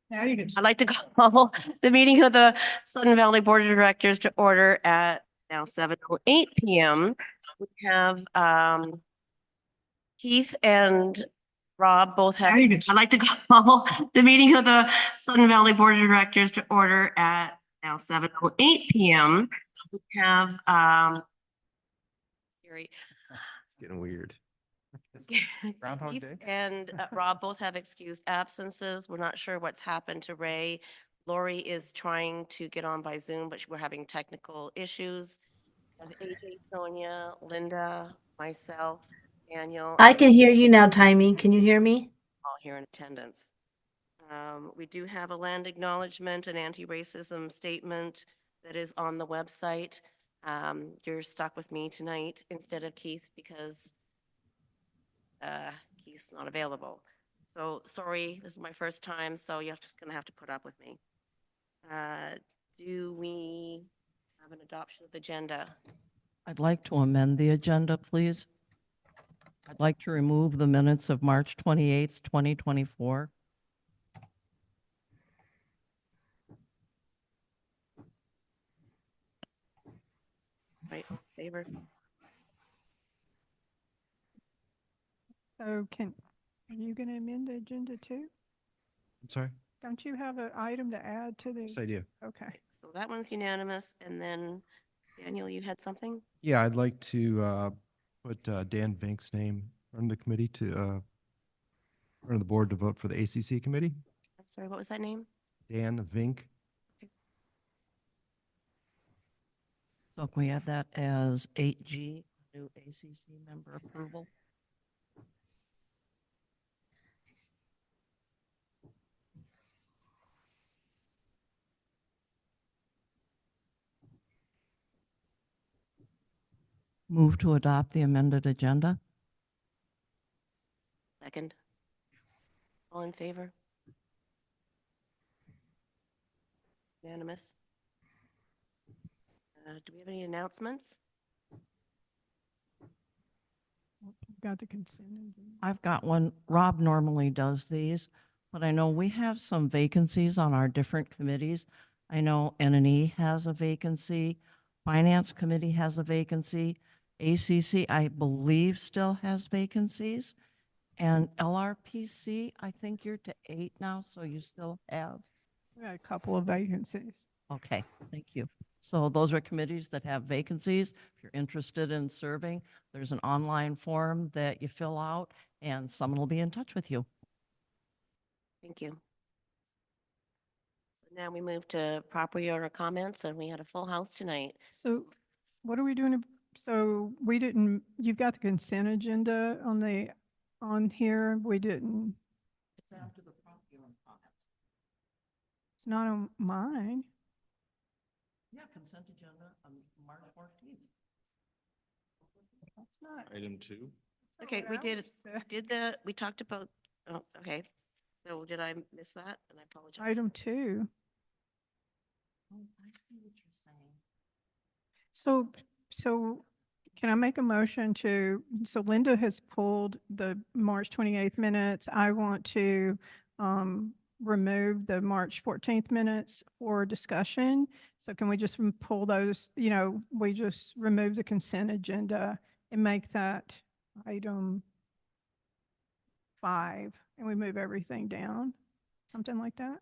Now you can. I'd like to call the meeting of the Sudden Valley Board of Directors to order at now 7:08 PM. We have Keith and Rob both have, Now you can. I'd like to call the meeting of the Sudden Valley Board of Directors to order at now 7:08 PM. We have Gary. It's getting weird. Groundhog Keith Day? and Rob both have excused absences. We're not sure what's happened to Ray. Lori is trying to get on by Zoom, but we're having technical issues. We have AJ, Sonia, Linda, myself, Daniel, I can hear you now, Timing. Can you hear me? all here in attendance. We do have a land acknowledgement and anti-racism statement that is on the website. You're stuck with me tonight instead of Keith because Keith's not available. So sorry, this is my first time, so you're just gonna have to put up with me. Do we have an adoption of the agenda? I'd like to amend the agenda, please. I'd like to remove the minutes of March 28th, 2024. Right, all in favor? So are you going to amend the agenda too? I'm sorry. Don't you have an item to add to the? Yes, I do. Okay. So that one's unanimous, and then Daniel, you had something? Yeah, I'd like to put Dan Vink's name on the committee to on the board to vote for the ACC committee. I'm sorry, what was that name? Dan Vink. So can we add that as 8G, new ACC member approval? Move to adopt the amended agenda. Second. All in favor? Unanimous. Do we have any announcements? Got the consent agenda. I've got one. Rob normally does these, but I know we have some vacancies on our different committees. I know N&E has a vacancy, Finance Committee has a vacancy, ACC, I believe, still has vacancies, and LRPC, I think you're to 8 now, so you still have. We got a couple of vacancies. Okay, thank you. So those are committees that have vacancies. If you're interested in serving, there's an online form that you fill out and someone will be in touch with you. Thank you. So now we move to property owner comments, and we had a full house tonight. So what are we doing? So we didn't, you've got the consent agenda on here. We didn't, It's after the property owner comments. it's not on mine. Yeah, consent agenda on March 14th. That's not. Item 2. Okay, we we talked about, oh, okay. So did I miss that? And I apologize. Item 2. Oh, I see what you're saying. So can I make a motion so Linda has pulled the March 28th minutes. I want to remove the March 14th minutes for discussion. So can we just pull those, we just remove the consent agenda and make that item 5 and we move everything down, something like that?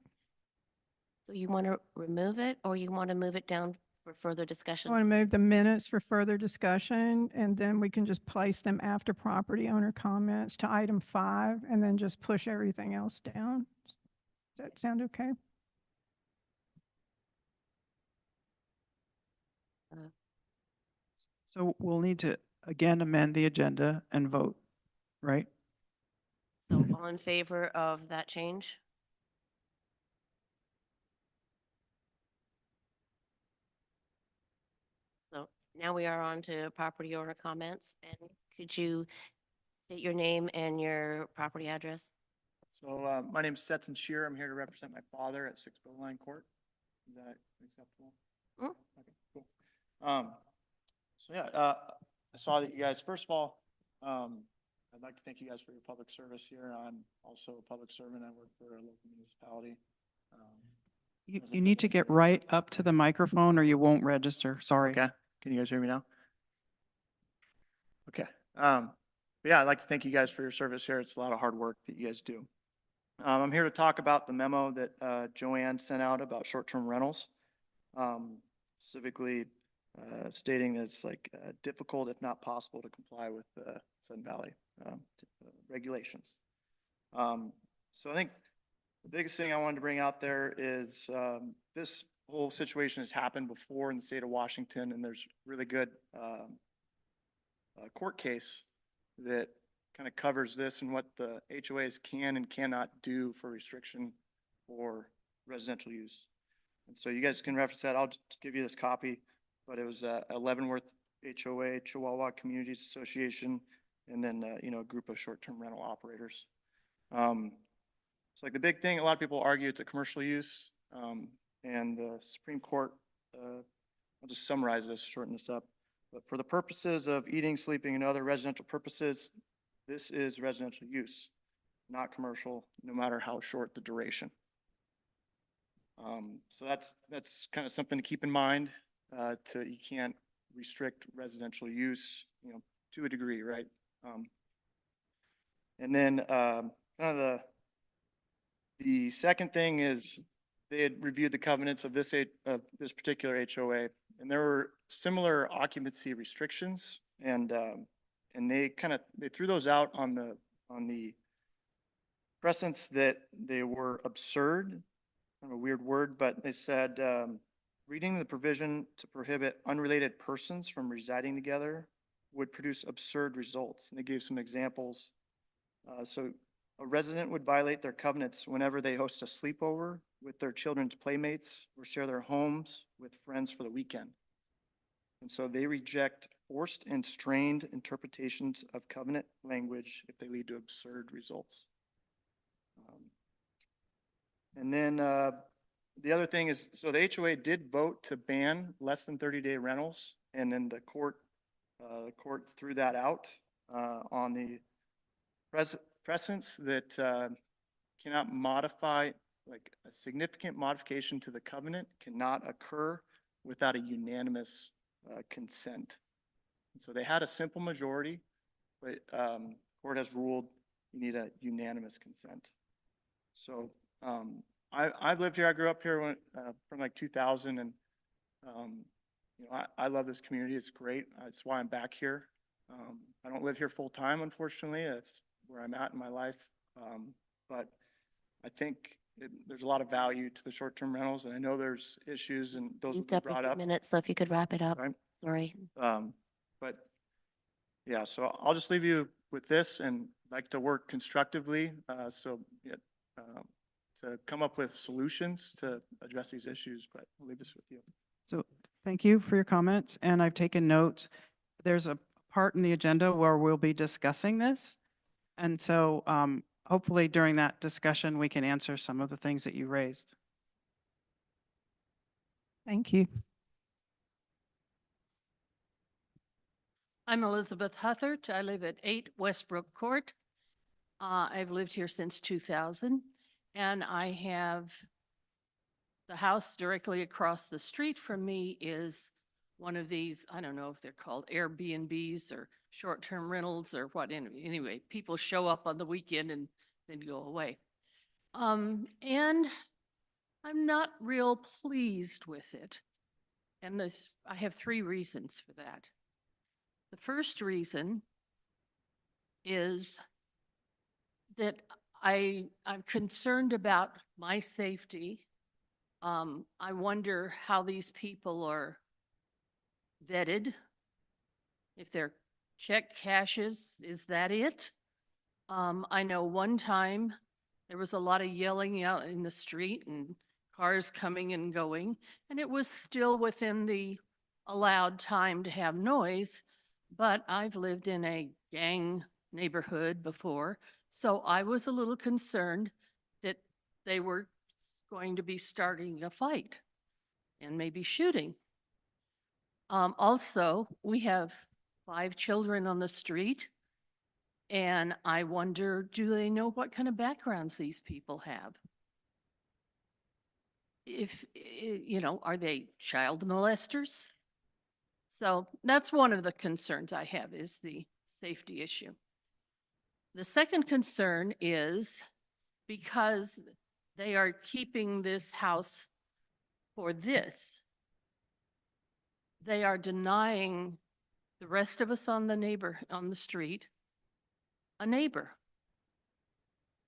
So you want to remove it or you want to move it down for further I discussion? want to move the minutes for further discussion, and then we can just place them after property owner comments to item 5, and then just push everything else down. Does that sound okay? So we'll need to again amend the agenda and vote, right? So all in favor of that change? So now we are on to property owner comments, and could you state your name and your property address? So my name's Stetson Shear. I'm here to represent my father at 6 Bowline Court. Is that acceptable? Mm. Okay, cool. So yeah, I saw that you guys, first of all, I'd like to thank you guys for your public service here. I'm also a public servant. I work for a local municipality. You need to get right up to the microphone or you won't register. Sorry. Okay, can you guys hear me now? Okay, but yeah, I'd like to thank you guys for your service here. It's a lot of hard work that you guys do. I'm here to talk about the memo that Joanne sent out about short-term rentals. Specifically stating that it's like difficult, if not possible, to comply with Sun Valley regulations. So I think the biggest thing I wanted to bring out there is this whole situation has happened before in the state of Washington, and there's really good court case that kind of covers this and what the HOAs can and cannot do for restriction for residential use. And so you guys can reference that. I'll just give you this copy, but it was Leavenworth HOA, Chihuahua Communities Association, and then, a group of short-term rental operators. It's like the big thing, a lot of people argue it's a commercial use, and the Supreme Court, I'll just summarize this, shorten this up. But for the purposes of eating, sleeping, and other residential purposes, this is residential use, not commercial, no matter how short the duration. So that's kind of something to keep in mind. You can't restrict residential use, to a degree, right? And then kind of the second thing is they had reviewed the covenants of this particular HOA, and there were similar occupancy restrictions, and they threw those out on the precedents that they were absurd. Kind of a weird word, but they said reading the provision to prohibit unrelated persons from residing together would produce absurd results. And they gave some examples. So a resident would violate their covenants whenever they host a sleepover with their children's playmates or share their homes with friends for the weekend. And so they reject forced and strained interpretations of covenant language if they lead to absurd results. And then the other thing is, so the HOA did vote to ban less than 30-day rentals, and then the court threw that out on the precedents that cannot modify, like a significant modification to the covenant cannot occur without a unanimous consent. And so they had a simple majority, but court has ruled you need a unanimous consent. So I've lived here. I grew up here from like 2000, and I love this community. It's great. That's why I'm back here. I don't live here full time, unfortunately. That's where I'm at in my life. But I think there's a lot of value to the short-term rentals, and I know there's issues, and those will be brought up. Minutes, so if you could wrap it up. Right? Sorry. But yeah, so I'll just leave you with this, and like to work constructively. To come up with solutions to address these issues, but I'll leave this with you. So thank you for your comments, and I've taken notes. There's a part in the agenda where we'll be discussing this. And so hopefully during that discussion, we can answer some of the things that you raised. Thank you. I'm Elizabeth Huthert. I live at 8 Westbrook Court. I've lived here since 2000, and I have the house directly across the street from me is one of these, I don't know if they're called Airbnbs or short-term rentals or what. Anyway, people show up on the weekend and then go away. And I'm not real pleased with it. And I have 3 reasons for that. The first reason is that I'm concerned about my safety. I wonder how these people are vetted. If they're check cashes, is that it? I know one time there was a lot of yelling out in the street and cars coming and going, and it was still within the allowed time to have noise, but I've lived in a gang neighborhood before, so I was a little concerned that they were going to be starting a fight and maybe shooting. Also, we have 5 children on the street, and I wonder, do they know what kind of backgrounds these people have? if, are they child molesters? So that's one of the concerns I have is the safety issue. The second concern is because they are keeping this house for this, they are denying the rest of us on the street, a neighbor.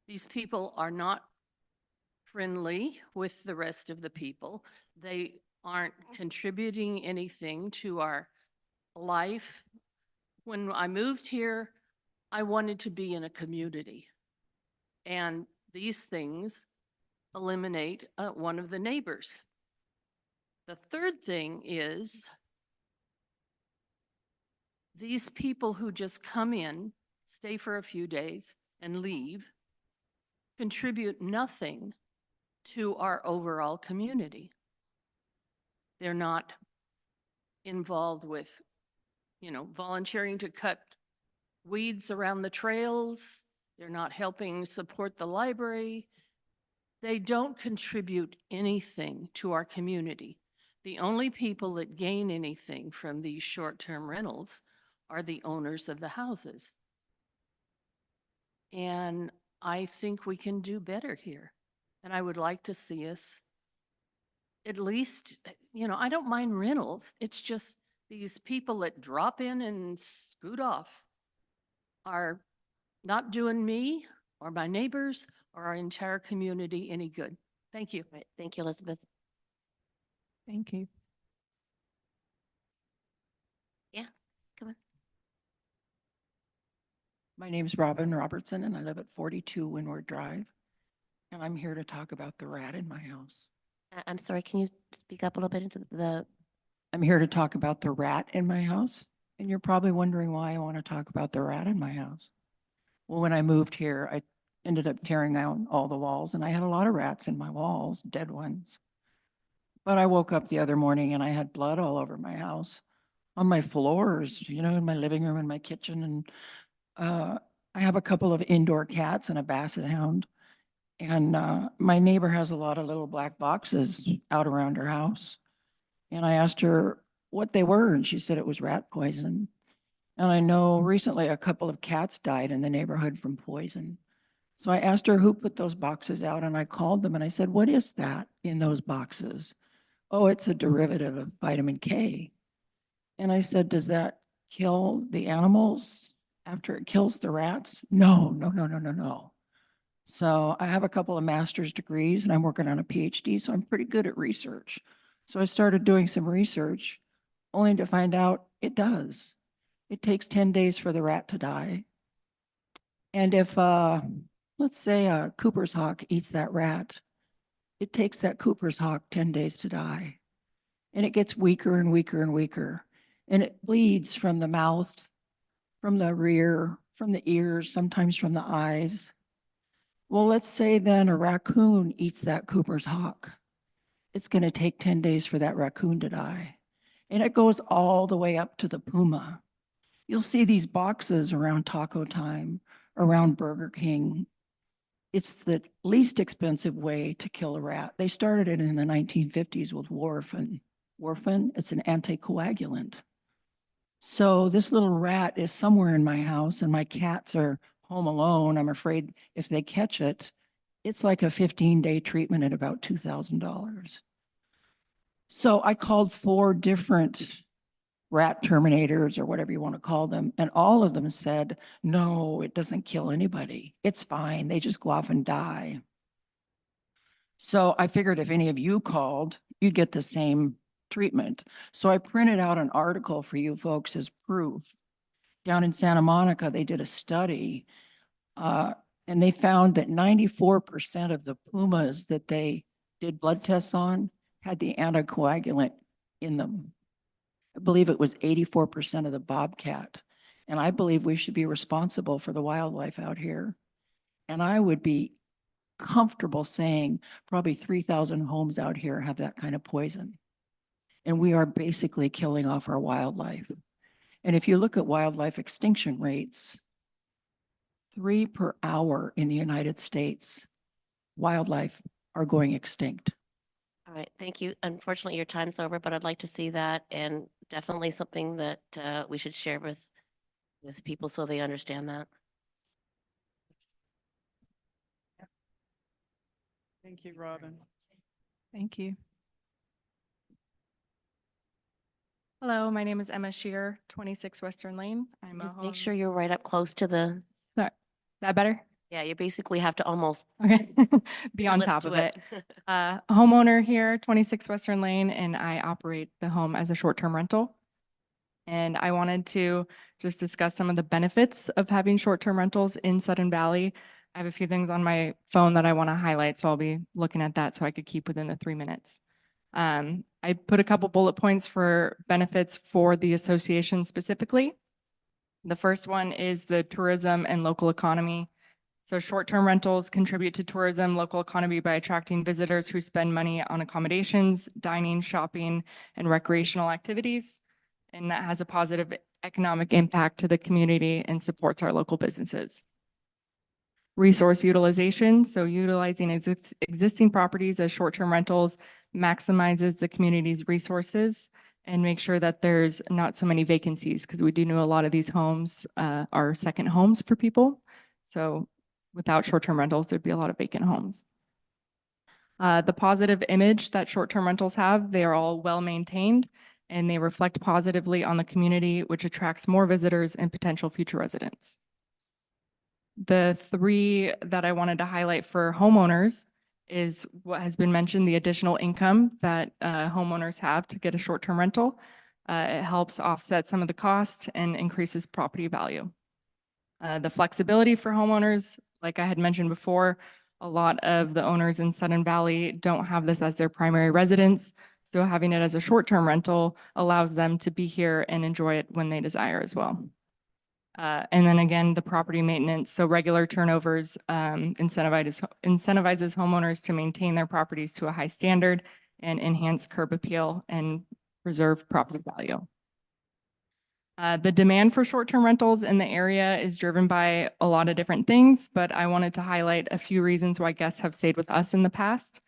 These people are not friendly with the rest of the people. They aren't contributing anything to our life. When I moved here, I wanted to be in a community. And these things eliminate one of the neighbors. The third thing is these people who just come in, stay for a few days and leave, contribute nothing to our overall community. They're not involved with, volunteering to cut weeds around the trails. They're not helping support the library. They don't contribute anything to our community. The only people that gain anything from these short-term rentals are the owners of the houses. And I think we can do better here. And I would like to see us at least, I don't mind rentals. It's just these people that drop in and scoot off are not doing me or my neighbors or our entire community any good. Thank you. Right. Thank you, Elizabeth. Thank you. Come on. My name's Robin Robertson and I live at 42 Windward Drive. And I'm here to talk about the rat in my house. I'm sorry, can you speak up a little bit into the, I'm here to talk about the rat in my house. And you're probably wondering why I want to talk about the rat in my house. Well, when I moved here, I ended up tearing down all the walls and I had a lot of rats in my walls, dead ones. But I woke up the other morning and I had blood all over my house, on my floors, in my living room and my kitchen. And I have a couple of indoor cats and a basset hound. And my neighbor has a lot of little black boxes out around her house. And I asked her what they were, and she said it was rat poison. And I know recently a couple of cats died in the neighborhood from poison. So I asked her who put those boxes out, and I called them and I said, what is that in those boxes? Oh, it's a derivative of vitamin K. And I said, does that kill the animals after it kills the rats? No, no, no, no, no, no. So I have a couple of master's degrees and I'm working on a PhD, so I'm pretty good at research. So I started doing some research only to find out it does. It takes 10 days for the rat to die. And if, let's say a Cooper's hawk eats that rat, it takes that Cooper's hawk 10 days to die. And it gets weaker and weaker and weaker. And it bleeds from the mouth, from the rear, from the ears, sometimes from the eyes. Well, let's say then a raccoon eats that Cooper's hawk. It's going to take 10 days for that raccoon to die. And it goes all the way up to the puma. You'll see these boxes around Taco Time, around Burger King. It's the least expensive way to kill a rat. They started it in the 1950s with warfarin. Warfarin, it's an anticoagulant. So this little rat is somewhere in my house and my cats are home alone. I'm afraid if they catch it, it's like a 15-day treatment at about $2,000. So I called 4 different rat terminators or whatever you want to call them. And all of them said, no, it doesn't kill anybody. It's fine. They just go off and die. So I figured if any of you called, you'd get the same treatment. So I printed out an article for you folks as proof. Down in Santa Monica, they did a study and they found that 94% of the pumas that they did blood tests on had the anticoagulant in them. I believe it was 84% of the bobcat. And I believe we should be responsible for the wildlife out here. And I would be comfortable saying probably 3,000 homes out here have that kind of poison. And we are basically killing off our wildlife. And if you look at wildlife extinction rates, 3 per hour in the United States, wildlife are going extinct. right, thank you. Unfortunately, your time's over, but I'd like to see that and definitely something that we should share with people so they understand that. Thank you, Robin. Thank you. Hello, my name is Emma Shear, 26 Western Lane. I'm a Just make home- sure you're right up close to the, Sorry, that better? yeah, you basically have to almost Okay, be on lips top to of it. it. Homeowner here, 26 Western Lane, and I operate the home as a short-term rental. And I wanted to just discuss some of the benefits of having short-term rentals in Sudden Valley. I have a few things on my phone that I want to highlight, so I'll be looking at that so I could keep within the 3 minutes. I put a couple bullet points for benefits for the association specifically. The first one is the tourism and local economy. So short-term rentals contribute to tourism, local economy by attracting visitors who spend money on accommodations, dining, shopping, and recreational activities. And that has a positive economic impact to the community and supports our local businesses. Resource utilization, so utilizing existing properties as short-term rentals maximizes the community's resources and make sure that there's not so many vacancies, because we do know a lot of these homes are second homes for people. So without short-term rentals, there'd be a lot of vacant homes. The positive image that short-term rentals have, they are all well-maintained and they reflect positively on the community, which attracts more visitors and potential future residents. The three that I wanted to highlight for homeowners is what has been mentioned, the additional income that homeowners have to get a short-term rental. It helps offset some of the costs and increases property value. The flexibility for homeowners, like I had mentioned before, a lot of the owners in Sudden Valley don't have this as their primary residence. So having it as a short-term rental allows them to be here and enjoy it when they desire as well. And then again, the property maintenance, so regular turnovers incentivizes homeowners to maintain their properties to a high standard and enhance curb appeal and preserve property value. The demand for short-term rentals in the area is driven by a lot of different things, but I wanted to highlight a few reasons why guests have stayed with us in the past.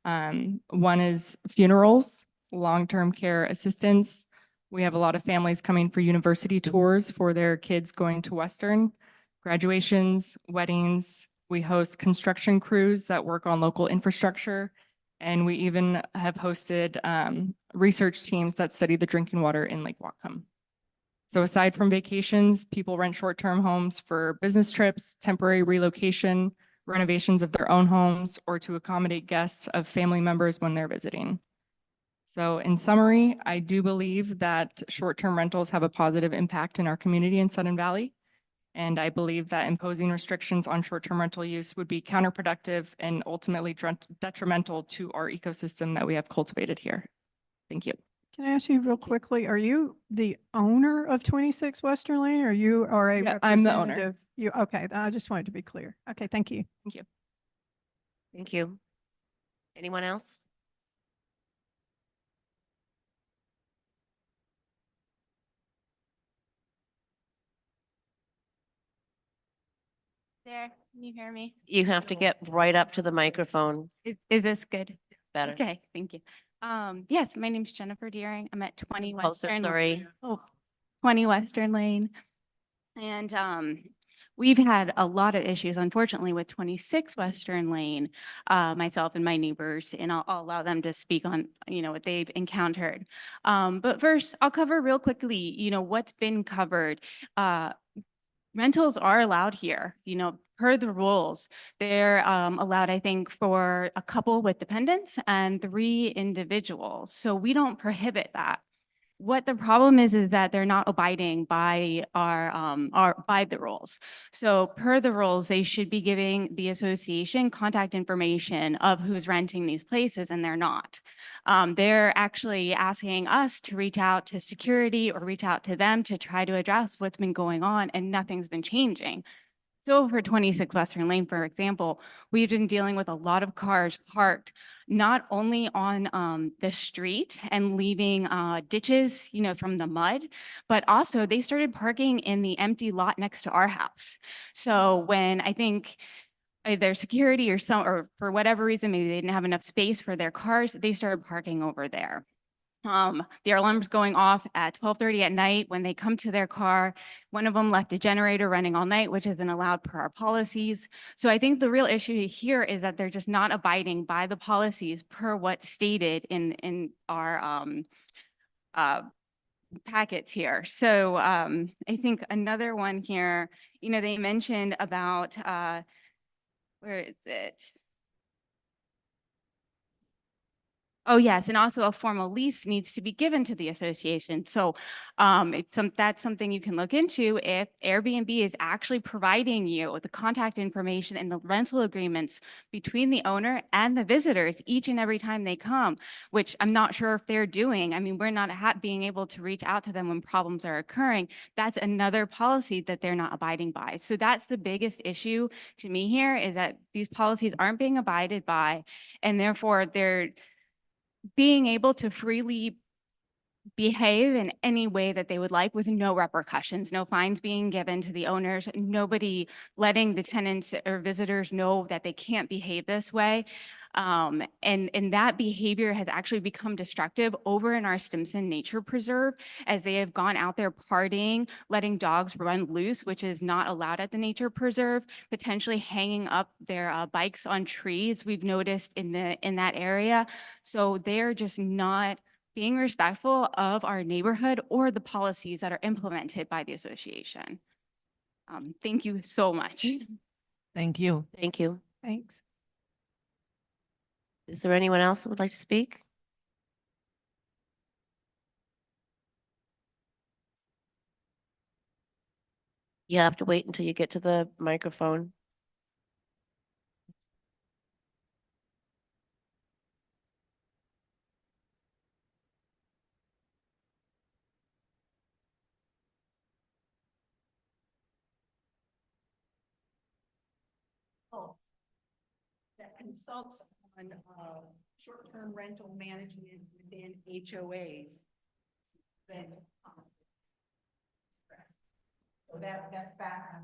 One is funerals, long-term care assistance. We have a lot of families coming for university tours for their kids going to Western, graduations, weddings. We host construction crews that work on local infrastructure. And we even have hosted research teams that study the drinking water in Lake Whatcom. So aside from vacations, people rent short-term homes for business trips, temporary relocation, renovations of their own homes, or to accommodate guests of family members when they're visiting. So in summary, I do believe that short-term rentals have a positive impact in our community in Sudden Valley. And I believe that imposing restrictions on short-term rental use would be counterproductive and ultimately detrimental to our ecosystem that we have cultivated here. Thank you. Can I ask you real quickly, are you the owner of 26 Western Lane or you are a Yeah, I'm the owner. representative? You, okay, I just wanted to be clear. Okay, thank you. Thank you. Thank you. Anyone else? There, can you hear me? You have to get right up to the microphone. Is this good? Better. Okay, thank you. Yes, my name's Jennifer Deering. I'm at 20 Closer, Western. sorry. 20 Western Lane. And we've had a lot of issues, unfortunately, with 26 Western Lane, myself and my neighbors, and I'll allow them to speak on, what they've encountered. But first, I'll cover real quickly, what's been covered. Rentals are allowed here, per the rules. They're allowed, I think, for a couple with dependents and 3 individuals. So we don't prohibit that. What the problem is that they're not abiding by by the rules. So per the rules, they should be giving the association contact information of who's renting these places, and they're not. They're actually asking us to reach out to security or reach out to them to try to address what's been going on, and nothing's been changing. So for 26 Western Lane, for example, we've been dealing with a lot of cars parked not only on the street and leaving ditches, from the mud, but also they started parking in the empty lot next to our house. So when I think either security or or for whatever reason, maybe they didn't have enough space for their cars, they started parking over there. The alarm's going off at 12:30 at night when they come to their car. One of them left a generator running all night, which isn't allowed per our policies. So I think the real issue here is that they're just not abiding by the policies per what's stated in our packets here. So I think another one here, they mentioned about, where is it? Oh, yes, and also a formal lease needs to be given to the association. So that's something you can look into if Airbnb is actually providing you with the contact information and the rental agreements between the owner and the visitors each and every time they come, which I'm not sure if they're doing. I mean, we're not being able to reach out to them when problems are occurring. That's another policy that they're not abiding by. So that's the biggest issue to me here, is that these policies aren't being abided by, and therefore they're being able to freely behave in any way that they would like with no repercussions, no fines being given to the owners, nobody letting the tenants or visitors know that they can't behave this way. And that behavior has actually become destructive over in our Stimson Nature Preserve, as they have gone out there partying, letting dogs run loose, which is not allowed at the Nature Preserve, potentially hanging up their bikes on trees, we've noticed in that area. So they're just not being respectful of our neighborhood or the policies that are implemented by the association. Thank you so much. Thank you. Thank you. Thanks. Is there anyone else that would like to speak? You have to wait until you get to the microphone. That consults on short-term rental management within HOAs. Then, so that's back on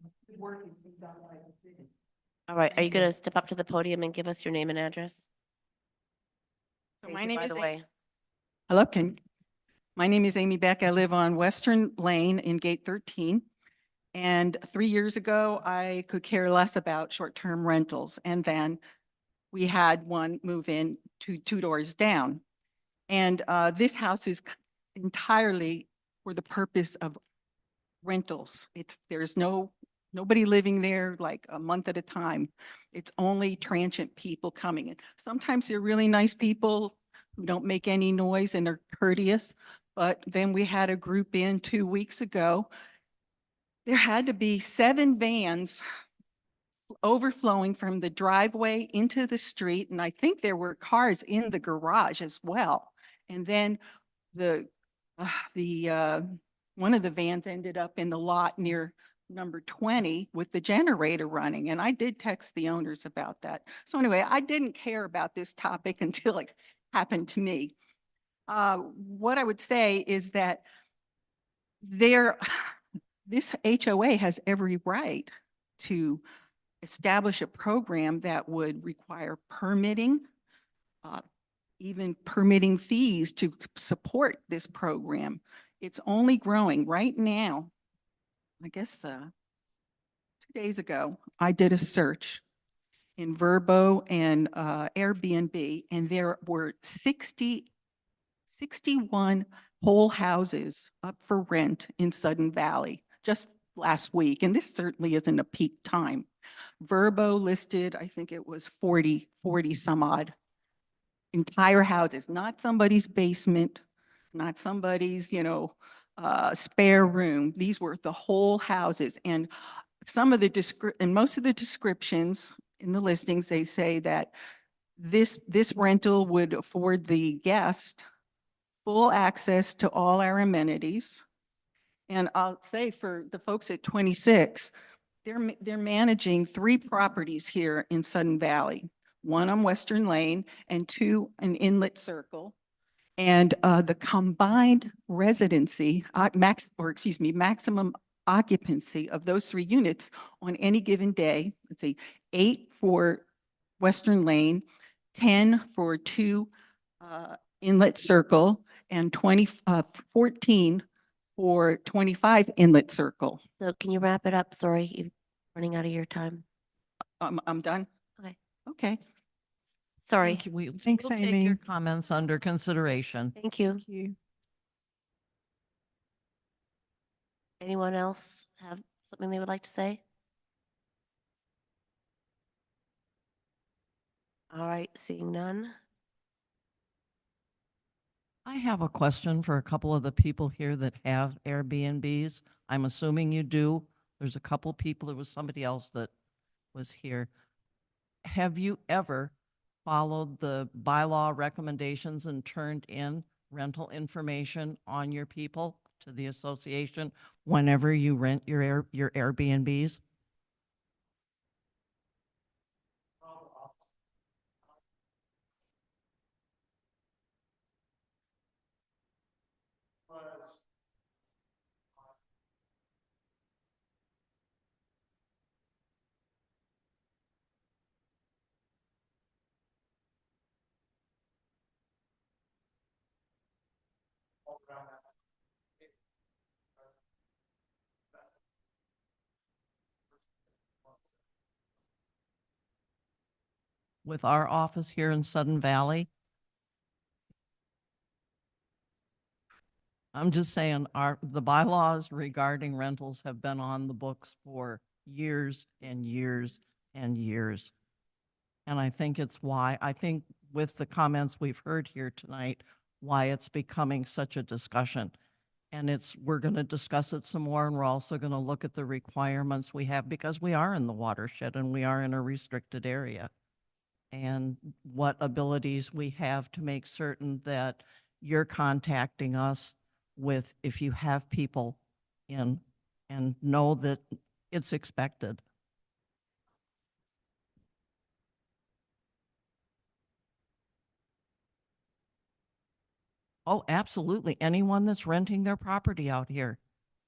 the work is being done by the city. All right, are you going to step up to the podium and give us your name and address? So Thank my you, name by is the way. Hello, my name is Amy Beck. I live on Western Lane in Gate 13. And 3 years ago, I could care less about short-term rentals. And then we had one move in to 2 doors down. And this house is entirely for the purpose of rentals. There's nobody living there like a month at a time. It's only transient people coming in. Sometimes they're really nice people who don't make any noise and are courteous. But then we had a group in 2 weeks ago. There had to be 7 vans overflowing from the driveway into the street. And I think there were cars in the garage as well. And then one of the vans ended up in the lot near number 20 with the generator running. And I did text the owners about that. So anyway, I didn't care about this topic until it happened to me. What I would say is that this HOA has every right to establish a program that would require permitting, even permitting fees to support this program. It's only growing right now. I guess 2 days ago, I did a search in Vrbo and Airbnb, and there were 61 whole houses up for rent in Sudden Valley just last week. And this certainly isn't a peak time. Vrbo listed, I think it was 40 some odd entire houses, not somebody's basement, not somebody's, spare room. These were the whole houses. And most of the descriptions in the listings, they say that this rental would afford the guest full access to all our amenities. And I'll say for the folks at 26, they're managing 3 properties here in Sudden Valley, 1 on Western Lane and 2 in Inlet Circle. And the combined residency, maximum occupancy of those 3 units on any given day. Let's see, 8 for Western Lane, 10 for 2 Inlet Circle, and 14 for 25 Inlet Circle. So can you wrap it up? Sorry, you're running out of your time. I'm done? Okay. Okay. Sorry. Thank you. Thanks, We'll take your Amy. comments under consideration. Thank you. Thank you. Anyone else have something they would like to say? All right, seeing none. I have a question for a couple of the people here that have Airbnbs. I'm assuming you do. There's a couple people, there was somebody else that was here. Have you ever followed the bylaw recommendations and turned in rental information on your people to the association whenever you rent your Airbnbs? With our office here in Sudden Valley, I'm just saying the bylaws regarding rentals have been on the books for years and years and years. And I think I think with the comments we've heard here tonight, why it's becoming such a discussion. And we're going to discuss it some more, and we're also going to look at the requirements we have because we are in the watershed and we are in a restricted area. And what abilities we have to make certain that you're contacting us with if you have people in and know that it's expected. Oh, absolutely. Anyone that's renting their property out here,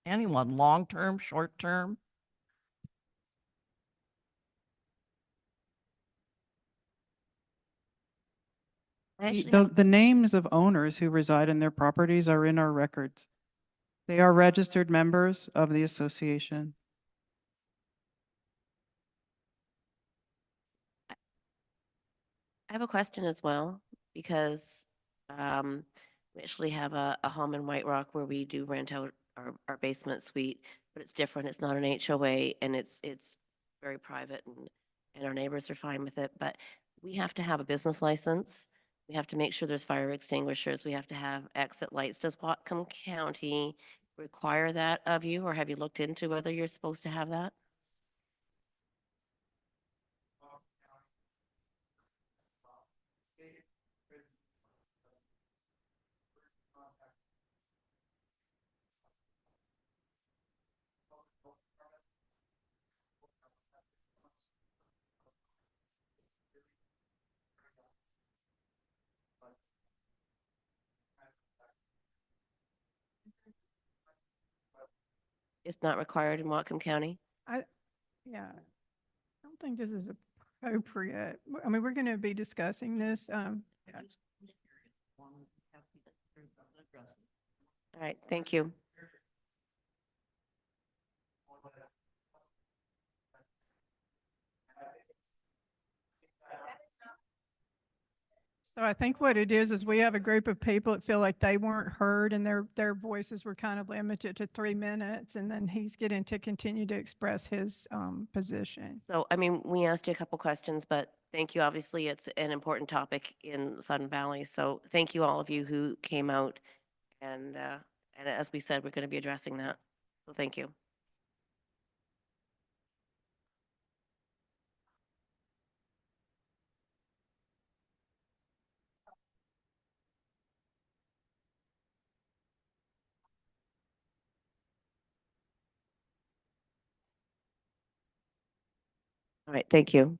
anyone, long-term, short-term. I actually The, have- the names of owners who reside in their properties are in our records. They are registered members of the association. I have a question as well, because we actually have a home in White Rock where we do rent out our basement suite, but it's different. It's not an HOA and it's very private and our neighbors are fine with it, but we have to have a business license. We have to make sure there's fire extinguishers. We have to have exit lights. Does Whatcom County require that of you, or have you looked into whether you're supposed to have that? It's not required in Whatcom County? Yeah, I don't think this is appropriate. I mean, we're going to be discussing this. All right, thank you. So I think what it is we have a group of people that feel like they weren't heard and their voices were kind of limited to 3 minutes, and then he's getting to continue to express his position. So, I mean, we asked you a couple questions, but thank you. Obviously, it's an important topic in Sudden Valley. So thank you all of you who came out. And as we said, we're going to be addressing that. So thank you. All right, thank you.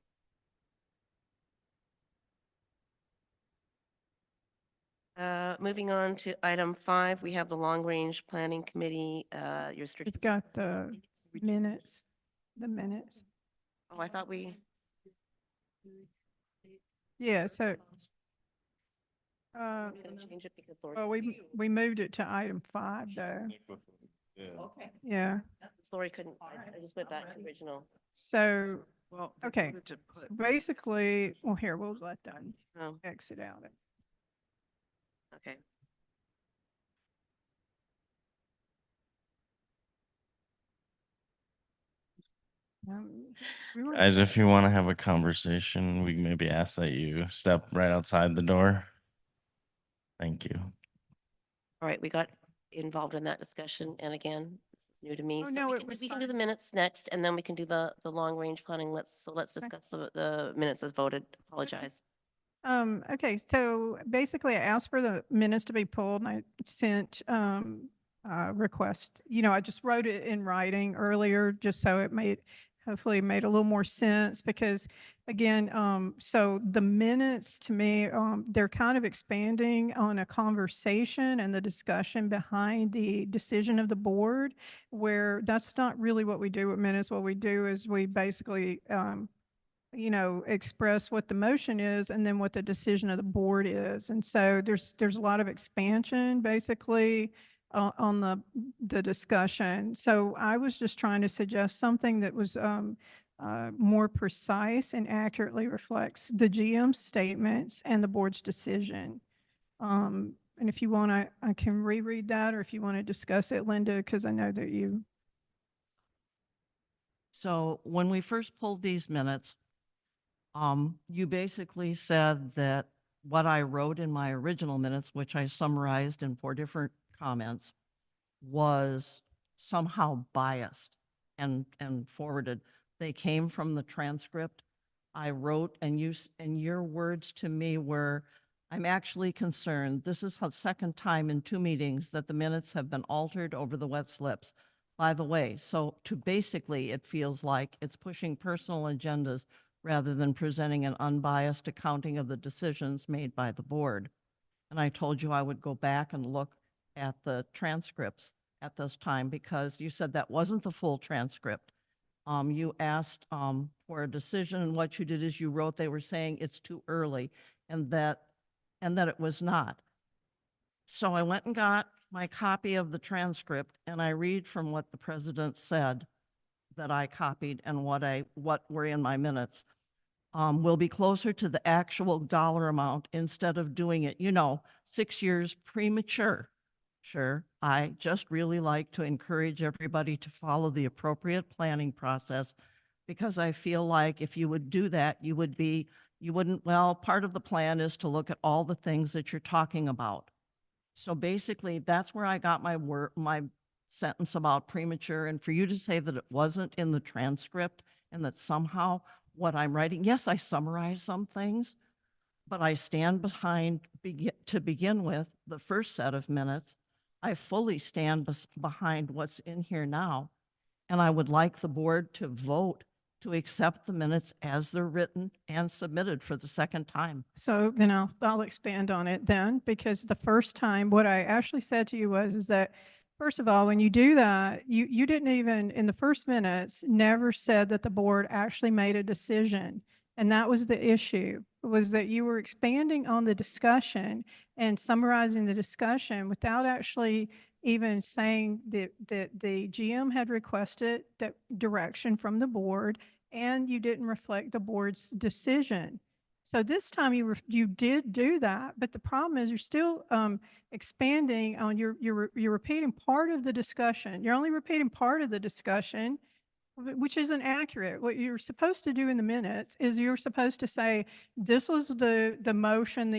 Moving on to item 5, we have the Long Range Planning Committee, your We've strategic. got the minutes, the minutes. Oh, I thought we, Yeah, so, we didn't change it because Lori, well, we moved it to item 5 though. Okay. Yeah, Lori couldn't, I just went back to the original. so Well, we Okay, voted to so put- basically, well, here, we'll let that Oh, exit out. okay. We were- Guys, if you want to have a conversation, we maybe ask that you step right outside the door. Thank you. All right, we got involved in that discussion, and again, this is new to me. Oh, So no, we it can, was we can do fine. the minutes next, and then we can do the long range planning. Let's Okay. discuss the minutes as voted. Apologize. Okay, so basically I asked for the minutes to be pulled and I sent, request, I just wrote it in writing earlier, just so it hopefully made a little more sense because again, so the minutes to me, they're kind of expanding on a conversation and the discussion behind the decision of the board, where that's not really what we do with minutes. What we do is we basically, express what the motion is and then what the decision of the board is. And so there's a lot of expansion basically on the discussion. So I was just trying to suggest something that was more precise and accurately reflects the GM statements and the board's decision. And if you want, I can reread that, or if you want to discuss it, Linda, because I know that you. So when we first pulled these minutes, you basically said that what I wrote in my original minutes, which I summarized in 4 different comments, was somehow biased and forwarded. They came from the transcript. I wrote, and your words to me were, I'm actually concerned. This is the second time in 2 meetings that the minutes have been altered over the wet slips. By the way, so to basically, it feels like it's pushing personal agendas rather than presenting an unbiased accounting of the decisions made by the board. And I told you I would go back and look at the transcripts at this time because you said that wasn't the full transcript. You asked for a decision, and what you did is you wrote they were saying it's too early and that it was not. So I went and got my copy of the transcript and I read from what the president said that I copied and what were in my minutes. Will be closer to the actual dollar amount instead of doing it, 6 years premature. Sure, I just really like to encourage everybody to follow the appropriate planning process because I feel like if you would do that, part of the plan is to look at all the things that you're talking about. So basically, that's where I got my sentence about premature, and for you to say that it wasn't in the transcript and that somehow what I'm writing, yes, I summarize some things, but I stand behind, to begin with, the first set of minutes. I fully stand behind what's in here now, and I would like the board to vote to accept the minutes as they're written and submitted for the second time. So then I'll expand on it then, because the first time, what I actually said to you is that, first of all, when you do that, you didn't even, in the first minutes, never said that the board actually made a decision. And that was the issue, was that you were expanding on the discussion and summarizing the discussion without actually even saying that the GM had requested that direction from the board and you didn't reflect the board's decision. So this time you did do that, but the problem is you're still expanding on you're repeating part of the discussion. You're only repeating part of the discussion, which isn't accurate. What you're supposed to do in the minutes is you're supposed to say, this was the motion,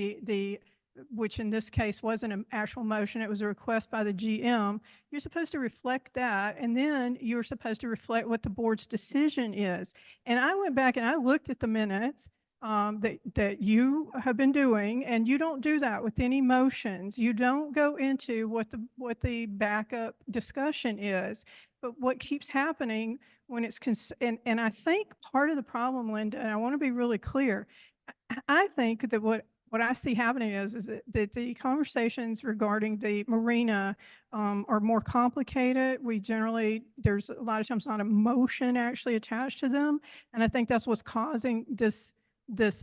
which in this case wasn't an actual motion, it was a request by the GM. You're supposed to reflect that, and then you're supposed to reflect what the board's decision is. And I went back and I looked at the minutes that you have been doing, and you don't do that with any motions. You don't go into what the backup discussion is. But what keeps happening when it's, and I think part of the problem, Linda, and I want to be really clear, I think that what what I see happening is that the conversations regarding the marina are more complicated. We generally, there's a lot of times not a motion actually attached to them. And I think that's what's causing this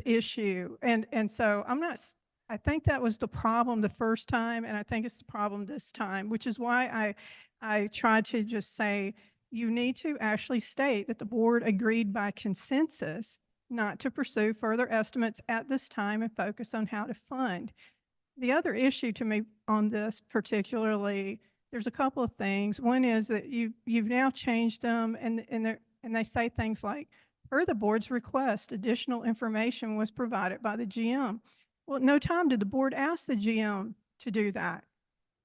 issue. And so I think that was the problem the first time, and I think it's the problem this time, which is why I tried to just say, you need to actually state that the board agreed by consensus not to pursue further estimates at this time and focus on how to fund. The other issue to me on this particularly, there's a couple of things. One is that you've now changed them, and they say things like, per the board's request, additional information was provided by the GM. Well, at no time did the board ask the GM to do that.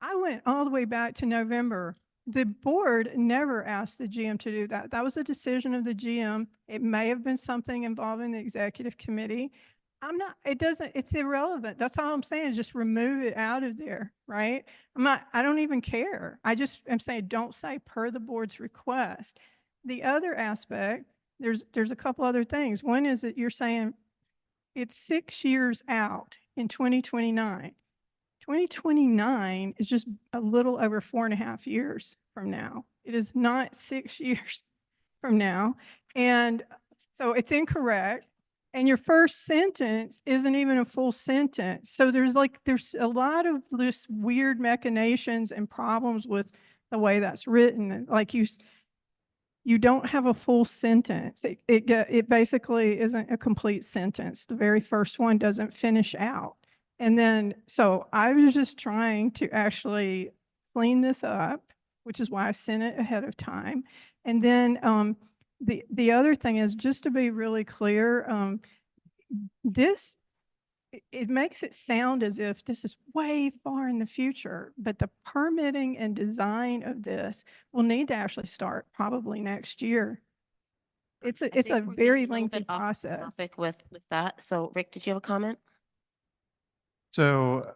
I went all the way back to November. The board never asked the GM to do that. That was a decision of the GM. It may have been something involving the executive committee. It's irrelevant. That's all I'm saying is just remove it out of there, right? I don't even care. I'm saying don't say per the board's request. The other aspect, there's a couple other things. One is that you're saying it's 6 years out in 2029. 2029 is just a little over 4.5 years from now. It is not 6 years from now. And so it's incorrect. And your first sentence isn't even a full sentence. So there's a lot of this weird machinations and problems with the way that's written. Like you don't have a full sentence. It basically isn't a complete sentence. The very first one doesn't finish out. And then, so I was just trying to actually clean this up, which is why I sent it ahead of time. And then the other thing is, just to be really clear, it makes it sound as if this is way far in the future, but the permitting and design of this will need to actually start probably next year. It's a we're getting very a little lengthy bit off process. topic with that. So Rick, did you have a comment? So,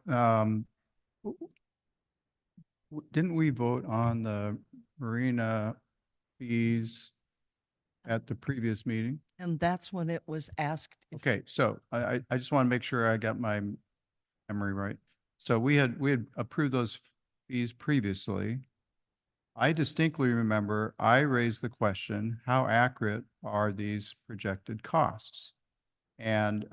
didn't we vote on the marina fees at the previous meeting? And that's when it was asked. Okay, so I just want to make sure I got my memory right. So we had approved those fees previously. I distinctly remember I raised the question, how accurate are these projected costs? And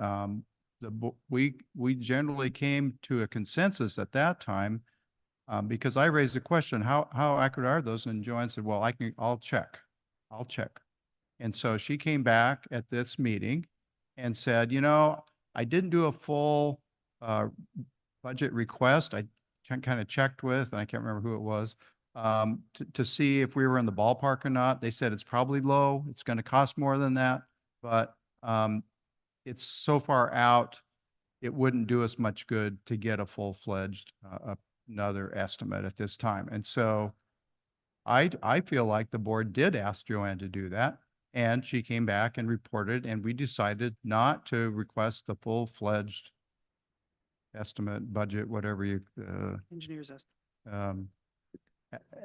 we generally came to a consensus at that time because I raised the question, how accurate are those? And Joanne said, well, I'll check. And so she came back at this meeting and said, I didn't do a full budget request. I kind of checked with, and I can't remember who it was, to see if we were in the ballpark or not. They said it's probably low. It's going to cost more than that, but it's so far out, it wouldn't do us much good to get a full-fledged another estimate at this time. And so I feel like the board did ask Joanne to do that, and she came back and reported, and we decided not to request the full-fledged estimate, budget, whatever you Engineer's estimate.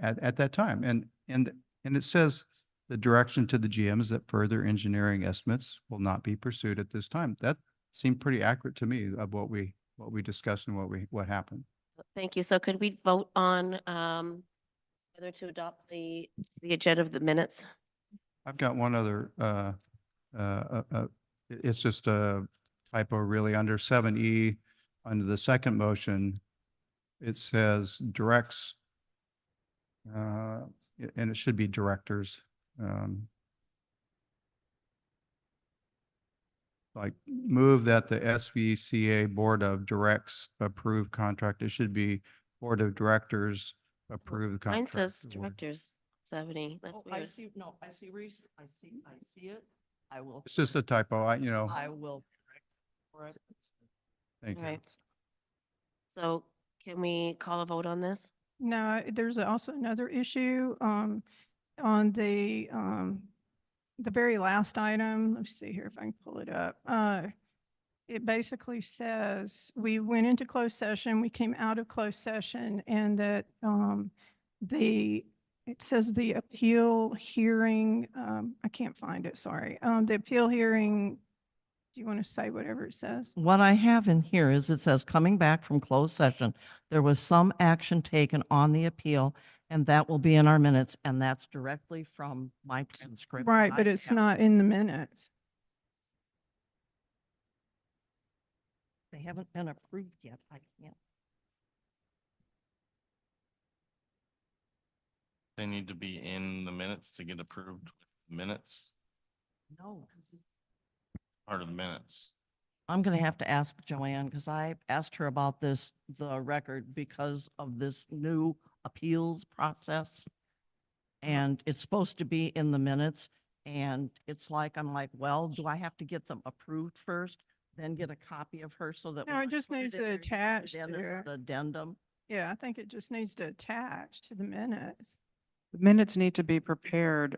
at that time. And it says the direction to the GM is that further engineering estimates will not be pursued at this time. That seemed pretty accurate to me of what we discussed and what happened. Thank you. So could we vote on whether to adopt the agenda of the minutes? I've got one other, it's just a typo really under 7E, under the second motion, it says directs, and it should be directors. Like move that the SVCA Board of Directs approve contract. It should be Board of Directors approve the Mine contract. says directors 70. That's I weird. see, no, I see, I see it. I will. It's just a typo. I will correct. Thank you. Right. So can we call a vote on this? No, there's also another issue on the very last item. Let's see here if I can pull it up. It basically says we went into closed session, we came out of closed session, and that it says the appeal hearing, I can't find it, sorry. The appeal hearing Do you want to say whatever it says? What I have in here is it says, coming back from closed session, there was some action taken on the appeal, and that will be in our minutes, and that's directly from my transcript. that Right, I but it's have. not in the minutes. They haven't been approved yet. I can't. They need to be in the minutes to get approved with minutes, No, because part of the minutes. I'm going to have to ask Joanne, because I asked her about this, the record, because of this new appeals process. And it's supposed to be in the minutes, and it's like, I'm like, well, do I have to get them approved first, then get a copy of her so that? No, when it I just put needs in to there, attach then there's there. an addendum. Yeah, I think it just needs to attach to the minutes. The minutes need to be prepared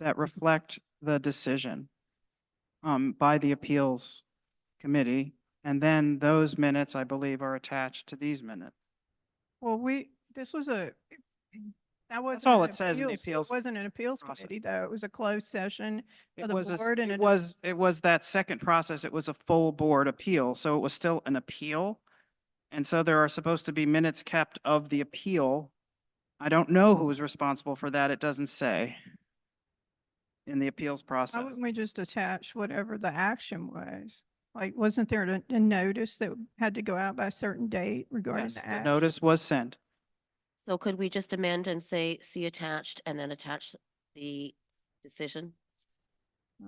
that reflect the decision by the appeals committee. And then those minutes, I believe, are attached to these minutes. Well, this was that wasn't all an it says in the It appeals wasn't an appeals process. committee, though. It was a closed session of It the was, board and it was that second process. It was a full board appeal, so it was still an appeal. And so there are supposed to be minutes kept of the appeal. I don't know who was responsible for that. It doesn't say in the appeals Why process. wouldn't we just attach whatever the action was? Like, wasn't there a notice that had to go out by a certain date regarding Yes, the the action? notice was sent. So could we just amend and say, see attached, and then attach the decision? I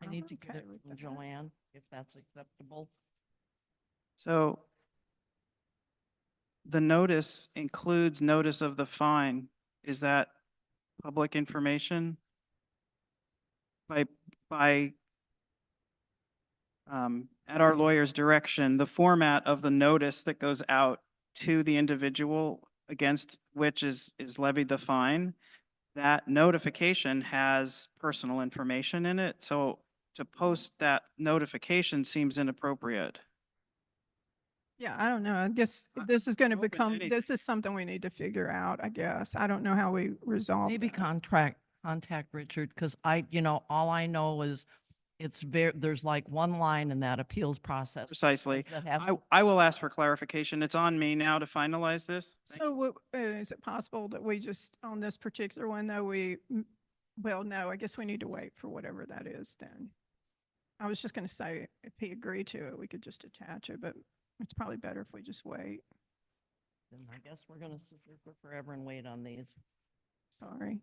I'm need to get okay it with from that. Joanne, if that's acceptable. So the notice includes notice of the fine. Is that public information? By at our lawyer's direction, the format of the notice that goes out to the individual against which is levied the fine, that notification has personal information in it. So to post that notification seems inappropriate. Yeah, I don't know. I guess I- this is going to open become, anything. this is something we need to figure out, I guess. I don't know how we resolve Maybe that. contact Richard, because all I know is it's there's like one line in that appeals process. Precisely. that has- I will ask for clarification. It's on me now to finalize this. Thank So is it possible that we just, on this particular one, though, well, no, I guess we need to wait for whatever that is then. I was just going to say, if he agreed to it, we could just attach it, but it's probably better if we just wait. Then I guess we're going to sit here for forever and wait on these. Sorry.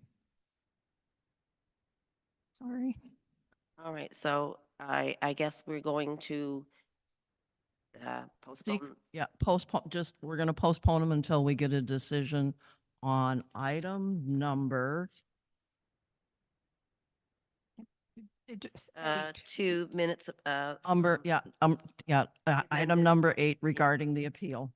Sorry. All right, so I guess we're going to postpone. Yeah, we're going to postpone them until we get a decision on item number. It just, 2 minutes, Item number 8 regarding the appeal.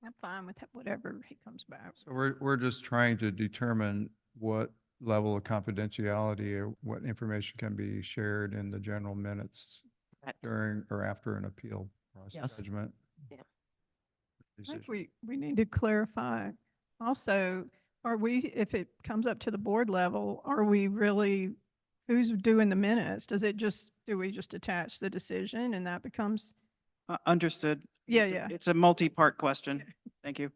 I'm fine with whatever he comes back. So we're just trying to determine what level of confidentiality or what information can be shared in the general minutes Correct. during or after an appeal process Yes. judgment. Yeah. I think Decision. we need to clarify. Also, if it comes up to the board level, are we really, who's doing the minutes? Do we just attach the decision and that becomes, Understood. Yeah, It's a- yeah. It's a multi-part question. Thank you.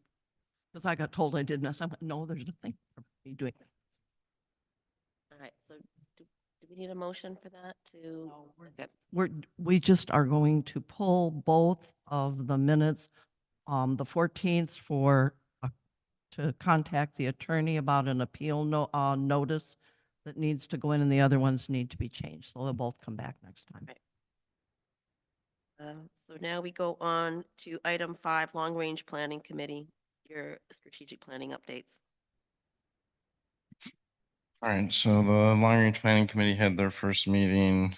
Because I got told I didn't. I went, no, there's nothing for me doing. All right, so do we need a motion for that to? Okay. We just are going to pull both of the minutes, the 14th to contact the attorney about an appeal notice that needs to go in, and the other ones need to be changed. So they'll both come back next time. Right. So now we go on to item 5, Long Range Planning Committee, your strategic planning updates. All right, so the Long Range Planning Committee had their first meeting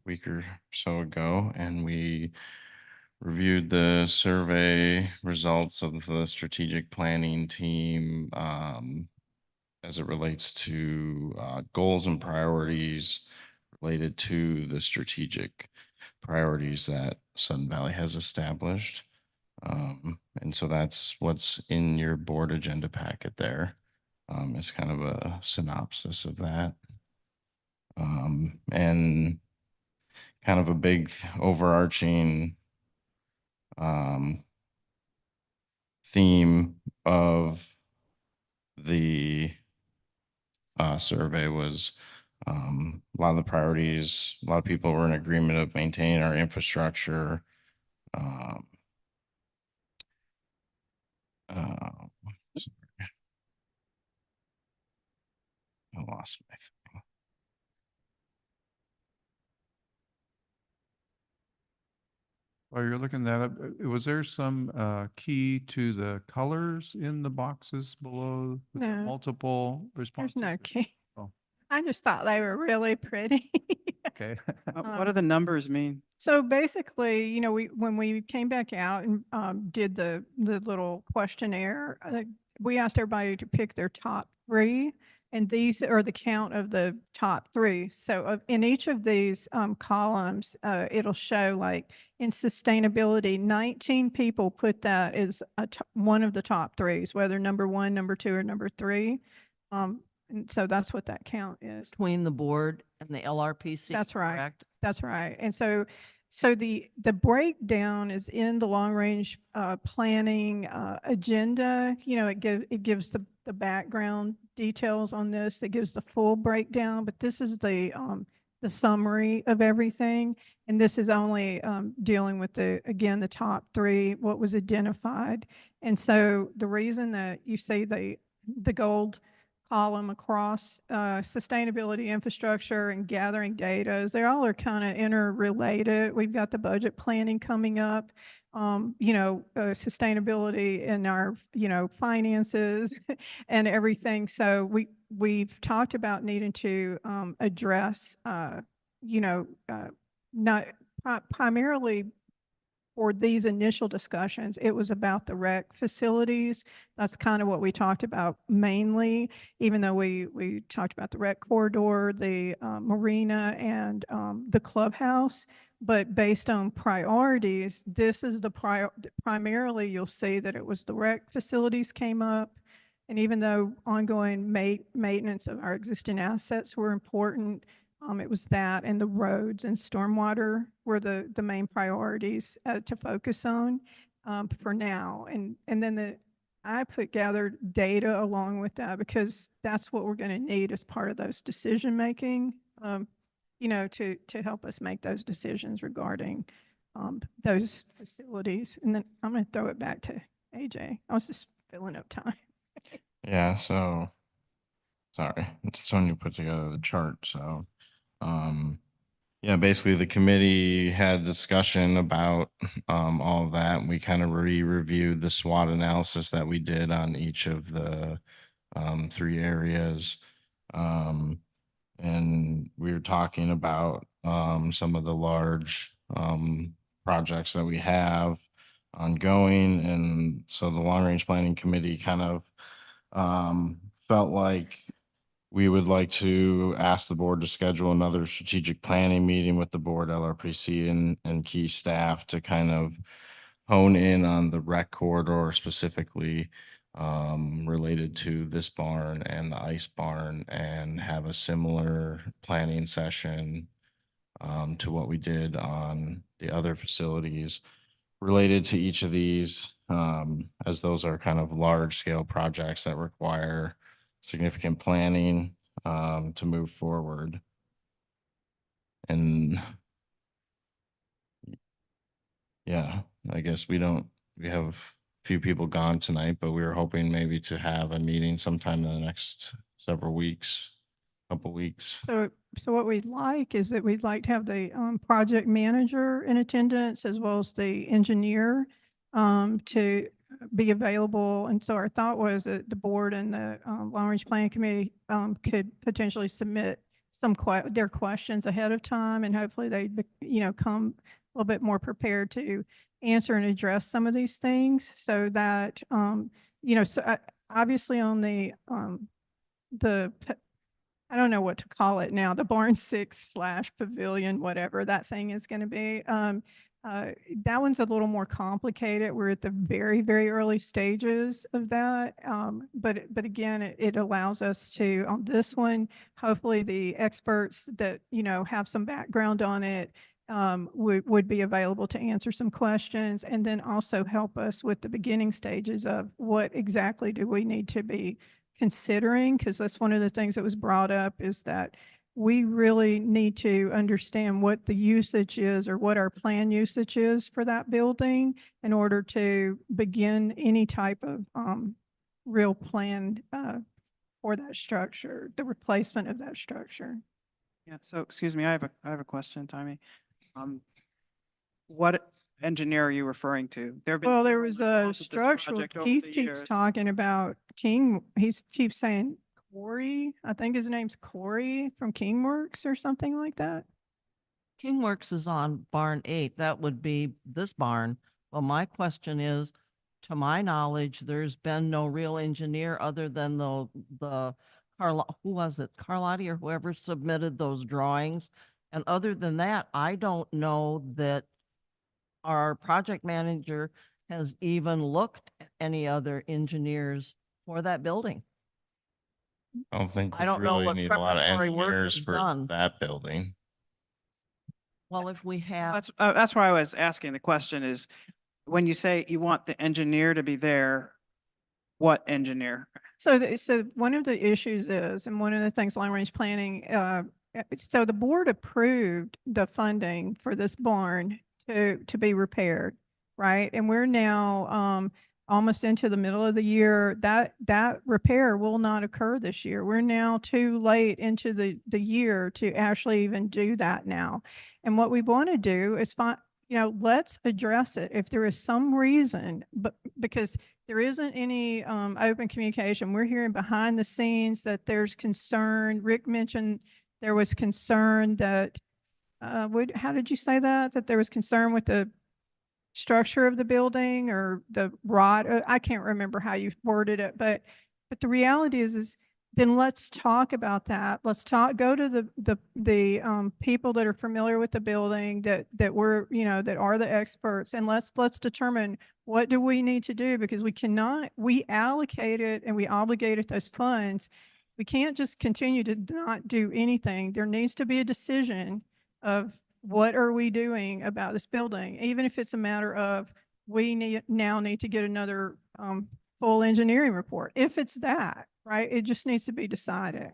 week or so ago, and we reviewed the survey results of the strategic planning team as it relates to goals and priorities related to the strategic priorities that Sudden Valley has established. And so that's what's in your board agenda packet there. It's kind of a synopsis of that. and kind of a big overarching theme of the survey was a lot of the priorities. A lot of people were in agreement of maintaining our infrastructure. Um, sorry. I lost my thing. While you're looking that up, was there some key to the colors in the boxes below? with the No. Multiple There's responses? no key. Oh. I just thought they were really pretty. Okay. What do the numbers mean? So basically, you know, when we came back out and did the little questionnaire, we asked everybody to pick their top three, and these are the count of the top three. So in each of these columns, it'll show like in sustainability, 19 people put that as one of the top threes, whether number one, number two, or number three. And so that's what that count is. Between the board and the LRPC. That's right. correct? That's right. And so the breakdown is in the long range planning agenda. You know, it gives the background details on this. It gives the full breakdown, but this is the summary of everything. And this is only dealing with again, the top three, what was identified. And so the reason that you see the gold column across sustainability, infrastructure, and gathering data is they all are kind of interrelated. We've got the budget planning coming up, sustainability in our, finances and everything. So we've talked about needing to address, not primarily for these initial discussions, it was about the rec facilities. That's kind of what we talked about mainly, even though we talked about the rec corridor, the marina, and the clubhouse. But based on priorities, this is primarily you'll see that it was the rec facilities came up. And even though ongoing maintenance of our existing assets were important, it was that and the roads and stormwater were the main priorities to focus on for now. And then I gathered data along with that because that's what we're going to need as part of those decision making, to help us make those decisions regarding those facilities. And then I'm going to throw it back to AJ. I was just filling up time. Yeah, so sorry, Sonia put together the chart, so yeah, basically the committee had discussion about all of that. We kind of reviewed the SWOT analysis that we did on each of the three areas. And we were talking about some of the large projects that we have ongoing. And so the long range planning committee kind of felt like we would like to ask the board to schedule another strategic planning meeting with the board, LRPC, and key staff to kind of hone in on the rec corridor specifically related to this barn and the ice barn, and have a similar planning session to what we did on the other facilities related to each of these, as those are kind of large scale projects that require significant planning to move forward. And yeah, I guess we have a few people gone tonight, but we were hoping maybe to have a meeting sometime in the next several weeks, couple weeks. So what we'd like is that we'd like to have the project manager in attendance as well as the engineer to be available. And so our thought was that the board and the long range planning committee could potentially submit their questions ahead of time, and hopefully they'd come a little bit more prepared to answer and address some of these things, so that obviously on the I don't know what to call it now, the barn 6/pavilion, whatever that thing is going to be. That one's a little more complicated. We're at the very, very early stages of that. But again, it allows us to, on this one, hopefully the experts that, have some background on it would be available to answer some questions and then also help us with the beginning stages of what exactly do we need to be considering? Because that's one of the things that was brought up is that we really need to understand what the usage is or what our plan usage is for that building in order to begin any type of real plan for that structure, the replacement of that structure. Yeah, so excuse me, I have a question, Tommy. What engineer are you referring to? There have been Well, there people was involved a with this structural, project over Keith the keeps years. talking about he keeps saying Corey, I think his name's Corey from Kingworks or something like that. Kingworks is on barn 8. That would be this barn. Well, my question is, to my knowledge, there's been no real engineer other than the who was it? Carlotti or whoever submitted those drawings. And other than that, I don't know that our project manager has even looked at any other engineers for that building. I don't think I we don't know really what need a lot of preparatory work engineers was for done. that building. Well, if we have, That's why I was asking the question is, when you say you want the engineer to be there, what engineer? So one of the issues is, and one of the things long range planning, so the board approved the funding for this barn to be repaired, right? And we're now almost into the middle of the year. That repair will not occur this year. We're now too late into the year to actually even do that now. And what we want to do is find, let's address it. If there is some reason, but because there isn't any open communication, we're hearing behind the scenes that there's concern. Rick mentioned there was concern that, how did you say that? That there was concern with the structure of the building or the rod? I can't remember how you worded it, but the reality is then let's talk about that. Let's go to the people that are familiar with the building that we're, that are the experts, and let's determine what do we need to do, because we allocated and we obligated those funds. We can't just continue to not do anything. There needs to be a decision of what are we doing about this building, even if it's a matter of we now need to get another full engineering report. If it's that, right, it just needs to be decided.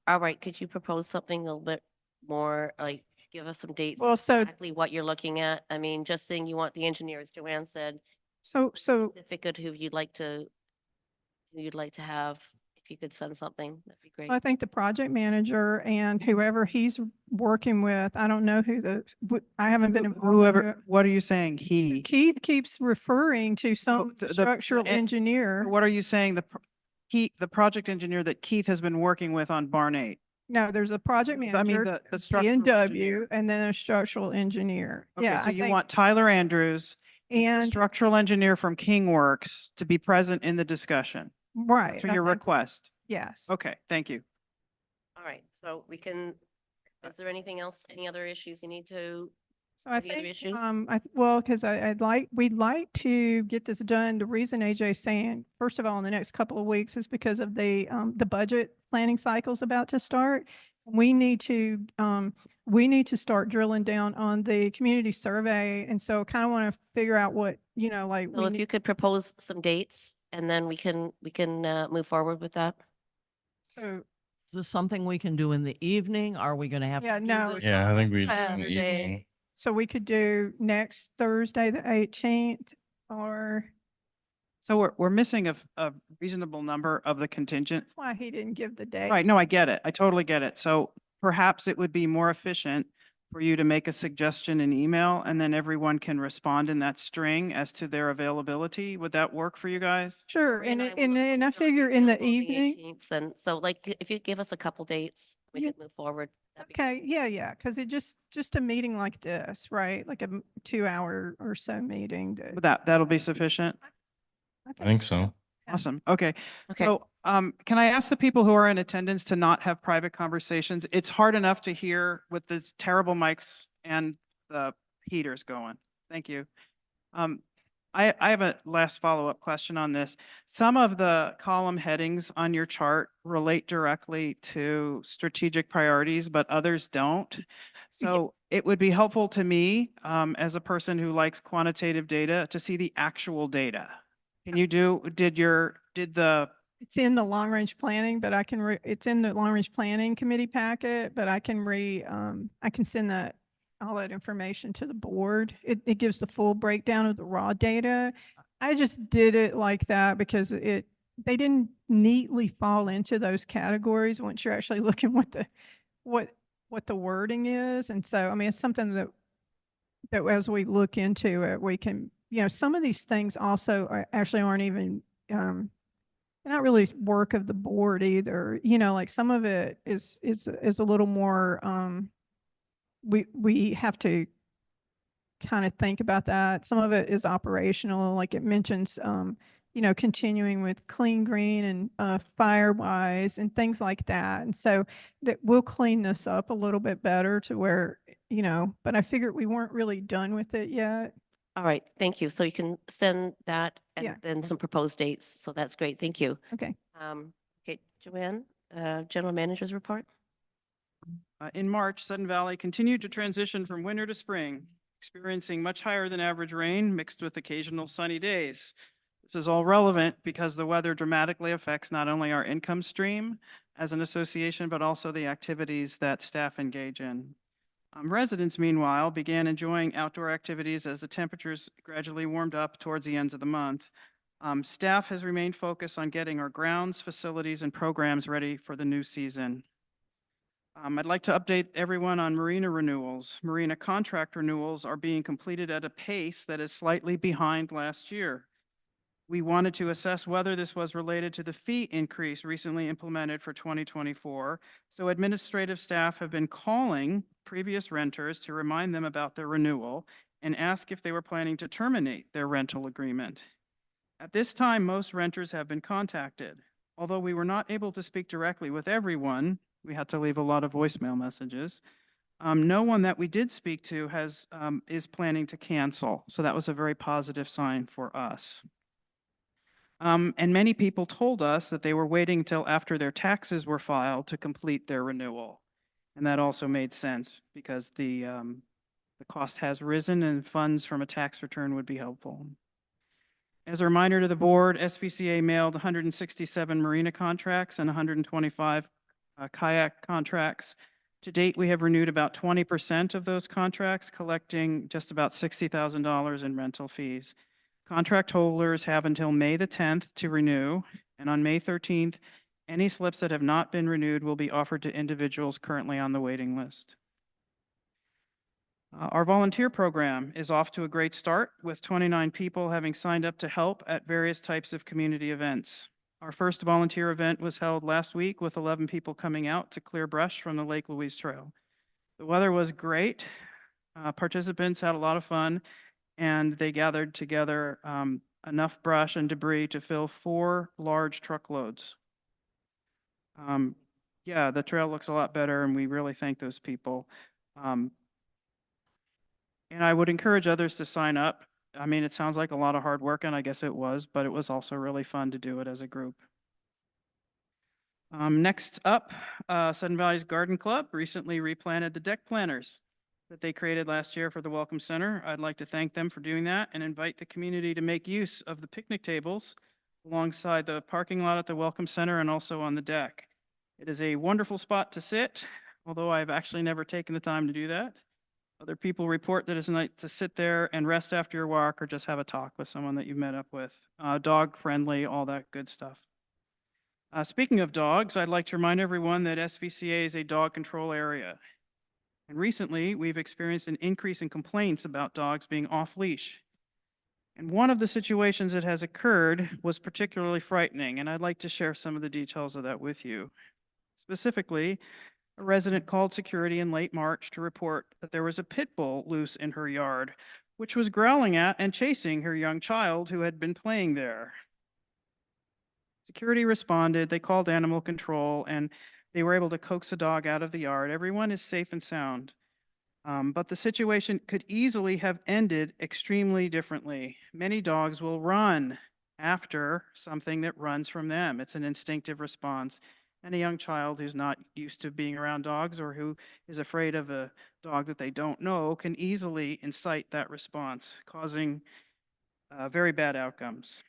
All right, could you propose something a little bit more, like, give us some dates? Well, so Exactly what you're looking at? I mean, just saying you want the engineers, Joanne said, so specific of who you'd like to have. If you could send something, that'd be great. I think the project manager and whoever he's working with, I don't know I haven't been involved. Whoever, what are you saying? He? Keith keeps referring to some the structural engineer. What are you saying? The project engineer that Keith has been working with on Barn 8? No, there's a project I mean, manager, the structural engineer. B&W, and then a structural engineer. Okay, Yeah, so I you think- want Tyler Andrews, a and structural engineer from Kingworks, to be present in the discussion right. for I your think- request. Yes. Okay, thank you. All right, so we can, is there anything else, any other issues you need to? So I Any other think, issues? because we'd like to get this done. The reason AJ's saying, first of all, in the next couple of weeks is because of the budget planning cycle's about to start. We need to start drilling down on the community survey. And so kind of want to figure out what, like. So if you could propose some dates and then we can move forward with that. So, is this something we can do in the evening? Are we going to have? Yeah, to do no, this Yeah, I on think we do in the Saturday? evening. so we could do next Thursday, the 18th, or So we're missing a reasonable number of the contingent. that's why he didn't give the date. Right, no, I get it. I totally get it. So perhaps it would be more efficient for you to make a suggestion in email and then everyone can respond in that string as to their availability. Would that work for you guys? Sure, Lori and I will and I look figure in the available evening. 18th Then, so like, if you give us a couple dates, we Yeah. could move forward. That'd be Okay, yeah, because it just a meeting like this, right? Like a 2-hour or so meeting. Would that'll be sufficient? I think so. Awesome. Okay. Okay. So, can I ask the people who are in attendance to not have private conversations? It's hard enough to hear with the terrible mics and the heaters going. Thank you. I have a last follow-up question on this. Some of the column headings on your chart relate directly to strategic priorities, but others don't. So it would be helpful to me, as a person who likes quantitative data, to see the actual data. Can you did the, It's in the long-range planning, but it's in the long-range planning committee packet, but I can I can send all that information to the board. It gives the full breakdown of the raw data. I just did it like that because they didn't neatly fall into those categories once you're actually looking what the wording is. And so, I mean, it's something that as we look into it, we can, some of these things also actually aren't even, they're not really work of the board either. Like some of it is a little more, we have to kind of think about that. Some of it is operational, like it mentions, continuing with Clean Green and Firewise and things like that. And so that we'll clean this up a little bit better to where, but I figured we weren't really done with it yet. All right, thank you. So you can send that and Yeah. then some proposed dates. So that's great. Thank you. Okay. Okay, Joanne, General Manager's report. in March, Sudden Valley continued to transition from winter to spring, experiencing much higher than average rain mixed with occasional sunny days. This is all relevant because the weather dramatically affects not only our income stream as an association, but also the activities that staff engage in. Residents, meanwhile, began enjoying outdoor activities as the temperatures gradually warmed up towards the ends of the month. Staff has remained focused on getting our grounds, facilities, and programs ready for the new season. I'd like to update everyone on marina renewals. Marina contract renewals are being completed at a pace that is slightly behind last year. We wanted to assess whether this was related to the fee increase recently implemented for 2024. So administrative staff have been calling previous renters to remind them about their renewal and ask if they were planning to terminate their rental agreement. At this time, most renters have been contacted. Although we were not able to speak directly with everyone, we had to leave a lot of voicemail messages. No one that we did speak to is planning to cancel. So that was a very positive sign for us. And many people told us that they were waiting until after their taxes were filed to complete their renewal. And that also made sense because the cost has risen and funds from a tax return would be helpful. As a reminder to the board, SVCA mailed 167 marina contracts and 125 kayak contracts. To date, we have renewed about 20% of those contracts, collecting just about $60,000 in rental fees. Contract holders have until May the 10th to renew, and on May 13th, any slips that have not been renewed will be offered to individuals currently on the waiting list. Our volunteer program is off to a great start, with 29 people having signed up to help at various types of community events. Our first volunteer event was held last week with 11 people coming out to clear brush from the Lake Louise Trail. The weather was great. Participants had a lot of fun, and they gathered together enough brush and debris to fill 4 large truckloads. Yeah, the trail looks a lot better, and we really thank those people. And I would encourage others to sign up. I mean, it sounds like a lot of hard work, and I guess it was, but it was also really fun to do it as a group. Next up, Sudden Valley's Garden Club recently replanted the deck planters that they created last year for the Welcome Center. I'd like to thank them for doing that and invite the community to make use of the picnic tables alongside the parking lot at the Welcome Center and also on the deck. It is a wonderful spot to sit, although I've actually never taken the time to do that. Other people report that it's nice to sit there and rest after your walk or just have a talk with someone that you've met up with. Dog friendly, all that good stuff. Speaking of dogs, I'd like to remind everyone that SVCA is a dog control area. And recently, we've experienced an increase in complaints about dogs being off leash. And one of the situations that has occurred was particularly frightening, and I'd like to share some of the details of that with you. Specifically, a resident called security in late March to report that there was a pit bull loose in her yard, which was growling at and chasing her young child who had been playing there. Security responded, they called animal control, and they were able to coax the dog out of the yard. Everyone is safe and sound. But the situation could easily have ended extremely differently. Many dogs will run after something that runs from them. It's an instinctive response. And a young child who's not used to being around dogs or who is afraid of a dog that they don't know can easily incite that response, causing very bad outcomes.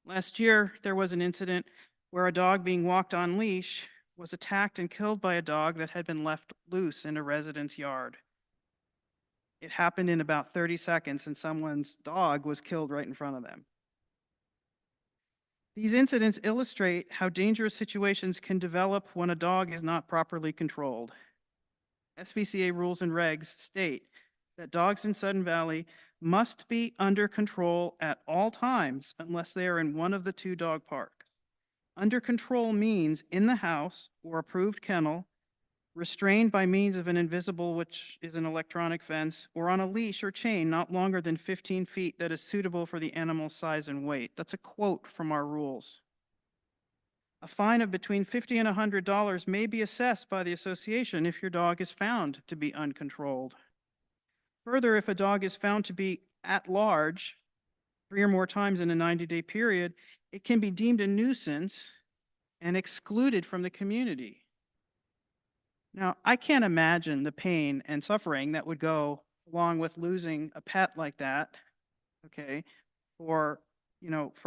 Last year, there was an incident where a dog being walked on leash was attacked and killed by a dog that had been left loose in a resident's yard. It happened in about 30 seconds and someone's dog was killed right in front of them. These incidents illustrate how dangerous situations can develop when a dog is not properly controlled. SPCA rules and regs state that dogs in Sudden Valley must be under control at all times unless they are in one of the 2 dog parks. Under control means in the house or approved kennel, restrained by means of an invisible, which is an electronic fence, or on a leash or chain not longer than 15 feet that is suitable for the animal's size and weight. That's a quote from our rules. A fine of between $50 and $100 may be assessed by the association if your dog is found to be uncontrolled. Further, if a dog is found to be at large 3 or more times in a 90-day period, it can be deemed a nuisance and excluded from the community. Now, I can't imagine the pain and suffering that would go along with losing a pet like that, okay, for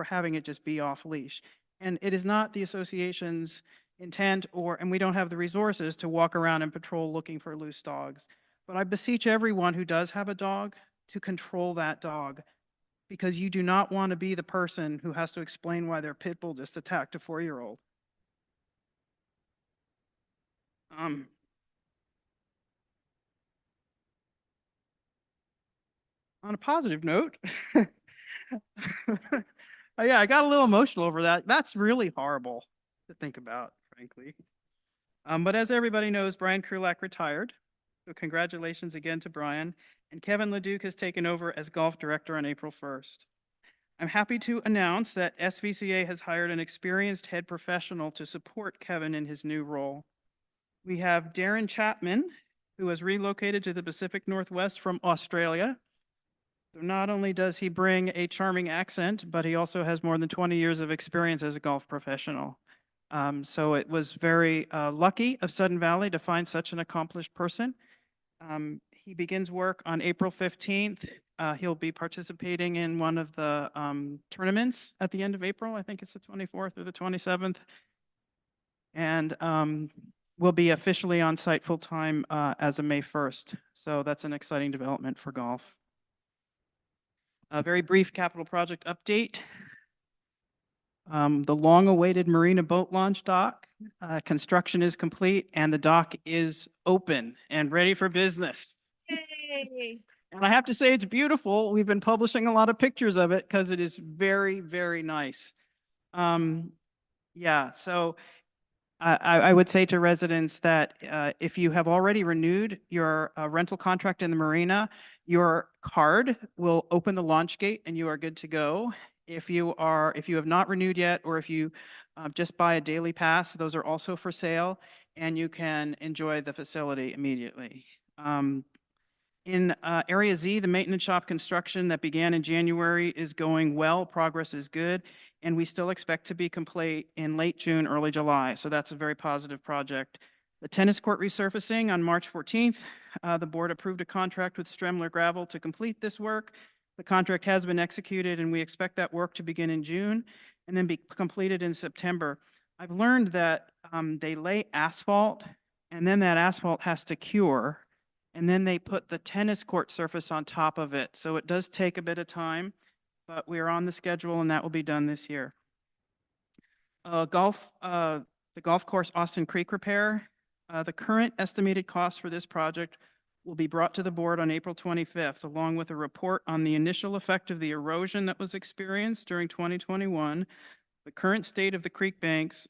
having it just be off leash. And it is not the association's intent and we don't have the resources to walk around and patrol looking for loose dogs. But I beseech everyone who does have a dog to control that dog, because you do not want to be the person who has to explain why their pit bull just attacked a 4-year-old. On a positive note, yeah, I got a little emotional over that. That's really horrible to think about, frankly. But as everybody knows, Brian Krulak retired. So congratulations again to Brian. And Kevin Leduc has taken over as golf director on April 1st. I'm happy to announce that SVCA has hired an experienced head professional to support Kevin in his new role. We have Darren Chapman, who has relocated to the Pacific Northwest from Australia. So not only does he bring a charming accent, but he also has more than 20 years of experience as a golf professional. So it was very lucky of Sudden Valley to find such an accomplished person. He begins work on April 15th. He'll be participating in one of the tournaments at the end of April. I think it's the 24th or the 27th. And will be officially on site full-time as of May 1st. So that's an exciting development for golf. A very brief capital project update. The long-awaited Marina Boat Launch dock, construction is complete and the dock is open and ready for business. Yay! And I have to say it's beautiful. We've been publishing a lot of pictures of it because it is very, very nice. Yeah, so I would say to residents that if you have already renewed your rental contract in the marina, your card will open the launch gate and you are good to go. If you have not renewed yet, or if you just buy a daily pass, those are also for sale and you can enjoy the facility immediately. In Area Z, the maintenance shop construction that began in January is going well. Progress is good. And we still expect to be complete in late June, early July. So that's a very positive project. The tennis court resurfacing on March 14th, the board approved a contract with Stremler Gravel to complete this work. The contract has been executed and we expect that work to begin in June and then be completed in September. I've learned that they lay asphalt and then that asphalt has to cure and then they put the tennis court surface on top of it. So it does take a bit of time, but we are on the schedule and that will be done this year. The golf course Austin Creek repair, the current estimated cost for this project will be brought to the board on April 25th, along with a report on the initial effect of the erosion that was experienced during 2021, the current state of the creek banks,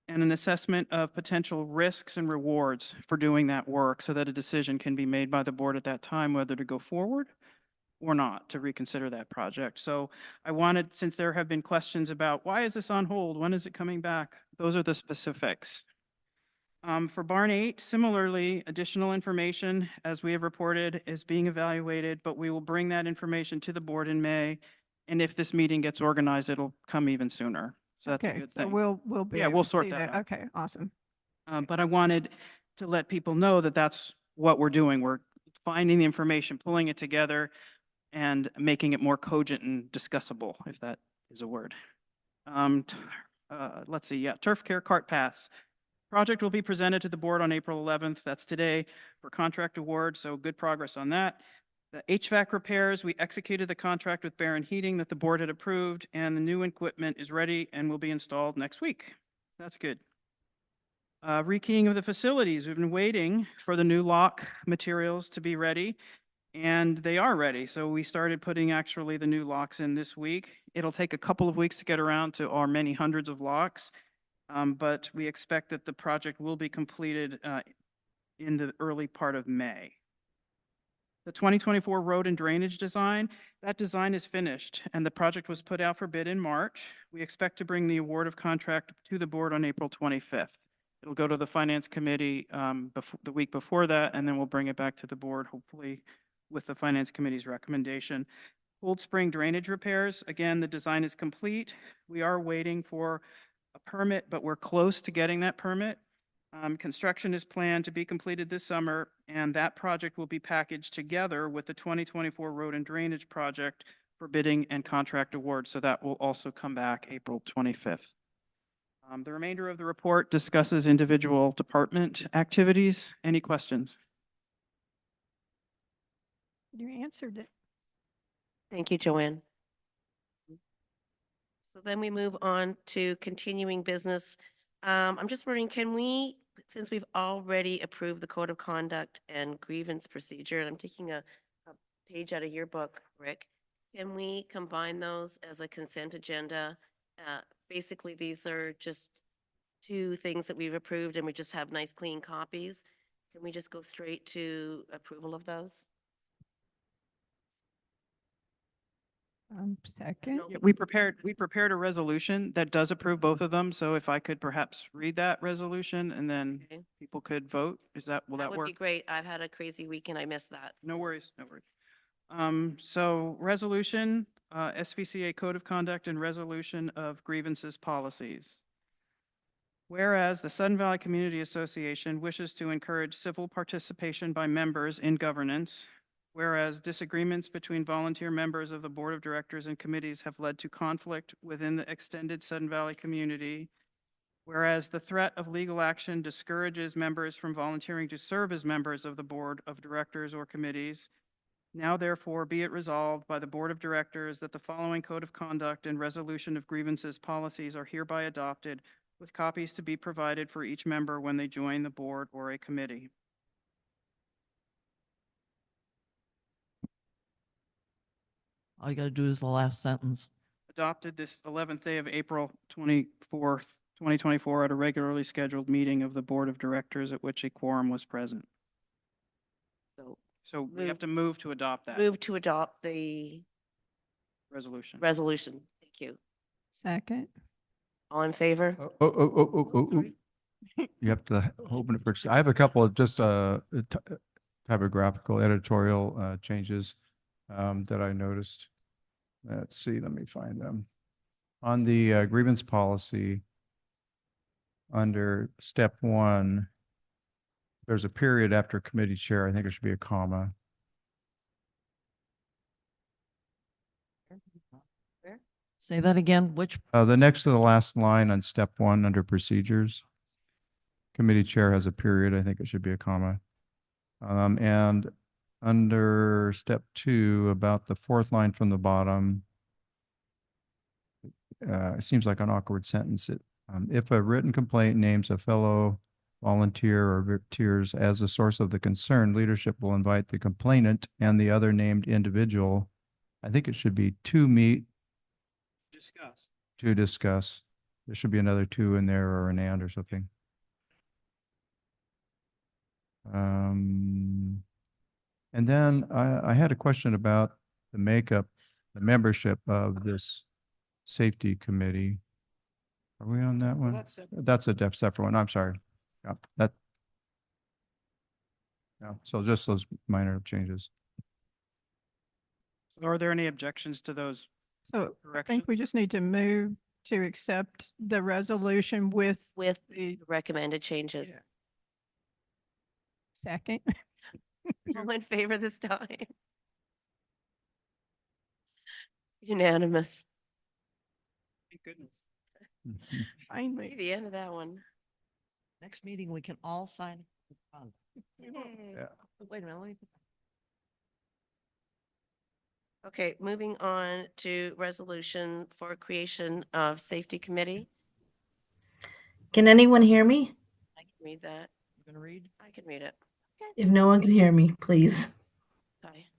and an assessment of potential risks and rewards for doing that work so that a decision can be made by the board at that time whether to go forward or not to reconsider that project. So I wanted, since there have been questions about why is this on hold, when is it coming back, those are the specifics. For Barn 8, similarly, additional information, as we have reported, is being evaluated, but we will bring that information to the board in May. And if this meeting gets organized, it'll come even sooner. So that's a Okay, good so thing. we'll be Yeah, able we'll to sort see that out. Okay, awesome. But I wanted to let people know that that's what we're doing. We're finding the information, pulling it together, and making it more cogent and discussable, if that is a word. Let's see, yeah, turf care cart paths. Project will be presented to the board on April 11th. That's today for contract award, so good progress on that. The HVAC repairs, we executed the contract with Barron Heating that the board had approved, and the new equipment is ready and will be installed next week. That's good. Rekeying of the facilities. We've been waiting for the new lock materials to be ready, and they are ready. So we started putting actually the new locks in this week. It'll take a couple of weeks to get around to our many hundreds of locks, but we expect that the project will be completed in the early part of May. The 2024 road and drainage design, that design is finished, and the project was put out for bid in March. We expect to bring the award of contract to the board on April 25th. It'll go to the finance committee the week before that, and then we'll bring it back to the board, hopefully with the finance committee's recommendation. Cold Spring drainage repairs, again, the design is complete. We are waiting for a permit, but we're close to getting that permit. Construction is planned to be completed this summer, and that project will be packaged together with the 2024 road and drainage project for bidding and contract award. So that will also come back April 25th. The remainder of the report discusses individual department activities. Any questions? You answered it. Thank you, Joanne. So then we move on to continuing business. I'm just wondering, can we, since we've already approved the code of conduct and grievance procedure, and I'm taking a page out of your book, Rick, can we combine those as a consent agenda? Basically, these are just two things that we've approved and we just have nice clean copies. Can we just go straight to approval of those? Second. Yeah, we prepared a resolution that does approve both of them. So if I could perhaps read that resolution and then Okay. people could vote, will that That would work? be great. I've had a crazy weekend. I missed that. No worries, no worries. So resolution, SVCA Code of Conduct and Resolution of Grievances Policies. Whereas the Sudden Valley Community Association wishes to encourage civil participation by members in governance, whereas disagreements between volunteer members of the Board of Directors and committees have led to conflict within the extended Sudden Valley community, whereas the threat of legal action discourages members from volunteering to serve as members of the Board of Directors or committees, now therefore be it resolved by the Board of Directors that the following Code of Conduct and Resolution of Grievances policies are hereby adopted, with copies to be provided for each member when they join the board or a committee. All you gotta do is the last sentence. Adopted this 11th day of April 24th, 2024 at a regularly scheduled meeting of the Board of Directors at which a quorum was present. So So we have to move to adopt that move to adopt the resolution. resolution. Thank you. Second. All in favor? Oh. You have to open it first. I have a couple of just typographical editorial changes that I noticed. Let's see, let me find them. On the grievance policy, under step 1, there's a period after committee chair. I think it should be a comma. Say that again, which, The next to the last line on step 1 under procedures. Committee chair has a period. I think it should be a comma. And under step 2, about the 4th line from the bottom, it seems like an awkward sentence. If a written complaint names a fellow volunteer or volunteers as a source of the concern, leadership will invite the complainant and the other named individual. I think it should be to meet. To discuss. There should be another to in there or an and or something. And then I had a question about the makeup, the membership of this safety committee. Are we on that one? that's separate. That's a separate one. I'm sorry. Yeah, that. Yeah, so just those minor changes. Are there any objections to those So I corrections? think we just need to move to accept the resolution with With the recommended changes. Yeah. second. All in favor this time? Unanimous. Thank goodness. Mhm. Finally. The end of that one. Next meeting, we can all sign. on. Yay. Yeah. Wait a minute, let me. Okay, moving on to resolution for creation of safety committee. Can anyone hear me? I can read that. You gonna read? I can read it. If no one can hear me, please. Sorry.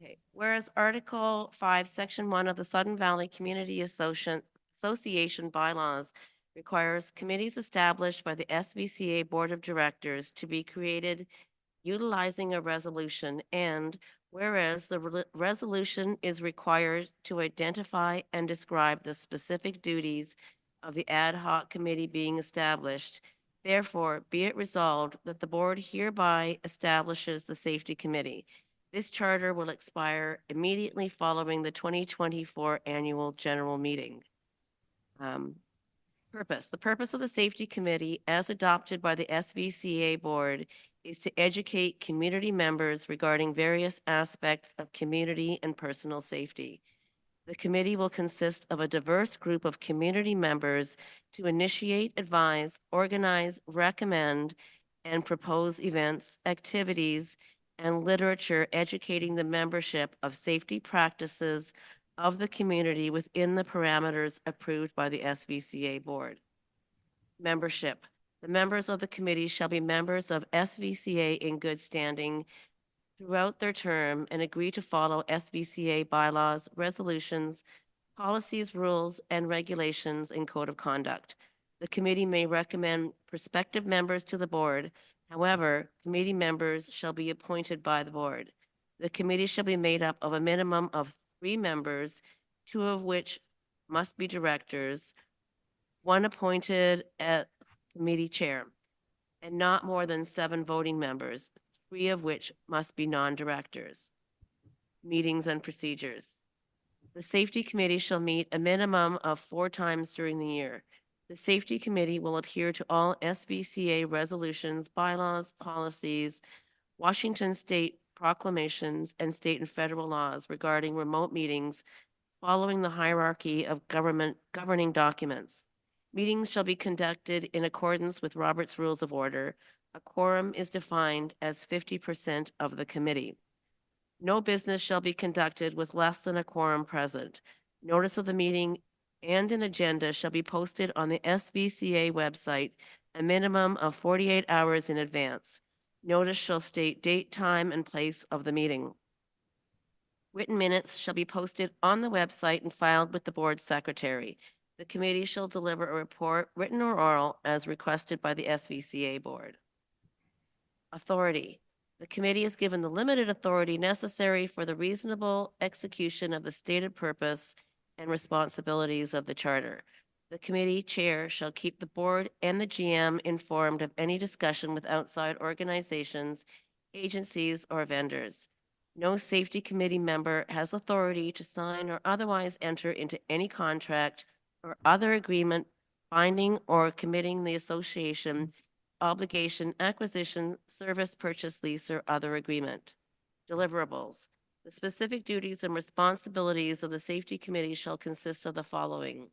Okay, whereas Article 5, Section 1 of the Sudden Valley Community Association bylaws requires committees established by the SVCA Board of Directors to be created utilizing a resolution, and whereas the resolution is required to identify and describe the specific duties of the ad hoc committee being established, therefore be it resolved that the board hereby establishes the safety committee. This charter will expire immediately following the 2024 annual general meeting. Purpose. The purpose of the Safety Committee, as adopted by the SVCA Board, is to educate community members regarding various aspects of community and personal safety. The committee will consist of a diverse group of community members to initiate, advise, organize, recommend, and propose events, activities, and literature educating the membership of safety practices of the community within the parameters approved by the SVCA Board. Membership. The members of the committee shall be members of SVCA in good standing throughout their term and agree to follow SVCA bylaws, resolutions, policies, rules, and regulations, and code of conduct. The committee may recommend prospective members to the board. However, committee members shall be appointed by the board. The committee shall be made up of a minimum of 3 members, 2 of which must be directors, 1 appointed as committee chair, and not more than 7 voting members, 3 of which must be non-directors. Meetings and procedures. The Safety Committee shall meet a minimum of 4 times during the year. The Safety Committee will adhere to all SVCA resolutions, bylaws, policies, Washington state proclamations, and state and federal laws regarding remote meetings following the hierarchy of government governing documents. Meetings shall be conducted in accordance with Robert's Rules of Order. A quorum is defined as 50% of the committee. No business shall be conducted with less than a quorum present. Notice of the meeting and an agenda shall be posted on the SVCA website a minimum of 48 hours in advance. Notice shall state date, time, and place of the meeting. Written minutes shall be posted on the website and filed with the board secretary. The committee shall deliver a report, written or oral, as requested by the SVCA board. Authority. The committee is given the limited authority necessary for the reasonable execution of the stated purpose and responsibilities of the charter. The committee chair shall keep the board and the GM informed of any discussion with outside organizations, agencies, or vendors. No safety committee member has authority to sign or otherwise enter into any contract or other agreement binding or committing the association, obligation, acquisition, service, purchase, lease, or other agreement. Deliverables. The specific duties and responsibilities of the Safety Committee shall consist of the following: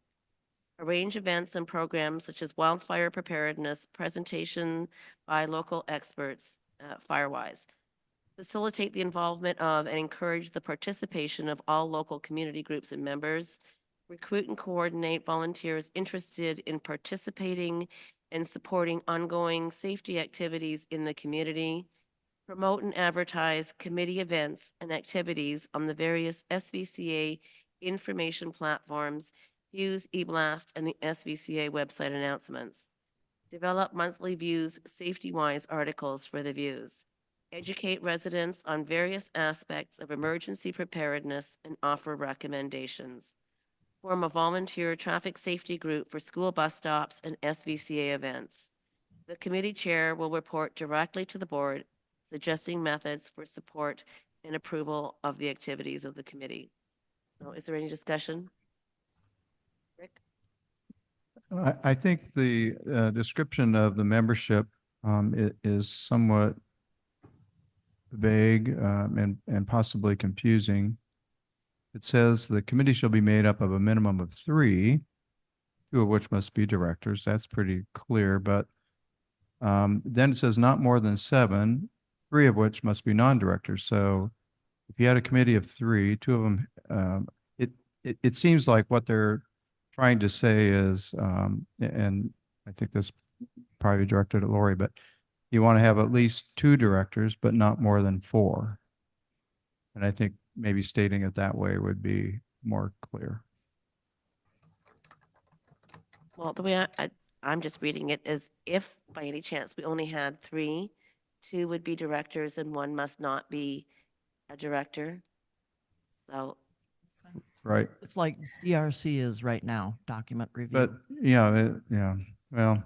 arrange events and programs such as wildfire preparedness, presentation by local experts, Firewise. Facilitate the involvement of and encourage the participation of all local community groups and members. Recruit and coordinate volunteers interested in participating and supporting ongoing safety activities in the community. Promote and advertise committee events and activities on the various SVCA information platforms, Views, eBlast, and the SVCA website announcements. Develop monthly Views safety-wise articles for the Views. Educate residents on various aspects of emergency preparedness and offer recommendations. Form a volunteer traffic safety group for school bus stops and SVCA events. The committee chair will report directly to the board, suggesting methods for support and approval of the activities of the committee. So is there any discussion? Rick? I think the description of the membership is somewhat vague and possibly confusing. It says the committee shall be made up of a minimum of 3, 2 of which must be directors. That's pretty clear, but then it says not more than 7, 3 of which must be non-directors. So if you had a committee of 3, 2 of them, it seems like what they're trying to say is, and I think this probably directed at Lori, but you want to have at least 2 directors, but not more than 4. And I think maybe stating it that way would be more clear. Well, the way I'm just reading it is if by any chance we only had 3, 2 would be directors and 1 must not be a director. So, Right. It's like DRC is right now, document review. But yeah, well,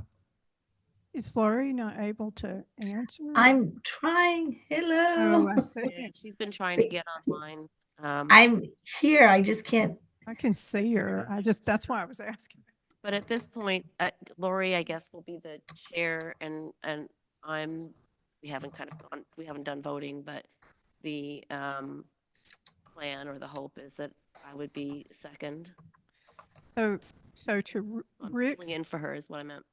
Is Lori not able to answer? I'm trying. Oh, Hello. I see. yeah, she's been trying to get online. I'm here. I just can't. I can see her. That's why I was asking. But at this point, Lori, I guess, will be the chair and we haven't done voting, but the plan or the hope is that I would be second. So to I'm Rick's, filling in for her is what I meant.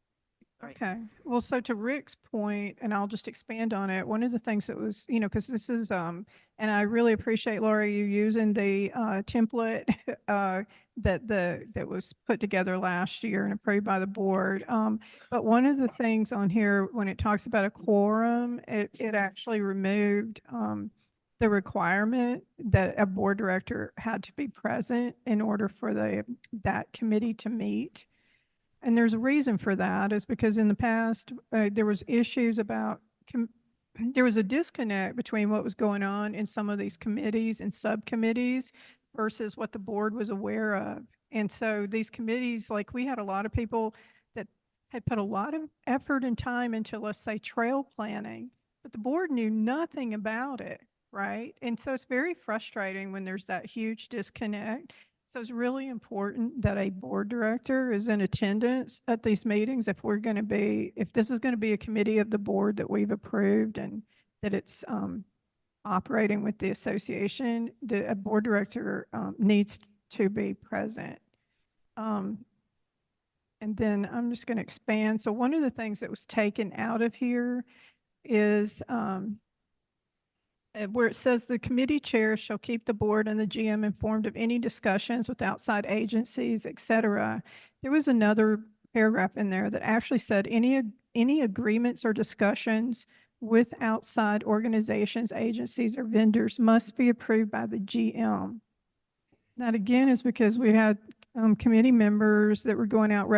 Sorry. okay. Well, so to Rick's point, and I'll just expand on it. One of the things that was, because this is, and I really appreciate Lori, you using the template that was put together last year and approved by the board. But one of the things on here, when it talks about a quorum, it actually removed the requirement that a board director had to be present in order for that committee to meet. And there's a reason for that, is because in the past, there was issues about, there was a disconnect between what was going on in some of these committees and subcommittees versus what the board was aware of. And so these committees, like we had a lot of people that had put a lot of effort and time into, let's say, trail planning, but the board knew nothing about it, right? And so it's very frustrating when there's that huge disconnect. So it's really important that a board director is in attendance at these meetings if this is going to be a committee of the board that we've approved and that it's operating with the association, a board director needs to be present. And then I'm just going to expand. So one of the things that was taken out of here is where it says the committee chair shall keep the board and the GM informed of any discussions with outside agencies, et cetera. There was another paragraph in there that actually said any agreements or discussions with outside organizations, agencies, or vendors must be approved by the GM. That again is because we had committee members that were going out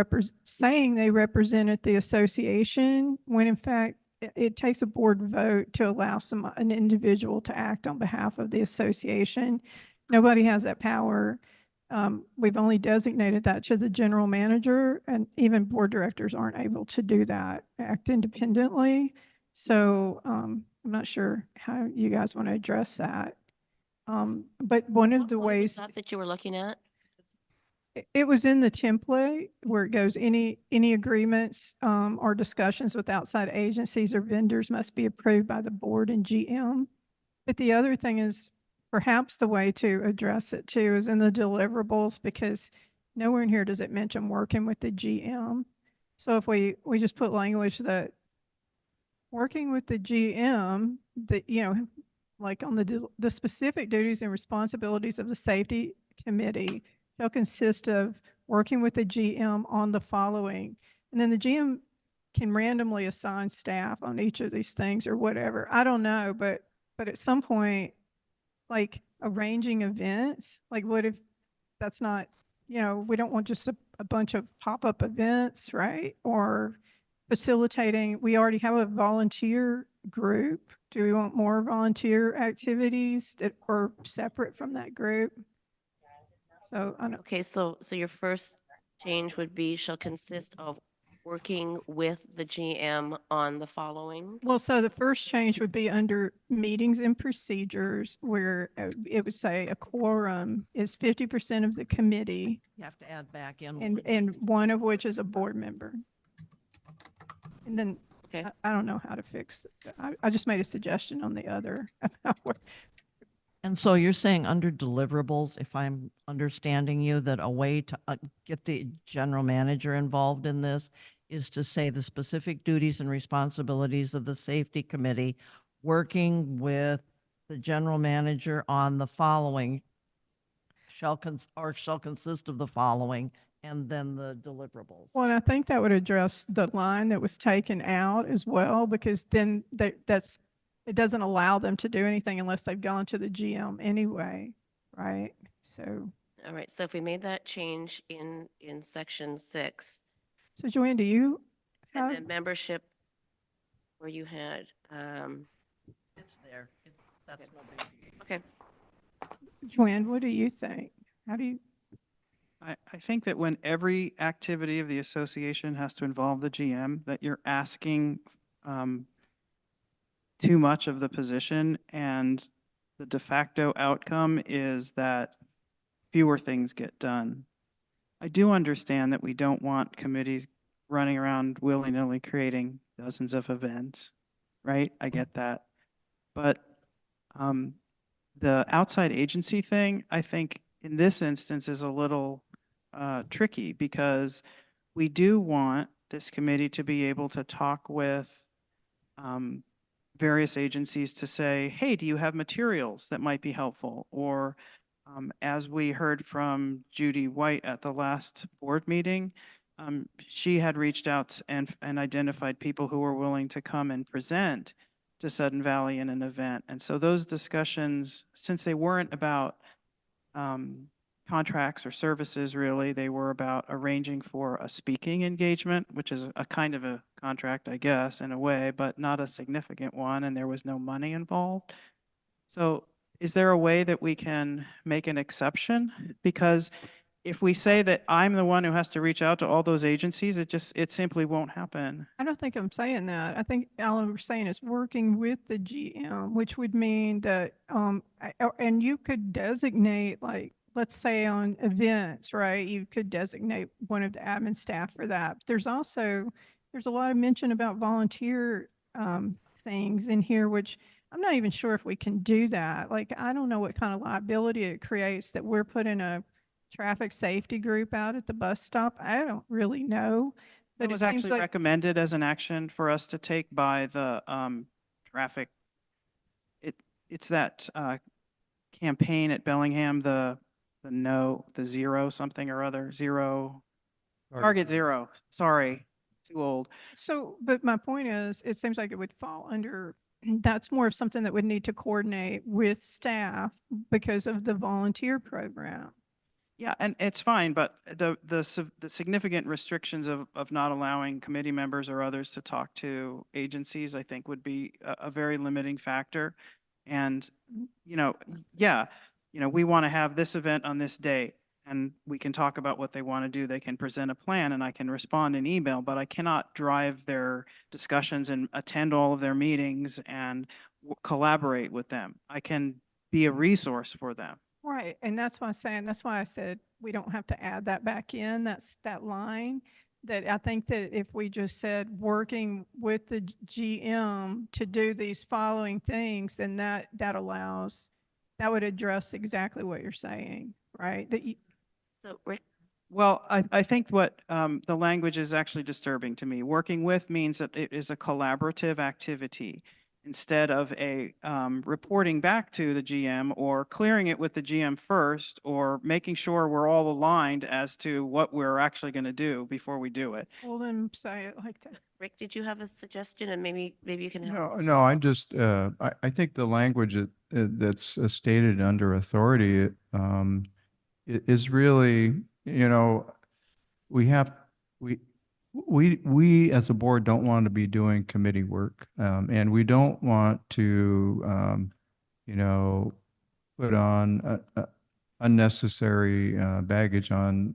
saying they represented the association, when in fact it takes a board vote to allow an individual to act on behalf of the association. Nobody has that power. We've only designated that to the general manager, and even board directors aren't able to do that, act independently. So I'm not sure how you guys want to address that. But one of the ways that you were looking at. it was in the template where it goes, any agreements or discussions with outside agencies or vendors must be approved by the board and GM. But the other thing is perhaps the way to address it too is in the deliverables, because nowhere in here does it mention working with the GM. So if we just put language that working with the GM, that, like on the specific duties and responsibilities of the safety committee shall consist of working with the GM on the following. And then the GM can randomly assign staff on each of these things or whatever. I don't know, but at some point, like arranging events, like what if that's not, we don't want just a bunch of pop-up events, right? Or facilitating, we already have a volunteer group. Do we want more volunteer activities that are separate from that group? So, Okay, so your first change would be shall consist of working with the GM on the following. Well, so the first change would be under meetings and procedures where it would say a quorum is 50% of the committee You have to add back in. and one of which is a board member. And then Okay. I don't know how to fix it. I just made a suggestion on the other. And so you're saying under deliverables, if I'm understanding you, that a way to get the general manager involved in this is to say the specific duties and responsibilities of the safety committee, working with the general manager on the following shall consist of the following, and then the deliverables. Well, and I think that would address the line that was taken out as well, because then it doesn't allow them to do anything unless they've gone to the GM anyway, right? So, All right, so if we made that change in section 6, so Joanne, do you and have, then membership where you had, It's there. That's no big deal. okay, Joanne, what do you think? How do you, I think that when every activity of the association has to involve the GM, that you're asking too much of the position, and the de facto outcome is that fewer things get done. I do understand that we don't want committees running around willy-nilly creating dozens of events, right? I get that. But the outside agency thing, I think in this instance is a little tricky, because we do want this committee to be able to talk with various agencies to say, hey, do you have materials that might be helpful? Or as we heard from Judy White at the last board meeting, she had reached out and identified people who were willing to come and present to Sudden Valley in an event. And so those discussions, since they weren't about contracts or services really, they were about arranging for a speaking engagement, which is a kind of a contract, I guess, in a way, but not a significant one, and there was no money involved. So is there a way that we can make an exception? Because if we say that I'm the one who has to reach out to all those agencies, it simply won't happen. I don't think I'm saying that. I think all we're saying is working with the GM, which would mean that, and you could designate, like, let's say on events, right? You could designate one of the admin staff for that. There's a lot of mention about volunteer things in here, which I'm not even sure if we can do that. Like, I don't know what kind of liability it creates that we're putting a traffic safety group out at the bus stop. I don't really know. But It was seems actually like, recommended as an action for us to take by the traffic. It's that campaign at Bellingham, the zero something or other, Target Zero, sorry, too old. so, but my point is, it seems like it would fall under, that's more of something that would need to coordinate with staff because of the volunteer program. Yeah, and it's fine, but the significant restrictions of not allowing committee members or others to talk to agencies, I think would be a very limiting factor. And, we want to have this event on this date, and we can talk about what they want to do. They can present a plan and I can respond in email, but I cannot drive their discussions and attend all of their meetings and collaborate with them. I can be a resource for them. Right, and that's why I said we don't have to add that back in, that line. That I think that if we just said working with the GM to do these following things, then that would address exactly what you're saying, right? so Rick, Well, I think what the language is actually disturbing to me. Working with means that it is a collaborative activity instead of a reporting back to the GM or clearing it with the GM first or making sure we're all aligned as to what we're actually going to do before we do it. Well, then say it like that. Rick, did you have a suggestion, and maybe you can help? No, I just, I think the language that's stated under authority is really, we as a board don't want to be doing committee work. And we don't want to, put on unnecessary baggage on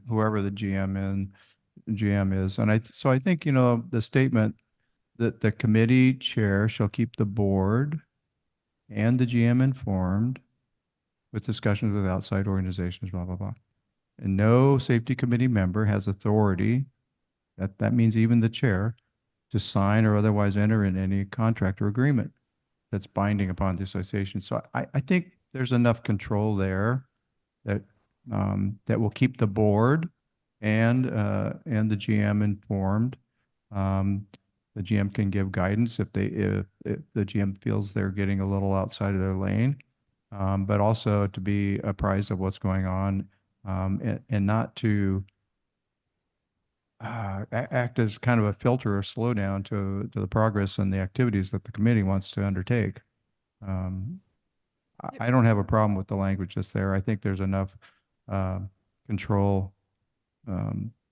whoever the GM GM is. And so I think, the statement that the committee chair shall keep the board and the GM informed with discussions with outside organizations, blah, blah, blah. And no safety committee member has authority, that means even the chair, to sign or otherwise enter in any contract or agreement that's binding upon the association. So I think there's enough control there that, that will keep the board and the GM informed. The GM can give guidance if the GM feels they're getting a little outside of their lane, but also to be apprised of what's going on, and not to act as kind of a filter or slowdown to the progress and the activities that the committee wants to undertake. I don't have a problem with the language that's there. I think there's enough control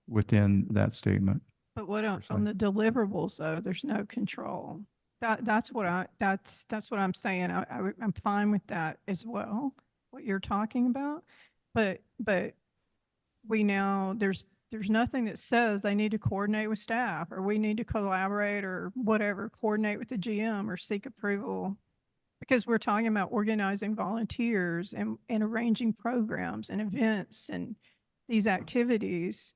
within that statement. But what on personally. the deliverables though, there's no control. That's what what I'm saying. I'm fine with that as well, what you're talking about. But we now, there's nothing that says they need to coordinate with staff or we need to collaborate or whatever, coordinate with the GM or seek approval. Because we're talking about organizing volunteers and arranging programs and events and these activities.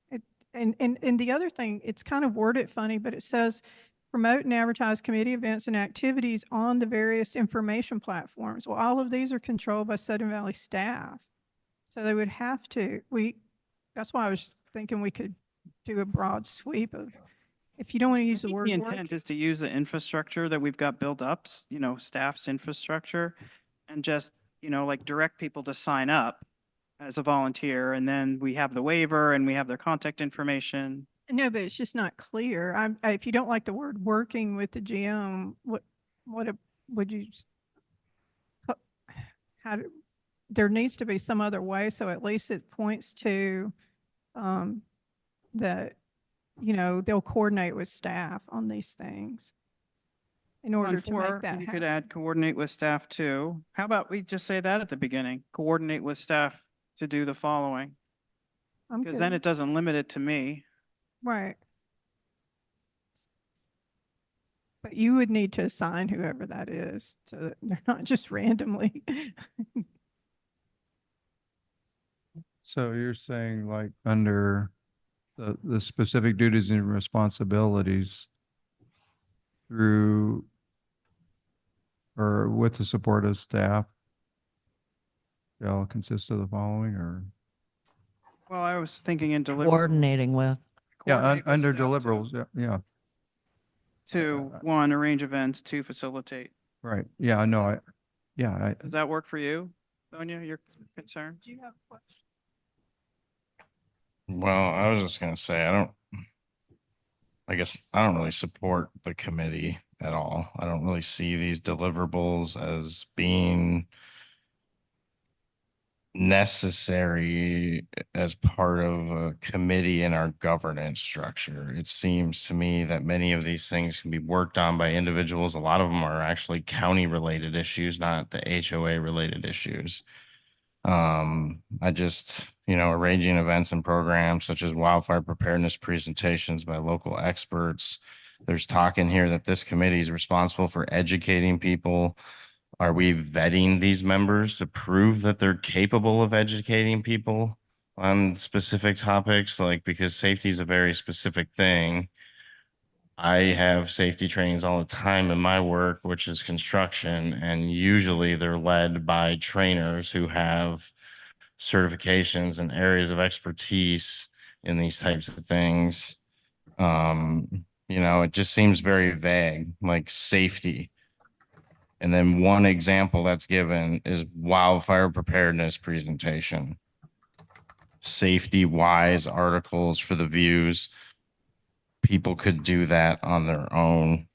And the other thing, it's kind of worded funny, but it says promote and advertise committee events and activities on the various information platforms. Well, all of these are controlled by Southern Valley staff. So they would have to, that's why I was thinking we could do a broad sweep of, if you don't want to use the word The work. intent is to use the infrastructure that we've got built up, staff's infrastructure, and just, like direct people to sign up as a volunteer, and then we have the waiver and we have their contact information. No, but it's just not clear. If you don't like the word working with the GM, would you, there needs to be some other way, so at least it points to, that, they'll coordinate with staff on these things in On order to make 4, that you could happen. add coordinate with staff too. How about we just say that at the beginning? Coordinate with staff to do the following, I'm because then good. it doesn't limit it to me. Right. But you would need to assign whoever that is, so that they're not just randomly. So you're saying like under the specific duties and responsibilities through or with the support of staff shall consist of the following or? Well, I was thinking in deliverables. Coordinating with. Yeah, Coordinate with under staff deliverables, yeah, to 1, arrange events, 2, facilitate. right. Yeah, no, Does that work for you, Sonia, your concern? Do you have a question? Well, I was just gonna say, I guess I don't really support the committee at all. I don't really see these deliverables as being necessary as part of a committee in our governance structure. It seems to me that many of these things can be worked on by individuals. A lot of them are actually county related issues, not the HOA related issues. I just, arranging events and programs such as wildfire preparedness presentations by local experts. There's talk in here that this committee is responsible for educating people. Are we vetting these members to prove that they're capable of educating people on specific topics? Like, because safety is a very specific thing. I have safety trainings all the time in my work, which is construction, and usually they're led by trainers who have certifications and areas of expertise in these types of things. It just seems very vague, like safety. And then one example that's given is wildfire preparedness presentation. Safety wise articles for the views. People could do that on their own.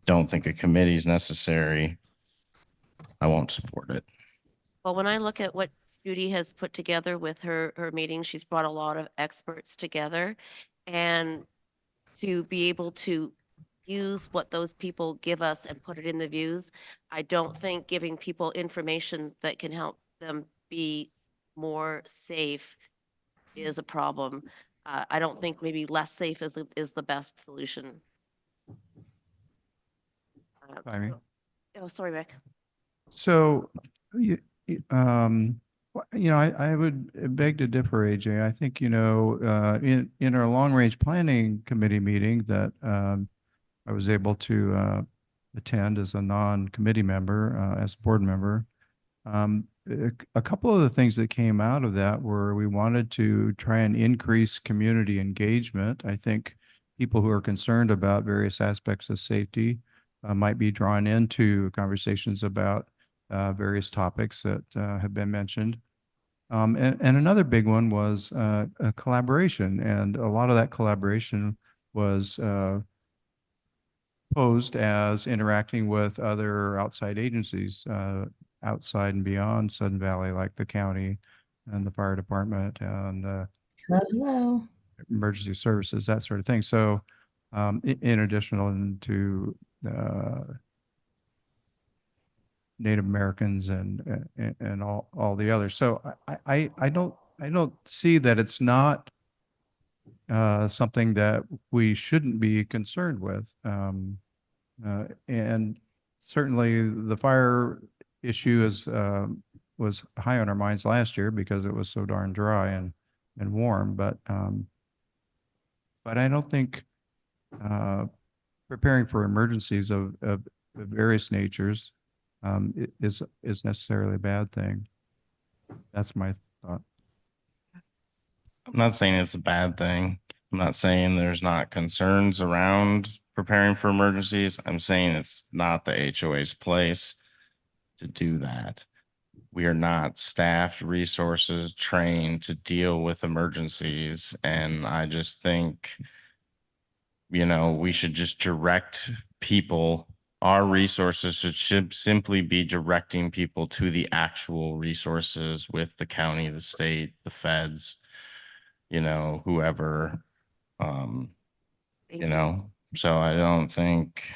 Don't think a committee is necessary. I won't support it. Well, when I look at what Judy has put together with her meeting, she's brought a lot of experts together, and to be able to use what those people give us and put it in the views. I don't think giving people information that can help them be more safe is a problem. I don't think maybe less safe is the best solution. Ivy? Oh, sorry, Rick. So, I would beg to differ, AJ. I think, in our long-range planning committee meeting that I was able to attend as a non-committee member, as a board member, a couple of the things that came out of that were we wanted to try and increase community engagement. I think people who are concerned about various aspects of safety might be drawn into conversations about various topics that have been mentioned. And another big one was a collaboration, and a lot of that collaboration was posed as interacting with other outside agencies, outside and beyond Sudden Valley, like the county and the fire department and Hello. emergency services, that sort of thing. So, in addition to Native Americans and all the others. So I don't see that it's not something that we shouldn't be concerned with. And certainly the fire issue was high on our minds last year because it was so darn dry and warm. But I don't think preparing for emergencies of various natures is necessarily a bad thing. That's my thought. I'm not saying it's a bad thing. I'm not saying there's not concerns around preparing for emergencies. I'm saying it's not the HOA's place to do that. We are not staffed, resources, trained to deal with emergencies. And I just think, we should just direct people. Our resources should simply be directing people to the actual resources with the county, the state, the feds, whoever, so I don't think,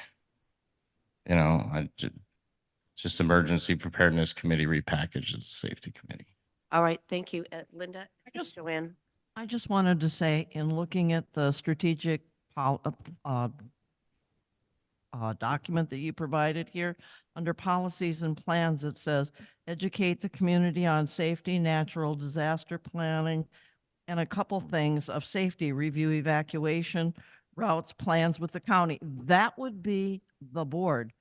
just emergency preparedness committee repackaged as a safety committee. All right, thank you. Linda, Joanne. I just wanted to say, in looking at the strategic document that you provided here, under policies and plans, it says, educate the community on safety, natural disaster planning, and a couple things of safety, review evacuation, routes, plans with the county. That would be the board.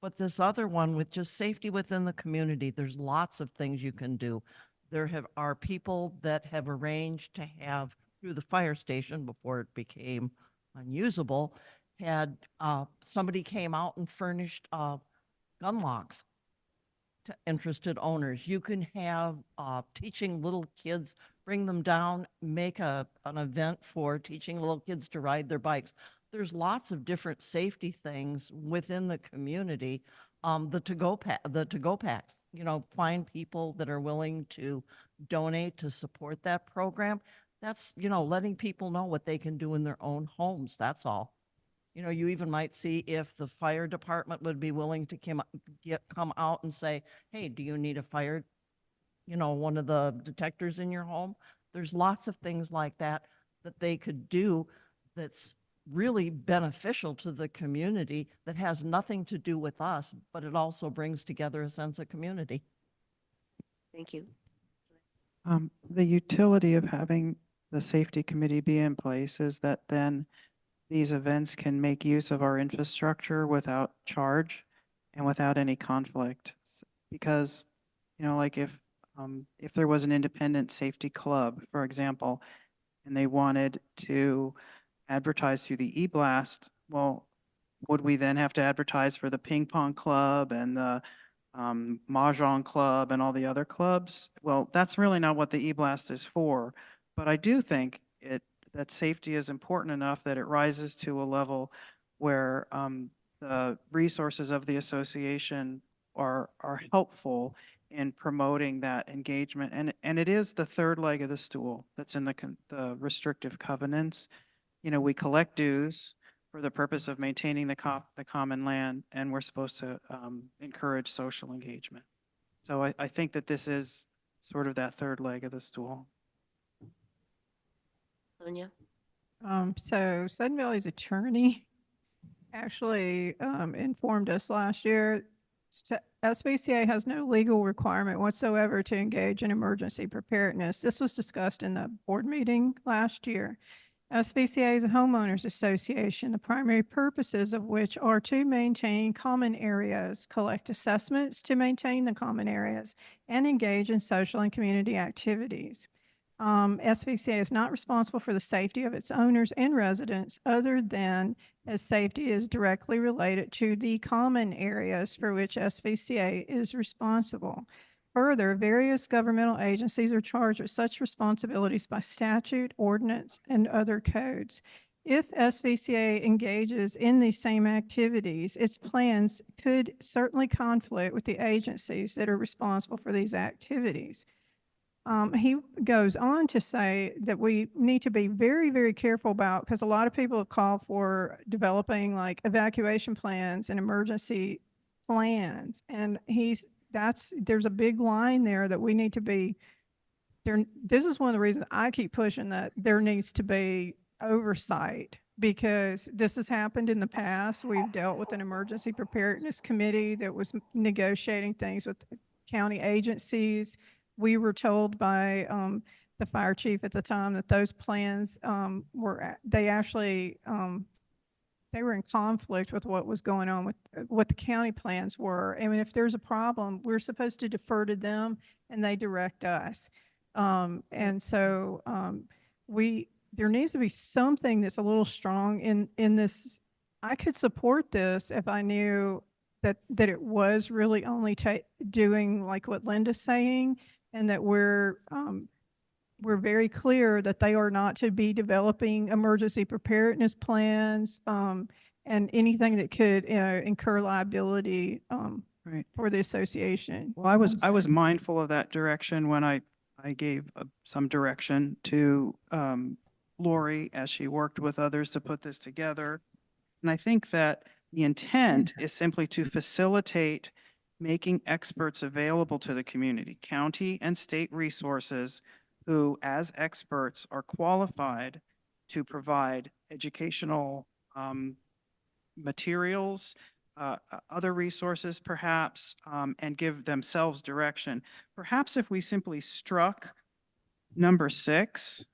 But this other one with just safety within the community, there's lots of things you can do. There are people that have arranged to have, through the fire station before it became unusable, had somebody came out and furnished gun locks to interested owners. You can have teaching little kids, bring them down, make an event for teaching little kids to ride their bikes. There's lots of different safety things within the community. The to-go packs, find people that are willing to donate to support that program. That's, letting people know what they can do in their own homes. That's all. You even might see if the fire department would be willing to come out and say, hey, do you need a fire, one of the detectors in your home? There's lots of things like that they could do that's really beneficial to the community that has nothing to do with us, but it also brings together a sense of community. Thank you. The utility of having the safety committee be in place is that then these events can make use of our infrastructure without charge and without any conflict. Because, like if there was an independent safety club, for example, and they wanted to advertise through the e-blast, well, would we then have to advertise for the ping pong club and the Mahjong club and all the other clubs? Well, that's really not what the e-blast is for. But I do think that safety is important enough that it rises to a level where the resources of the association are helpful in promoting that engagement. And it is the third leg of the stool that's in the restrictive covenants. We collect dues for the purpose of maintaining the common land, and we're supposed to encourage social engagement. So I think that this is sort of that third leg of the stool. Sonia? So Sudden Valley's attorney actually informed us last year. SVCA has no legal requirement whatsoever to engage in emergency preparedness. This was discussed in the board meeting last year. SVCA is a homeowners association, the primary purposes of which are to maintain common areas, collect assessments to maintain the common areas, and engage in social and community activities. SVCA is not responsible for the safety of its owners and residents other than as safety is directly related to the common areas for which SVCA is responsible. Further, various governmental agencies are charged with such responsibilities by statute, ordinance, and other codes. If SVCA engages in these same activities, its plans could certainly conflict with the agencies that are responsible for these activities. He goes on to say that we need to be very, very careful about, because a lot of people have called for developing like evacuation plans and emergency plans. And there's a big line there that we need to be there. This is one of the reasons I keep pushing that there needs to be oversight, because this has happened in the past. We've dealt with an emergency preparedness committee that was negotiating things with county agencies. We were told by the fire chief at the time that those plans they were in conflict with what was going on with what the county plans were. I mean, if there's a problem, we're supposed to defer to them and they direct us. And so there needs to be something that's a little strong in this. I could support this if I knew that it was really only doing like what Linda's saying, and that we're very clear that they are not to be developing emergency preparedness plans and anything that could incur liability Right. for the association. Well, I was mindful of that direction when I gave some direction to Lori as she worked with others to put this together. And I think that the intent is simply to facilitate making experts available to the community, county and state resources who, as experts, are qualified to provide educational materials, other resources perhaps, and give themselves direction. Perhaps if we simply struck number 6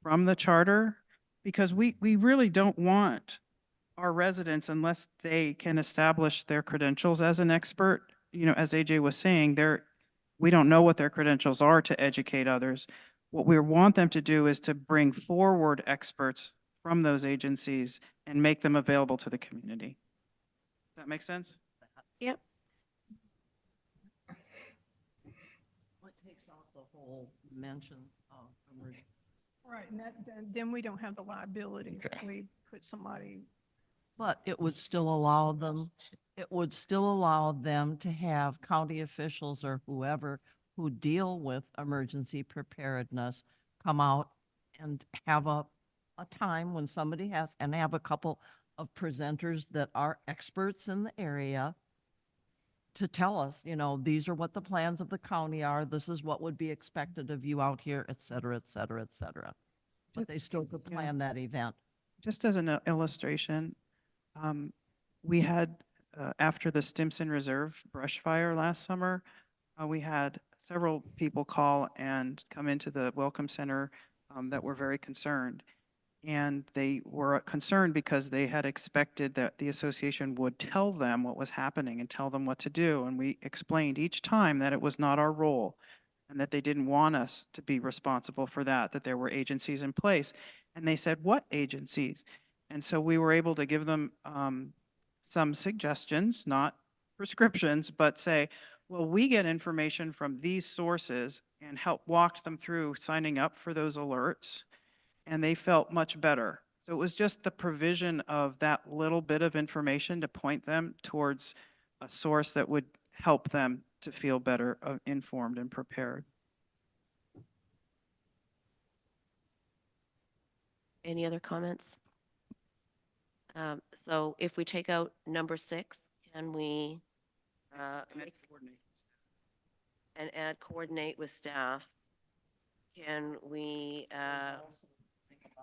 from the charter, because we really don't want our residents, unless they can establish their credentials as an expert, as AJ was saying, we don't know what their credentials are to educate others. What we want them to do is to bring forward experts from those agencies and make them available to the community. Does that make sense? Yep. What takes off the whole mention of emergency? Right, and then we don't have the liability if Okay. we put somebody. But it would still allow them to have county officials or whoever who deal with emergency preparedness come out and have a time when somebody and have a couple of presenters that are experts in the area to tell us, these are what the plans of the county are. This is what would be expected of you out here, et cetera, et cetera, et cetera. But they still could plan that event. Just as an illustration, we had, after the Stimson Reserve brush fire last summer, we had several people call and come into the Welcome Center that were very concerned. And they were concerned because they had expected that the association would tell them what was happening and tell them what to do. And we explained each time that it was not our role and that they didn't want us to be responsible for that there were agencies in place. And they said, what agencies? And so we were able to give them some suggestions, not prescriptions, but say, well, we get information from these sources, and help walk them through signing up for those alerts. And they felt much better. So it was just the provision of that little bit of information to point them towards a source that would help them to feel better informed and prepared. Any other comments? So if we take out number 6, can we and add coordinate with staff? Can we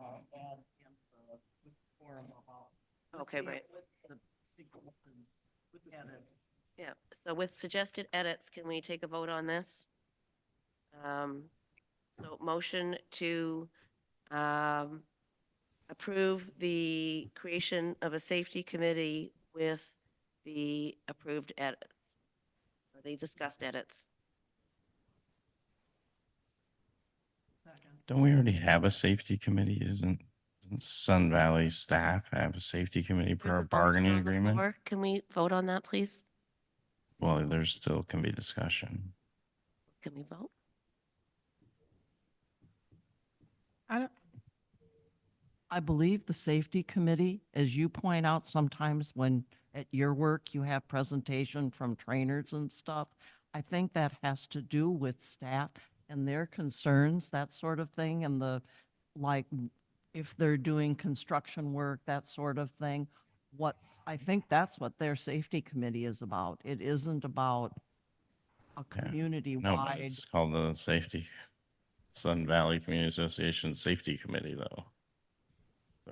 add in the with forum about. with Okay, the- right. with the suggested edit. Yeah, so with suggested edits, can we take a vote on this? So motion to approve the creation of a safety committee with the approved edits, or the discussed edits. Don't we already have a safety committee? Doesn't Sun Valley staff have a safety committee per our There's a motion bargaining on the agreement? floor. Can we vote on that, please? Well, there still can be discussion. Can we vote? I don't, I believe the safety committee, as you point out, sometimes when at your work, you have presentation from trainers and stuff. I think that has to do with staff and their concerns, that sort of thing, and like, if they're doing construction work, that sort of thing. I think that's what their safety committee is about. It isn't about a Yeah. No, but community-wide. it's called the Sun Valley Community Association Safety Committee, though.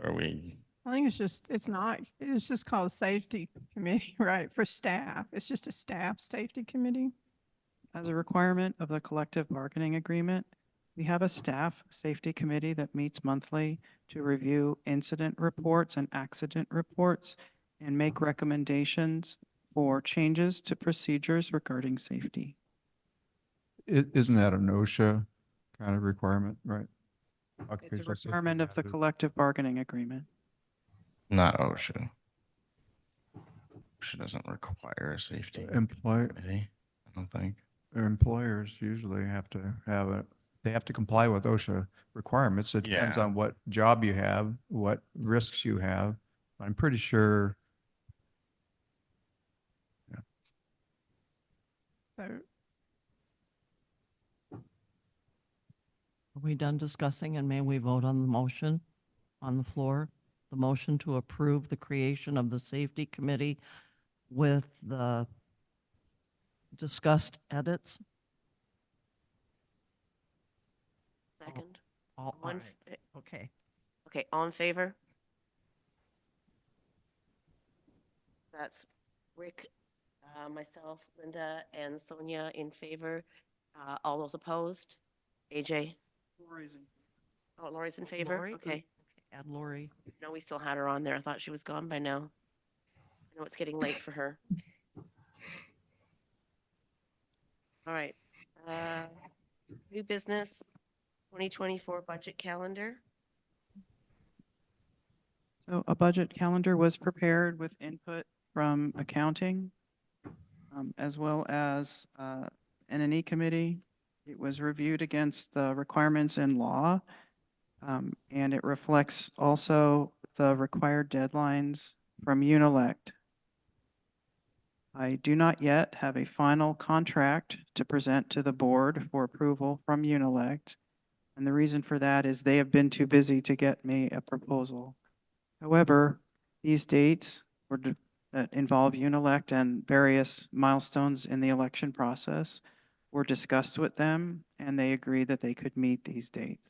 Are we, I think it's just called safety committee, right, for staff. It's just a staff safety committee. As a requirement of the collective bargaining agreement, we have a staff safety committee that meets monthly to review incident reports and accident reports and make recommendations for changes to procedures regarding safety. Isn't that an OSHA kind of requirement, right? It's a Occupational safety requirement of the hazard. collective bargaining agreement. not OSHA? OSHA doesn't require a safety committee, I don't think. Their employers usually have to they have to comply with OSHA requirements. It depends Yeah. on what job you have, what risks you have. I'm pretty sure. So Are we done discussing, and may we vote on the motion on the floor? The motion to approve the creation of the safety committee with the discussed edits? Second? All One right. f- Okay. Okay, all in favor? That's Rick, myself, Linda, and Sonia in favor. All those opposed? AJ? Oh, Lori's in favor? Lori? Okay. Add Lori. No, we still had her on there. I thought she was gone by now. I know it's getting late for her. All right. New business, 2024 budget calendar. So a budget calendar was prepared with input from accounting, as well as N&E committee. It was reviewed against the requirements in law, and it reflects also the required deadlines from UNILECT. I do not yet have a final contract to present to the board for approval from UNILECT, and the reason for that is they have been too busy to get me a proposal. However, these dates that involve UNILECT and various milestones in the election process were discussed with them, and they agreed that they could meet these dates.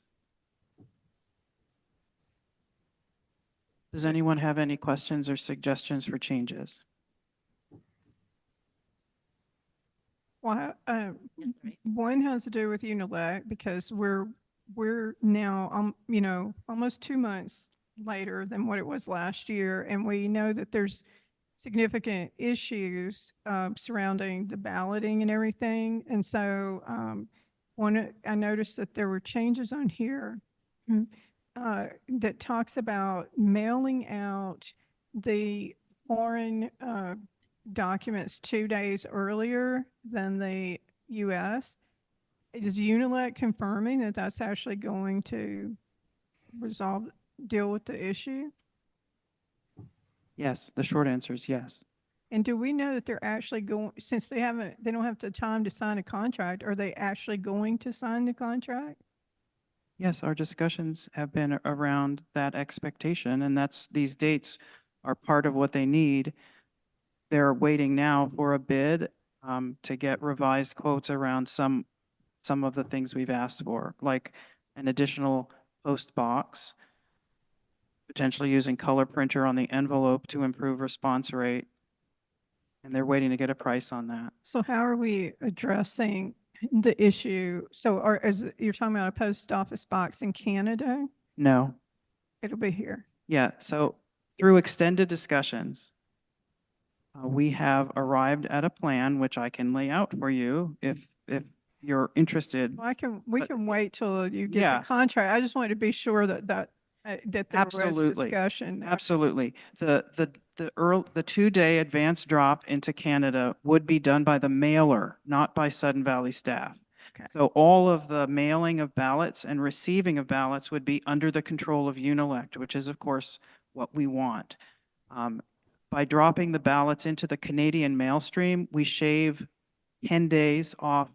Does anyone have any questions or suggestions for changes? Well, Yes, right. one has to do with UNILEC because we're now, almost 2 months later than what it was last year. And we know that there's significant issues surrounding the balloting and everything. And so I noticed that there were changes on here that talks about mailing out the foreign documents 2 days earlier than the US. Is UNILEC confirming that that's actually going to deal with the issue? Yes, the short answer is yes. And do we know that they're actually going, since they don't have the time to sign a contract, are they actually going to sign the contract? Yes, our discussions have been around that expectation, and these dates are part of what they need. They're waiting now for a bid to get revised quotes around some of the things we've asked for, like an additional post box, potentially using color printer on the envelope to improve response rate. And they're waiting to get a price on that. So how are we addressing the issue? So you're talking about a post office box in Canada? No. It'll be here. Yeah, so through extended discussions, we have arrived at a plan which I can lay out for you if you're interested. Well, we But- can wait till you get Yeah. the contract. I just wanted to be sure that there was Absolutely. discussion. Absolutely. The 2-day advance drop into Canada would be done by the mailer, not by Sudden Valley staff. Okay. So all of the mailing of ballots and receiving of ballots would be under the control of Unilect, which is of course what we want. By dropping the ballots into the Canadian mail stream, we shave 10 days off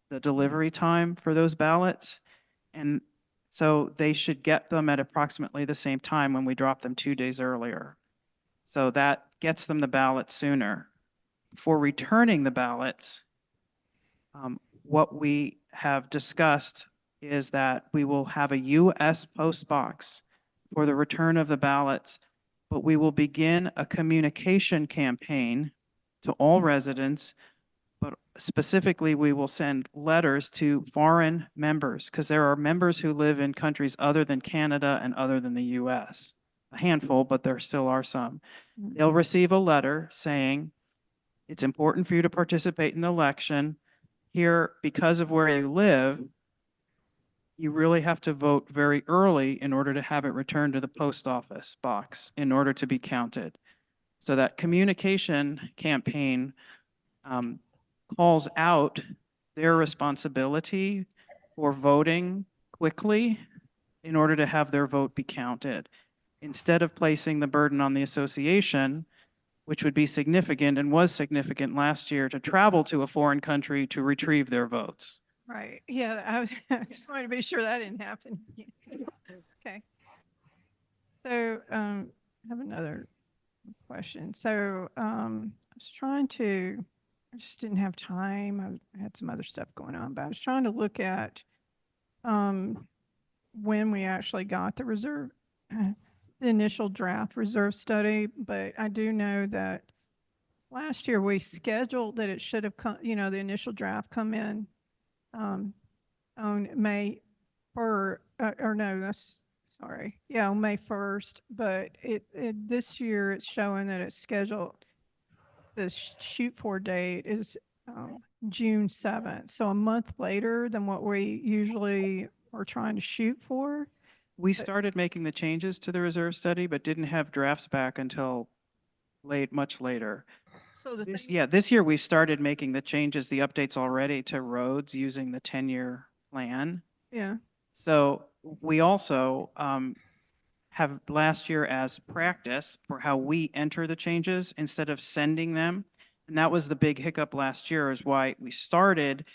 the delivery time for those ballots. And so they should get them at approximately the same time when we drop them 2 days earlier. So that gets them the ballot sooner. For returning the ballots, what we have discussed is that we will have a U.S. post box for the return of the ballots, but we will begin a communication campaign to all residents. But specifically, we will send letters to foreign members because there are members who live in countries other than Canada and other than the U.S. A handful, but there still are some. They'll receive a letter saying, it's important for you to participate in the election. Here, because of where you live, you really have to vote very early in order to have it returned to the post office box in order to be counted. So that communication campaign calls out their responsibility for voting quickly in order to have their vote be counted, instead of placing the burden on the association, which would be significant and was significant last year, to travel to a foreign country to retrieve their votes. Right. Yeah, I just wanted to be sure that didn't happen. Okay. So I have another question. So I was trying to, I just didn't have time. I had some other stuff going on, but I was trying to look at when we actually got the reserve, the initial draft reserve study. But I do know that last year we scheduled that it should have come, the initial draft come in on May or no, on May 1st. But this year it's showing that it's scheduled. The shoot for date is June 7th, so a month later than what we usually are trying to shoot for. We started making the changes to the reserve study, but didn't have drafts back until much later. So This year we've started making the changes, the updates already to roads using the 10-year plan. Yeah. So we also have last year as practice for how we enter the changes instead of sending them. And that was the big hiccup last year, is why we started,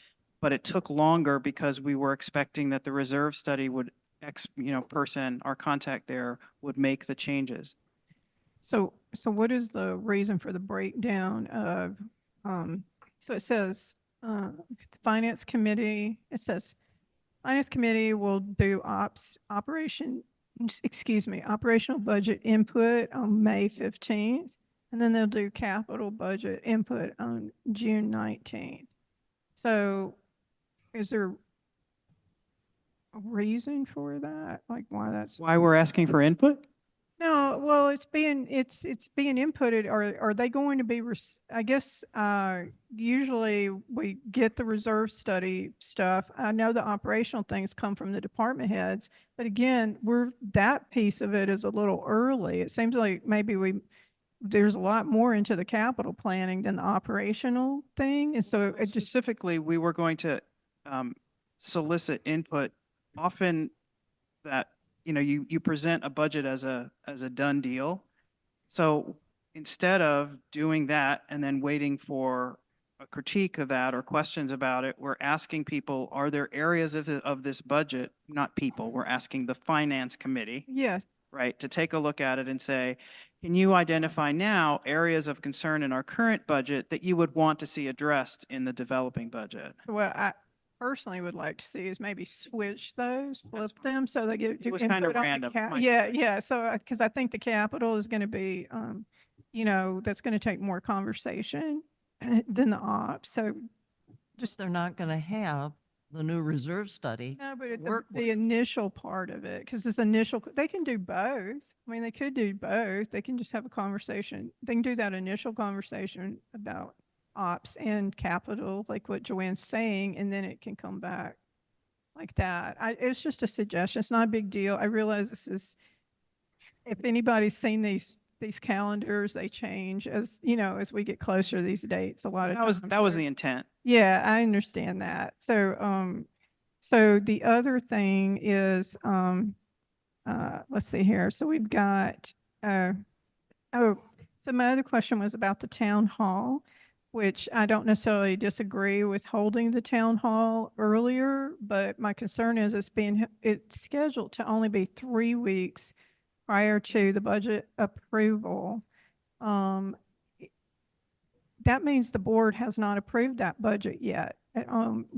but it took longer because we were expecting that the reserve study would, our contact there would make the changes. So what is the reason for the breakdown of, so it says, Finance Committee will do operational budget input on May 15th, and then they'll do capital budget input on June 19th. So is there a reason for that? Like Why we're asking for input? No, well, it's being inputted. Are they going to be, I guess, usually we get the reserve study stuff. I know the operational things come from the department heads, but again, that piece of it is a little early. It seems like maybe there's a lot more into the capital planning than the operational thing. And so it just, Specifically, we were going to solicit input. Often that, you present a budget as a done deal. So instead of doing that and then waiting for a critique of that or questions about it, we're asking people, are there areas of this budget, not people, we're asking the finance committee, yes, right, to take a look at it and say, can you identify now areas of concern in our current budget that you would want to see addressed in the developing budget? well, personally would like to see is maybe switch those, flip them, so they get. It was kind of random. my Yeah, correction. yeah, so, because I think the capital is gonna be, that's gonna take more conversation than the ops, so Just they're not going to have the new reserve study. no, but to at work the with. initial part of it, because this initial, they can do both. I mean, they could do both. They can just have a conversation. They can do that initial conversation about ops and capital, like what Joanne's saying, and then it can come back like that. It's just a suggestion. It's not a big deal. I realize this is, if anybody's seen these calendars, they change as, as we get closer to these dates, a lot of times. That was they're- the intent. Yeah, I understand that. So the other thing is, let's see here. So we've got, so my other question was about the town hall, which I don't necessarily disagree with holding the town hall earlier, but my concern is it's scheduled to only be 3 weeks prior to the budget approval. That means the board has not approved that budget yet.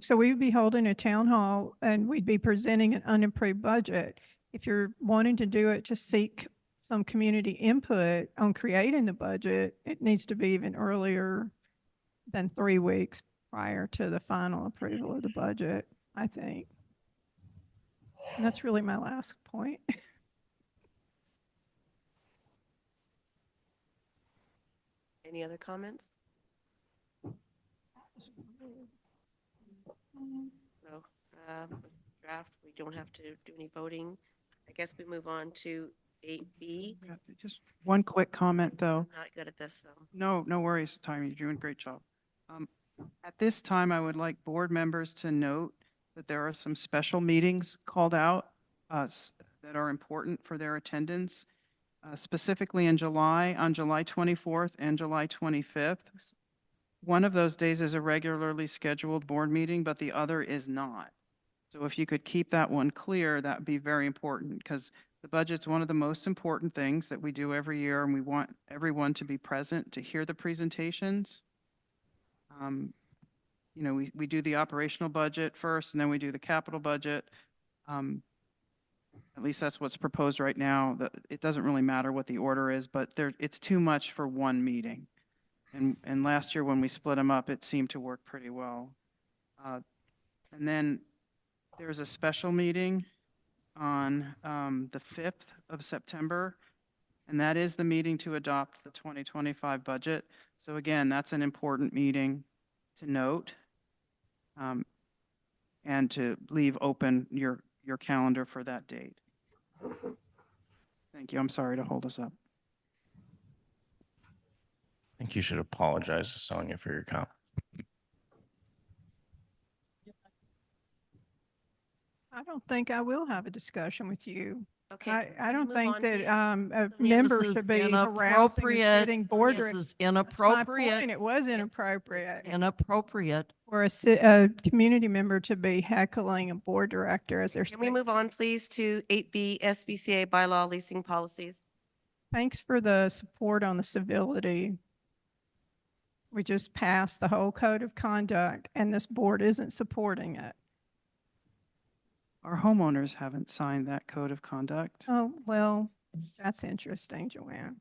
So we would be holding a town hall and we'd be presenting an unapproved budget. If you're wanting to do it to seek some community input on creating the budget, it needs to be even earlier than 3 weeks prior to the final approval of the budget, I think. And that's really my last point. Any other comments? No. Draft, we don't have to do any voting. I guess we move on to 8B. Yeah, just one quick comment, though. Not good at this, so. No worries, Tommy. You're doing a great job. At this time, I would like board members to note that there are some special meetings called out that are important for their attendance, specifically in July, on July 24th and July 25th. One of those days is a regularly scheduled board meeting, but the other is not. So if you could keep that one clear, that would be very important, because the budget's one of the most important things that we do every year, and we want everyone to be present to hear the presentations. We do the operational budget first, and then we do the capital budget. At least that's what's proposed right now. It doesn't really matter what the order is, but it's too much for one meeting. And last year when we split them up, it seemed to work pretty well. And then there's a special meeting on the 5th of September, and that is the meeting to adopt the 2025 budget. So again, that's an important meeting to note, and to leave open your calendar for that date. Thank you. I'm sorry to hold us up. I think you should apologize to Sonia for your comment. I don't think I will have a discussion with you. Okay. I don't move think on, that please? a we- member This is should be harassing and inappropriate. sitting board This director. is That's my inappropriate. point. It was inappropriate Inappropriate. for a community member to be heckling a board director as they're Can we speaking. move on, please, to 8B, SBCA bylaw leasing policies? Thanks for the support on the civility. We just passed the whole code of conduct and this board isn't supporting it. Our homeowners haven't signed that code of conduct. Oh, well, that's interesting, Joanne.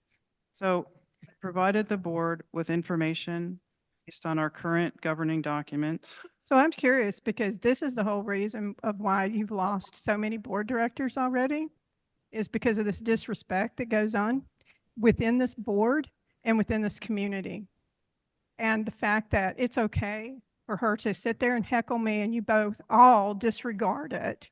So I provided the board with information based on our current governing documents. So I'm curious because this is the whole reason of why you've lost so many board directors already, is because of this disrespect that goes on within this board and within this community. And the fact that it's okay for her to sit there and heckle me and you both all disregard it.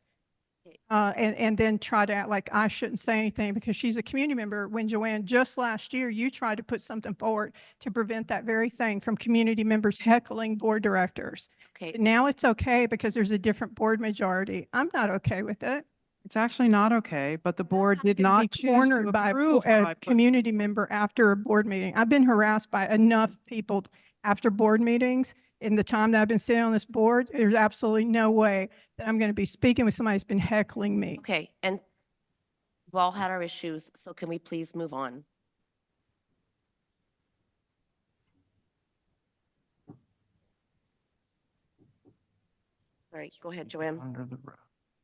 And then try to act like I shouldn't say anything because she's a community member, when Joanne, just last year, you tried to put something forward to prevent that very thing from community members heckling board directors. Okay, Now it's okay because there's a different board majority. I'm not okay with it. It's actually not okay, but the board did Be not choose to cornered by approve. a community member after a board meeting. I've been harassed by enough people after board meetings. In the time that I've been sitting on this board, there's absolutely no way that I'm going to be speaking with somebody who's been heckling me. okay, and we've all had our issues, so can we please move on? All right, go ahead, Joanne. Under the rug.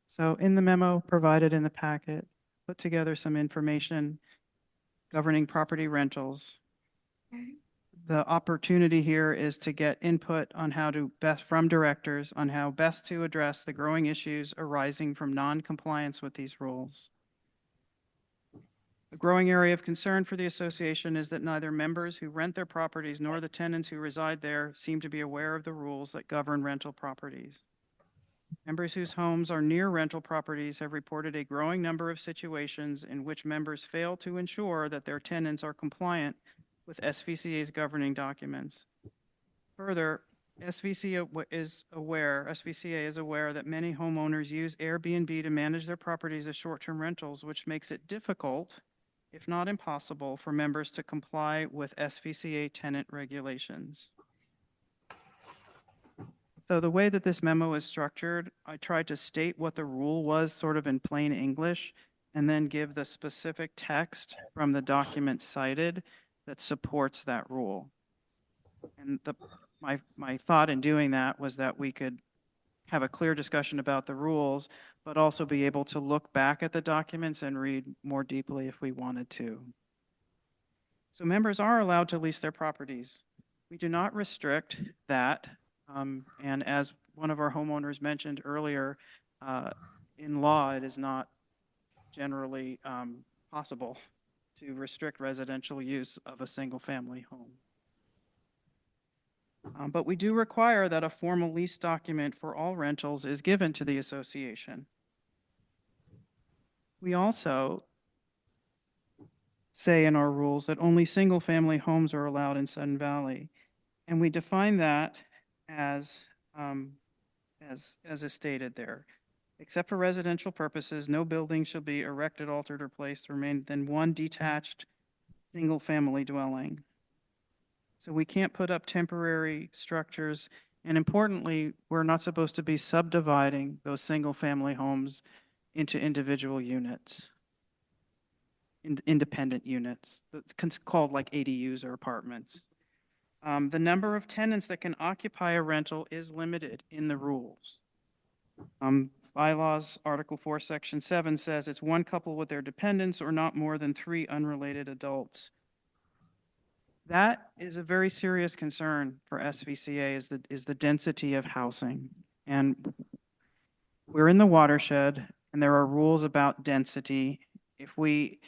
So in the memo provided in the packet, put together some information governing property rentals. The opportunity here is to get input on how to best, from directors, on how best to address the growing issues arising from non-compliance with these rules. A growing area of concern for the association is that neither members who rent their properties nor the tenants who reside there seem to be aware of the rules that govern rental properties. Members whose homes are near rental properties have reported a growing number of situations in which members fail to ensure that their tenants are compliant with SVCA's governing documents. Further, SVCA is aware that many homeowners use Airbnb to manage their properties as short-term rentals, which makes it difficult, if not impossible, for members to comply with SVCA tenant regulations. So the way that this memo is structured, I tried to state what the rule was sort of in plain English, and then give the specific text from the document cited that supports that rule. And my thought in doing that was that we could have a clear discussion about the rules, but also be able to look back at the documents and read more deeply if we wanted to. So members are allowed to lease their properties. We do not restrict that. And as one of our homeowners mentioned earlier, in law, it is not generally possible to restrict residential use of a single-family home. But we do require that a formal lease document for all rentals is given to the association. We also say in our rules that only single-family homes are allowed in Sun Valley. And we define that as is stated there. Except for residential purposes, no building shall be erected, altered, or placed to remain than one detached single-family dwelling. So we can't put up temporary structures, and importantly, we're not supposed to be subdividing those single-family homes into individual units, independent units. It's called like ADUs or apartments. The number of tenants that can occupy a rental is limited in the rules. Bylaws, Article 4, Section 7 says it's one couple with their dependents or not more than 3 unrelated adults. That is a very serious concern for SVCA is the density of housing. And we're in the watershed and there are rules about density. If we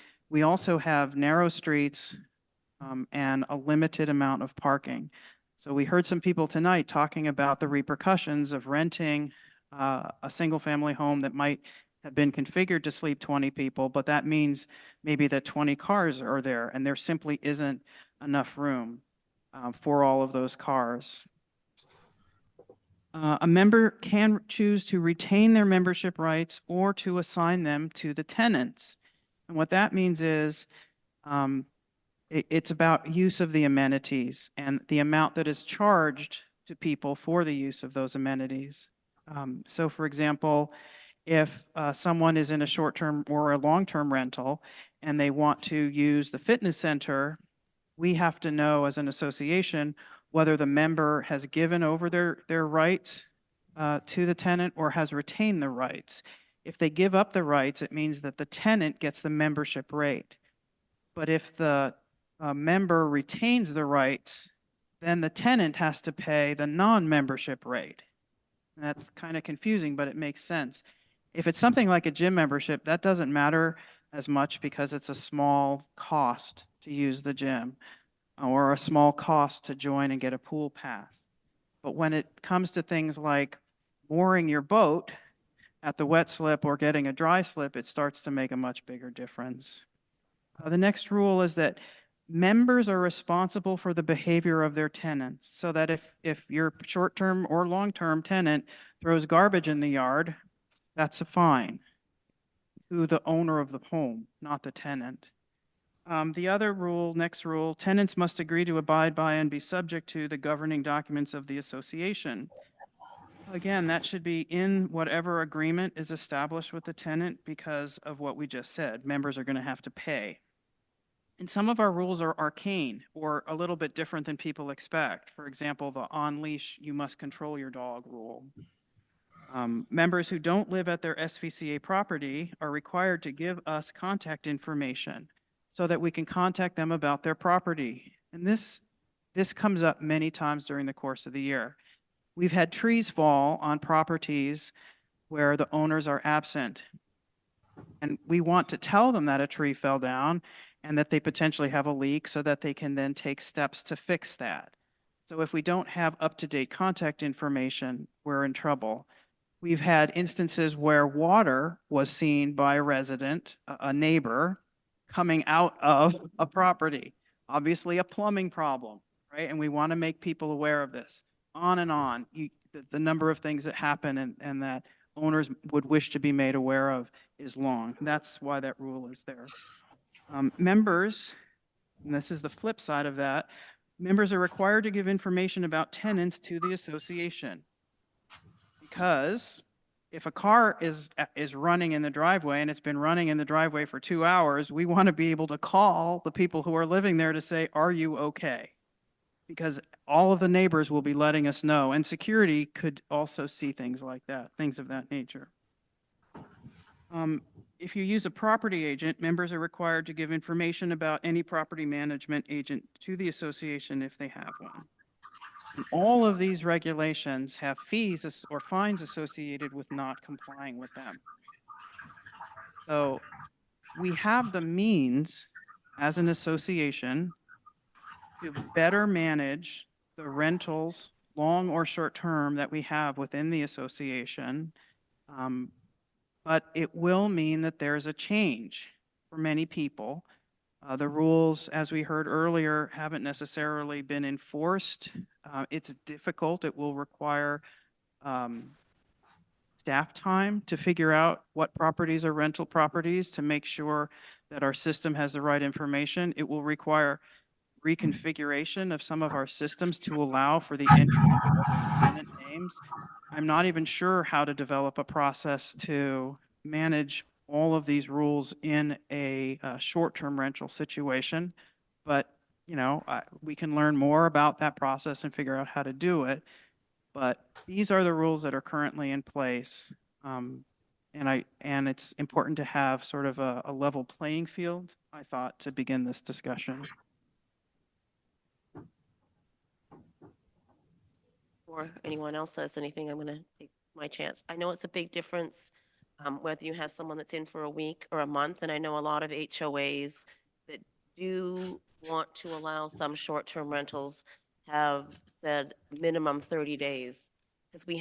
also have narrow streets and a limited amount of parking. So we heard some people tonight talking about the repercussions of renting a single-family home that might have been configured to sleep 20 people, but that means maybe that 20 cars are there, and there simply isn't enough room for all of those cars. A member can choose to retain their membership rights or to assign them to the tenants. And what that means is it's about use of the amenities and the amount that is charged to people for the use of those amenities. So for example, if someone is in a short-term or a long-term rental and they want to use the fitness center, we have to know as an association whether the member has given over their rights to the tenant or has retained the rights. If they give up the rights, it means that the tenant gets the membership rate. But if the member retains the rights, then the tenant has to pay the non-membership rate. And that's kind of confusing, but it makes sense. If it's something like a gym membership, that doesn't matter as much because it's a small cost to use the gym or a small cost to join and get a pool pass. But when it comes to things like mooring your boat at the wet slip or getting a dry slip, it starts to make a much bigger difference. The next rule is that members are responsible for the behavior of their tenants, so that if your short-term or long-term tenant throws garbage in the yard, that's a fine to the owner of the home, not the tenant. The other rule, next rule, tenants must agree to abide by and be subject to the governing documents of the association. Again, that should be in whatever agreement is established with the tenant because of what we just said. Members are going to have to pay. And some of our rules are arcane or a little bit different than people expect. For example, the on-leash, you must control your dog rule. Members who don't live at their SVCA property are required to give us contact information so that we can contact them about their property. And this comes up many times during the course of the year. We've had trees fall on properties where the owners are absent. And we want to tell them that a tree fell down and that they potentially have a leak so that they can then take steps to fix that. So if we don't have up-to-date contact information, we're in trouble. We've had instances where water was seen by a resident, a neighbor, coming out of a property, obviously a plumbing problem, right? And we want to make people aware of this. On and on, the number of things that happen and that owners would wish to be made aware of is long. That's why that rule is there. Members, and this is the flip side of that, members are required to give information about tenants to the association. Because if a car is running in the driveway and it's been running in the driveway for 2 hours, we want to be able to call the people who are living there to say, are you okay? Because all of the neighbors will be letting us know, and security could also see things like that, things of that nature. If you use a property agent, members are required to give information about any property management agent to the association if they have one. And all of these regulations have fees or fines associated with not complying with them. So we have the means as an association to better manage the rentals, long or short term, that we have within the association. But it will mean that there's a change for many people. The rules, as we heard earlier, haven't necessarily been enforced. It's difficult. It will require staff time to figure out what properties are rental properties to make sure that our system has the right information. It will require reconfiguration of some of our systems to allow for the entry of tenant names. I'm not even sure how to develop a process to manage all of these rules in a short-term rental situation. But, you know, we can learn more about that process and figure out how to do it. But these are the rules that are currently in place. And it's important to have sort of a level playing field, I thought, to begin this discussion. Or anyone else says anything, I'm going to take my chance. I know it's a big difference whether you have someone that's in for a week or a month, and I know a lot of HOAs that do want to allow some short-term rentals have said minimum 30 days, because we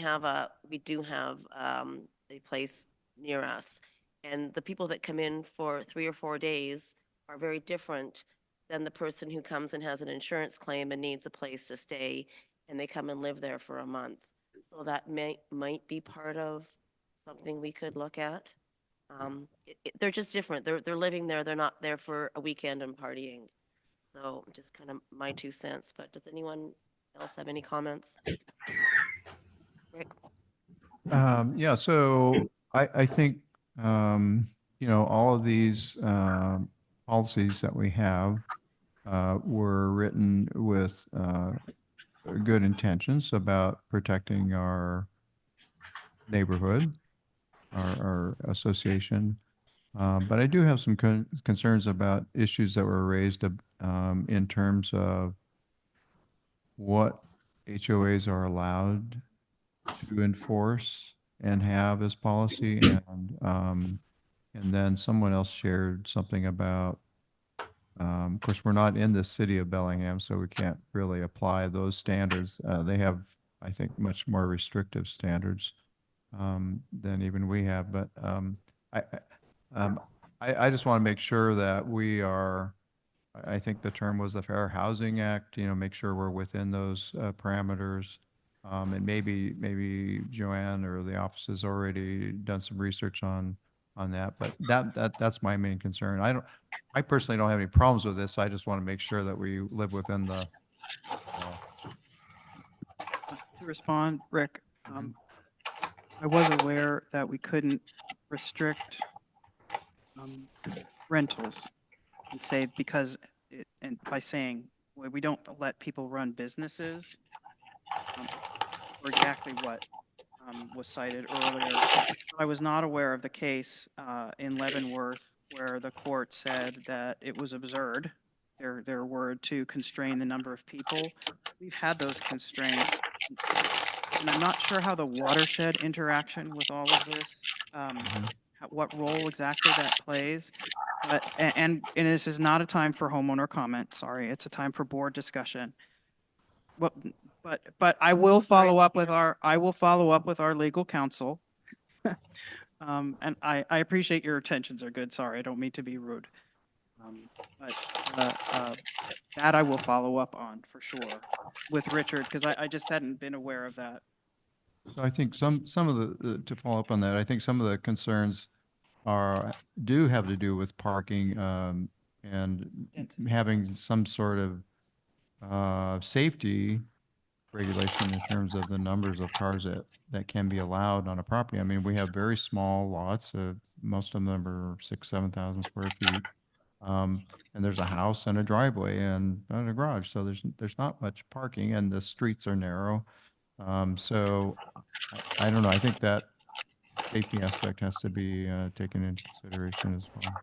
do have a place near us, and the people that come in for 3 or 4 days are very different than the person who comes and has an insurance claim and needs a place to stay, and they come and live there for a month. So that might be part of something we could look at. They're just different. They're living there. They're not there for a weekend and partying. So just kind of my 2 cents. But does anyone else have any comments? Rick? Yeah, so I think, you know, all of these policies that we have were written with good intentions about protecting our neighborhood, our association. But I do have some concerns about issues that were raised in terms of what HOAs are allowed to enforce and have as policy. And then someone else shared something about, of course, we're not in the city of Bellingham, so we can't really apply those standards. They have, I think, much more restrictive standards than even we have. But I just want to make sure that we are, I think the term was the Fair Housing Act, you know, make sure we're within those parameters. And maybe Joanne or the office has already done some research on that, but that's my main concern. I personally don't have any problems with this. I just want to make sure that we live within the law. To respond, Rick, I was aware that we couldn't restrict rentals and say because and by saying we don't let people run businesses for exactly what was cited earlier. I was not aware of the case in Leavenworth where the court said that it was absurd, their word, to constrain the number of people. We've had those constraints. And I'm not sure how the watershed interaction with all of this, what role exactly that plays. But, and this is not a time for homeowner comment, sorry, it's a time for board discussion. But I will follow up with our legal counsel. And I appreciate your intentions are good, sorry, I don't mean to be rude. That I will follow up on for sure with Richard, because I just hadn't been aware of that. So I think some of to follow up on that, I think some of the concerns do have to do with parking, and having some sort of safety regulation in terms of the numbers of cars that can be allowed on a property. I mean, we have very small lots, most of them are 7,000 square feet. And there's a house and a driveway and a garage, so there's not much parking, and the streets are narrow. So I don't know. I think that safety aspect has to be taken into consideration as well.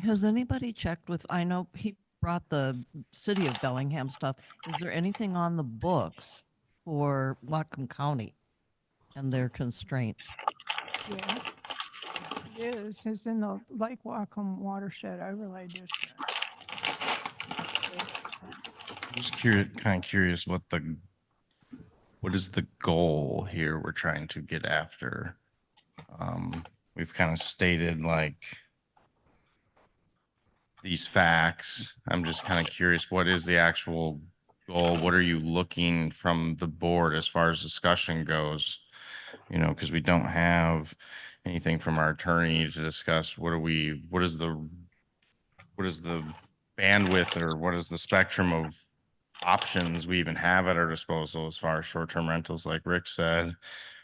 Has anybody checked with, I know he brought the city of Bellingham stuff. Is there anything on the books for Whatcom County and their constraints? Yeah. It is. It's in the Lake Wacom Watershed Overlay District. I'm just curious what is the goal here we're trying to get after? We've kind of stated like these facts. I'm just kind of curious, what is the actual goal? What are you looking from the board as far as discussion goes? You know, because we don't have anything from our attorney to discuss what is the bandwidth, or what is the spectrum of options we even have at our disposal as far as short-term rentals, like Rick said.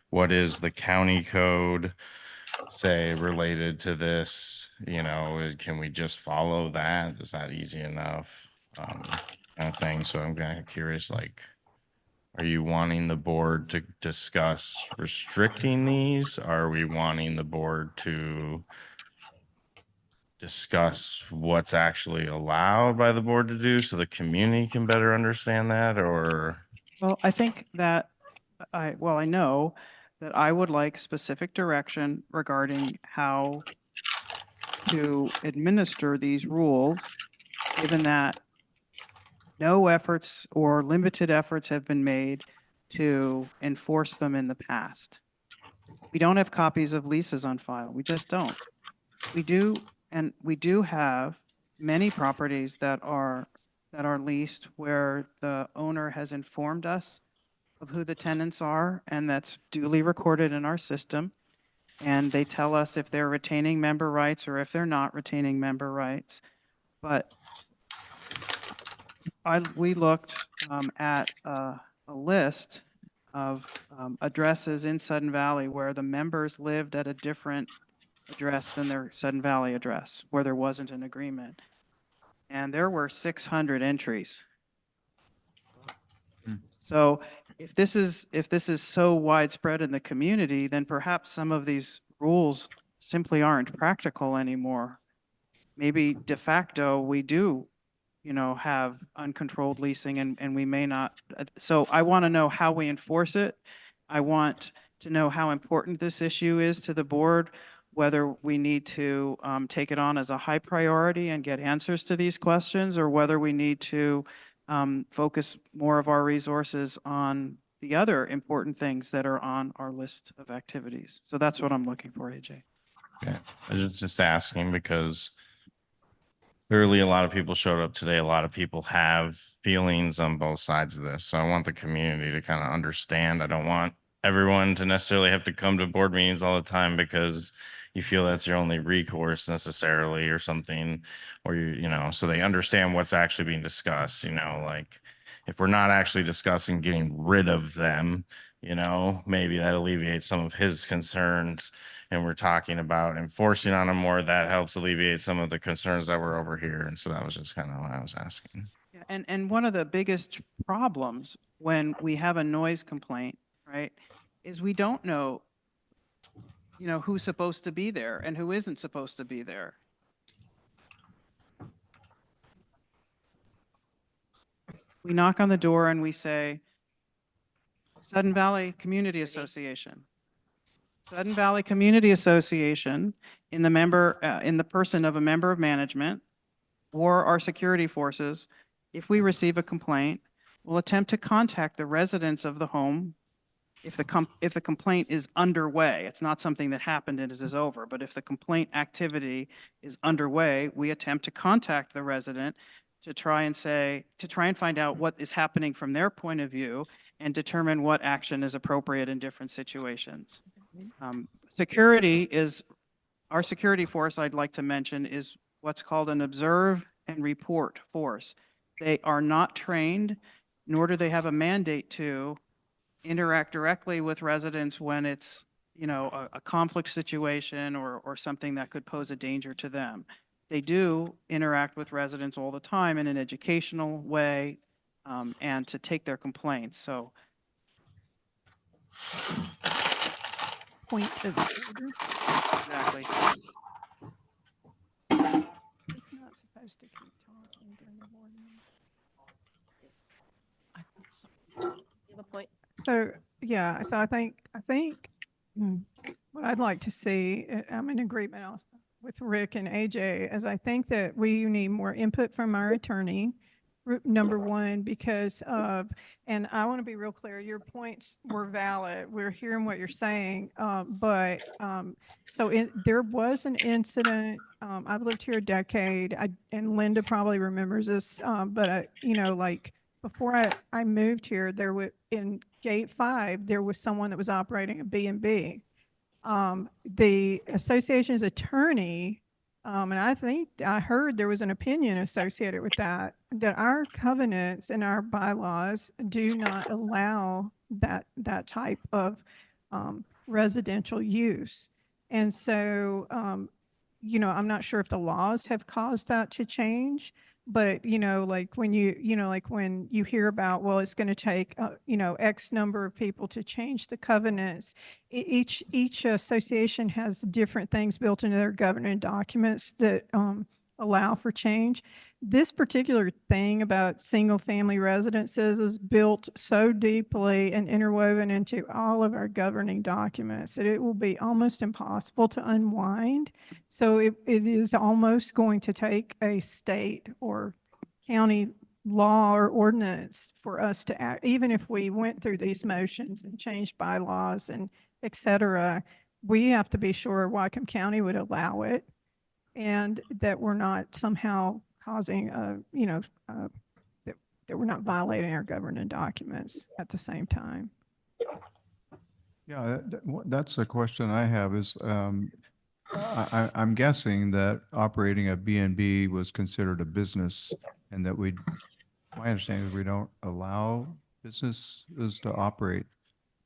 What is the county code say related to this? You know, can we just follow that? Is that easy enough? Kind of thing. So I'm kind of curious, like, are you wanting the board to discuss restricting these? Are we wanting the board to discuss what's actually allowed by the board to do so the community can better understand that? Or Well, I think that I know that I would like specific direction regarding how to administer these rules, given that no efforts or limited efforts have been made to enforce them in the past. We don't have copies of leases on file. We just don't. We do, and we do have many properties that are leased where the owner has informed us of who the tenants are, and that's duly recorded in our system. And they tell us if they're retaining member rights or if they're not retaining member rights. But we looked at a list of addresses in Sudden Valley where the members lived at a different address than their Sudden Valley address, where there wasn't an agreement. And there were 600 entries. So if this is so widespread in the community, then perhaps some of these rules simply aren't practical anymore. Maybe de facto we do, have uncontrolled leasing, and we may not. So I want to know how we enforce it. I want to know how important this issue is to the board, whether we need to take it on as a high priority and get answers to these questions, or whether we need to focus more of our resources on the other important things that are on our list of activities. So that's what I'm looking for, AJ. okay. I was just asking because clearly a lot of people showed up today. A lot of people have feelings on both sides of this. So I want the community to kind of understand. I don't want everyone to necessarily have to come to board meetings all the time because you feel that's your only recourse necessarily or something, or so they understand what's actually being discussed. Like if we're not actually discussing getting rid of them, maybe that alleviates some of his concerns, and we're talking about enforcing on them more, that helps alleviate some of the concerns that were over here. And so that was just kind of what I was asking. And one of the biggest problems when we have a noise complaint, right, is we don't know, who's supposed to be there and who isn't supposed to be there. We knock on the door and we say, Sudden Valley Community Association. Sudden Valley Community Association, in the person of a member of management or our security forces, if we receive a complaint, will attempt to contact the residents of the home if the complaint is underway. It's not something that happened and is over, but if the complaint activity is underway, we attempt to contact the resident to try and find out what is happening from their point of view and determine what action is appropriate in different situations. Our security force, I'd like to mention, is what's called an observe and report force. They are not trained, nor do they have a mandate to interact directly with residents when it's, a conflict situation or something that could pose a danger to them. They do interact with residents all the time in an educational way, and to take their complaints. So Point of order. exactly. It's not supposed to keep talking during the board meeting. You have a point? So, yeah, so I think what I'd like to see, I'm in agreement also with Rick and AJ, as I think that we need more input from our attorney, number one, because and I want to be real clear, your points were valid. We're hearing what you're saying, but there was an incident. I've lived here a decade, and Linda probably remembers this, but before I moved here, in Gate 5, there was someone that was operating a B&B. The association's attorney, and I think I heard there was an opinion associated with that our covenants and our bylaws do not allow that type of residential use. And so, I'm not sure if the laws have caused that to change. But, when you hear about, well, it's going to take, X number of people to change the covenants, each association has different things built into their governing documents that allow for change. This particular thing about single-family residences is built so deeply and interwoven into all of our governing documents that it will be almost impossible to unwind. So it is almost going to take a state or county law or ordinance for us to act, even if we went through these motions and changed bylaws and et cetera. We have to be sure Whatcom County would allow it, and that we're not somehow causing that we're not violating our governing documents at the same time. Yeah, that's the question I have is, I'm guessing that operating a B&B was considered a business and that my understanding is we don't allow businesses to operate.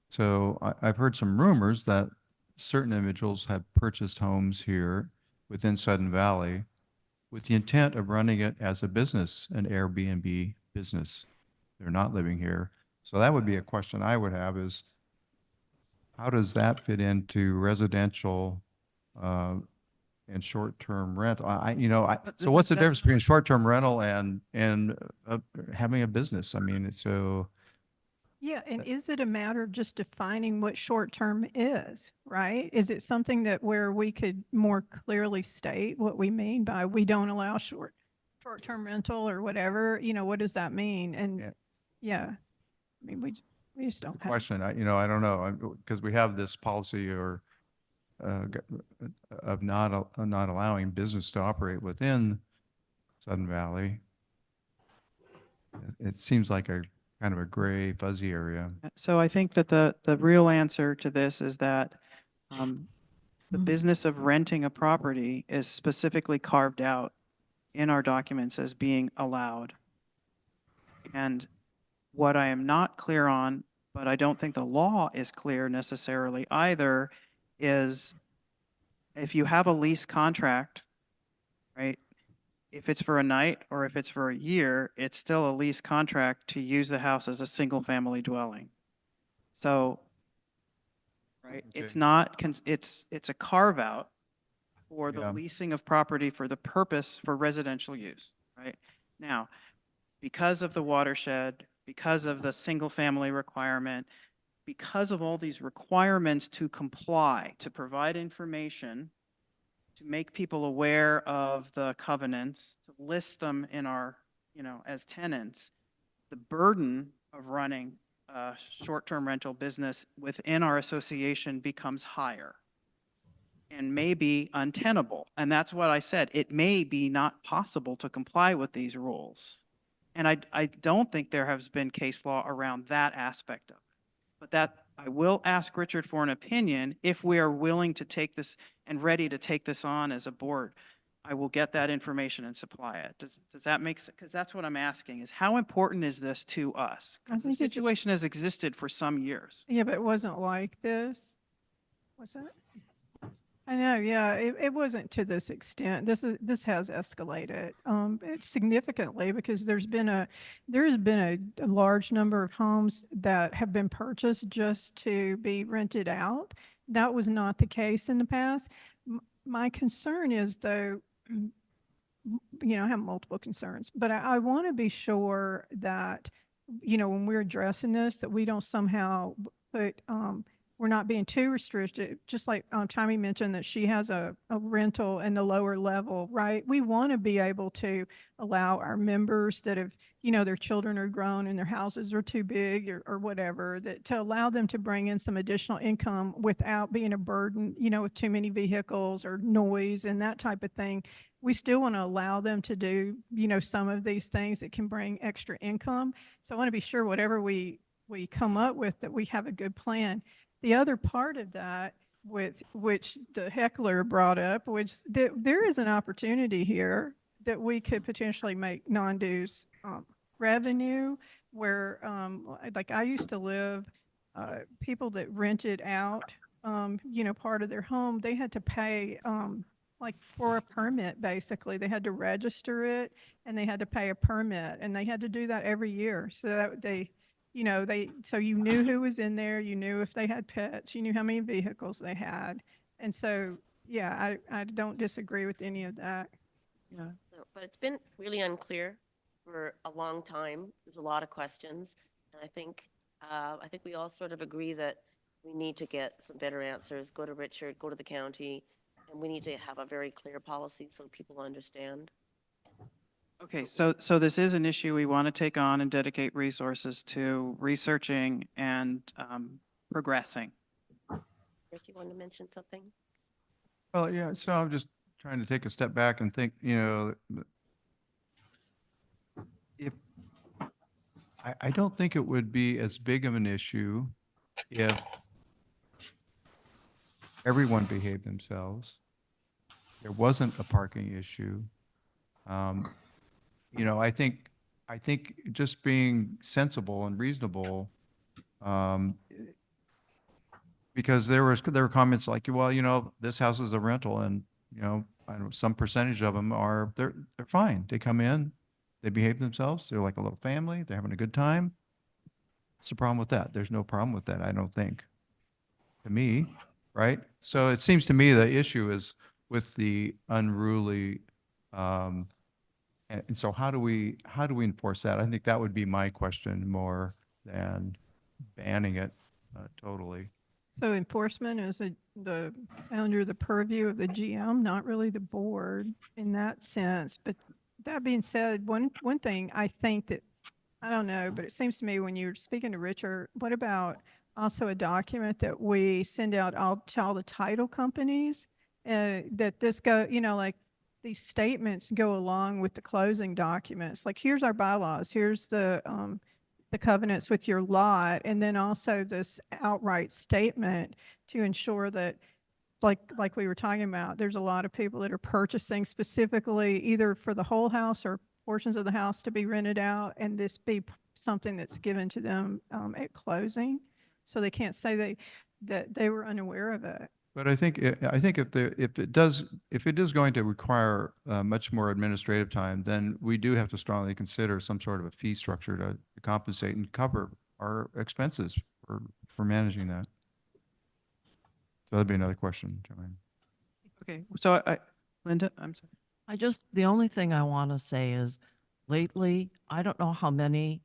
So I've heard some rumors that certain individuals have purchased homes here within Sudden Valley with the intent of running it as a business, an Airbnb business. They're not living here. So that would be a question I would have is, how does that fit into residential and short-term rental? So what's the difference between short-term rental and having a business? I mean, so. Yeah, and is it a matter of just defining what short-term is, right? Is it something where we could more clearly state what we mean by we don't allow short-term rental or whatever? What does that mean? And yeah, I mean, we just don't have. Question, I don't know, because we have this policy of not allowing business to operate within Sudden Valley. It seems like a kind of a gray, fuzzy area. So I think that the real answer to this is that the business of renting a property is specifically carved out in our documents as being allowed. And what I am not clear on, but I don't think the law is clear necessarily either, is if you have a lease contract, right, if it's for a night or if it's for a year, it's still a lease contract to use the house as a single-family dwelling. So, right, it's Okay. not, it's a carve-out for the Yeah. leasing of property for the purpose for residential use, right? Now, because of the watershed, because of the single-family requirement, because of all these requirements to comply, to provide information, to make people aware of the covenants, to list them in our, as tenants, the burden of running a short-term rental business within our association becomes higher and may be untenable. And that's what I said. It may be not possible to comply with these rules. And I don't think there has been case law around that aspect of it. But that, I will ask Richard for an opinion if we are willing to take this and ready to take this on as a board. I will get that information and supply it. Does that make sense? Because that's what I'm asking, is how important is this to us? I Because the think it's- situation has existed for some years. Yeah, but it wasn't like this. What's that? I know, yeah, it wasn't to this extent. This has escalated significantly because there has been a large number of homes that have been purchased just to be rented out. That was not the case in the past. My concern is, though, I have multiple concerns, but I want to be sure that, when we're addressing this, that we don't somehow put, we're not being too restricted, just like Tommy mentioned that she has a rental in the lower level, right? We want to be able to allow our members that have, their children are grown and their houses are too big or whatever, that to allow them to bring in some additional income without being a burden, with too many vehicles or noise and that type of thing. We still want to allow them to do, some of these things that can bring extra income. So I want to be sure whatever we come up with, that we have a good plan. The other part of that, with which the heckler brought up, which there is an opportunity here that we could potentially make non-dues revenue, where like I used to live, people that rented out, part of their home, they had to pay like for a permit. Basically, they had to register it and they had to pay a permit, and they had to do that every year. So that so you knew who was in there, you knew if they had pets, you knew how many vehicles they had. And so, yeah, I don't disagree with any of that. Yeah. So, but it's been really unclear for a long time. There's a lot of questions. And I think we all sort of agree that we need to get some better answers, go to Richard, go to the county, and we need to have a very clear policy so people understand. Okay, so this is an issue we want to take on and dedicate resources to researching and progressing. Rick, you want to mention something? Well, yeah, so I'm just trying to take a step back and think, if, I don't think it would be as big of an issue if everyone behaved themselves. There wasn't a parking issue. I think just being sensible and reasonable, because there were comments like, well, this house is a rental, and I know some percentage of them they're fine. They come in, they behave themselves. They're like a little family. They're having a good time. What's the problem with that? There's no problem with that, I don't think, to me, right? So it seems to me the issue is with the unruly. And so how do we enforce that? I think that would be my question more than banning it totally. So enforcement is under the purview of the GM, not really the board in that sense. But that being said, one thing I think that, I don't know, but it seems to me when you're speaking to Richard, what about also a document that we send out to all the title companies, that this like these statements go along with the closing documents. Like, here's our bylaws, here's the covenants with your lot, and then also this outright statement to ensure that, like we were talking about, there's a lot of people that are purchasing specifically either for the whole house or portions of the house to be rented out, and this be something that's given to them at closing, so they can't say that they were unaware of it. But I think, if it is going to require much more administrative time, then we do have to strongly consider some sort of a fee structure to compensate and cover our expenses for managing that. So that'd be another question, Joanne. Okay, so Linda, I'm sorry. The only thing I want to say is lately, I don't know how many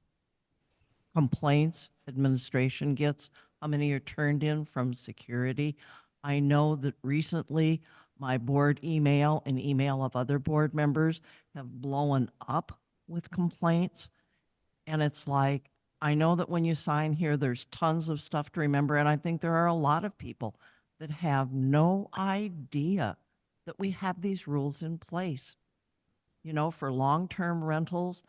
complaints administration gets, how many are turned in from security. I know that recently my board email and email of other board members have blown up with complaints. And it's like, I know that when you sign here, there's tons of stuff to remember. And I think there are a lot of people that have no idea that we have these rules in place. You know, for long-term rentals,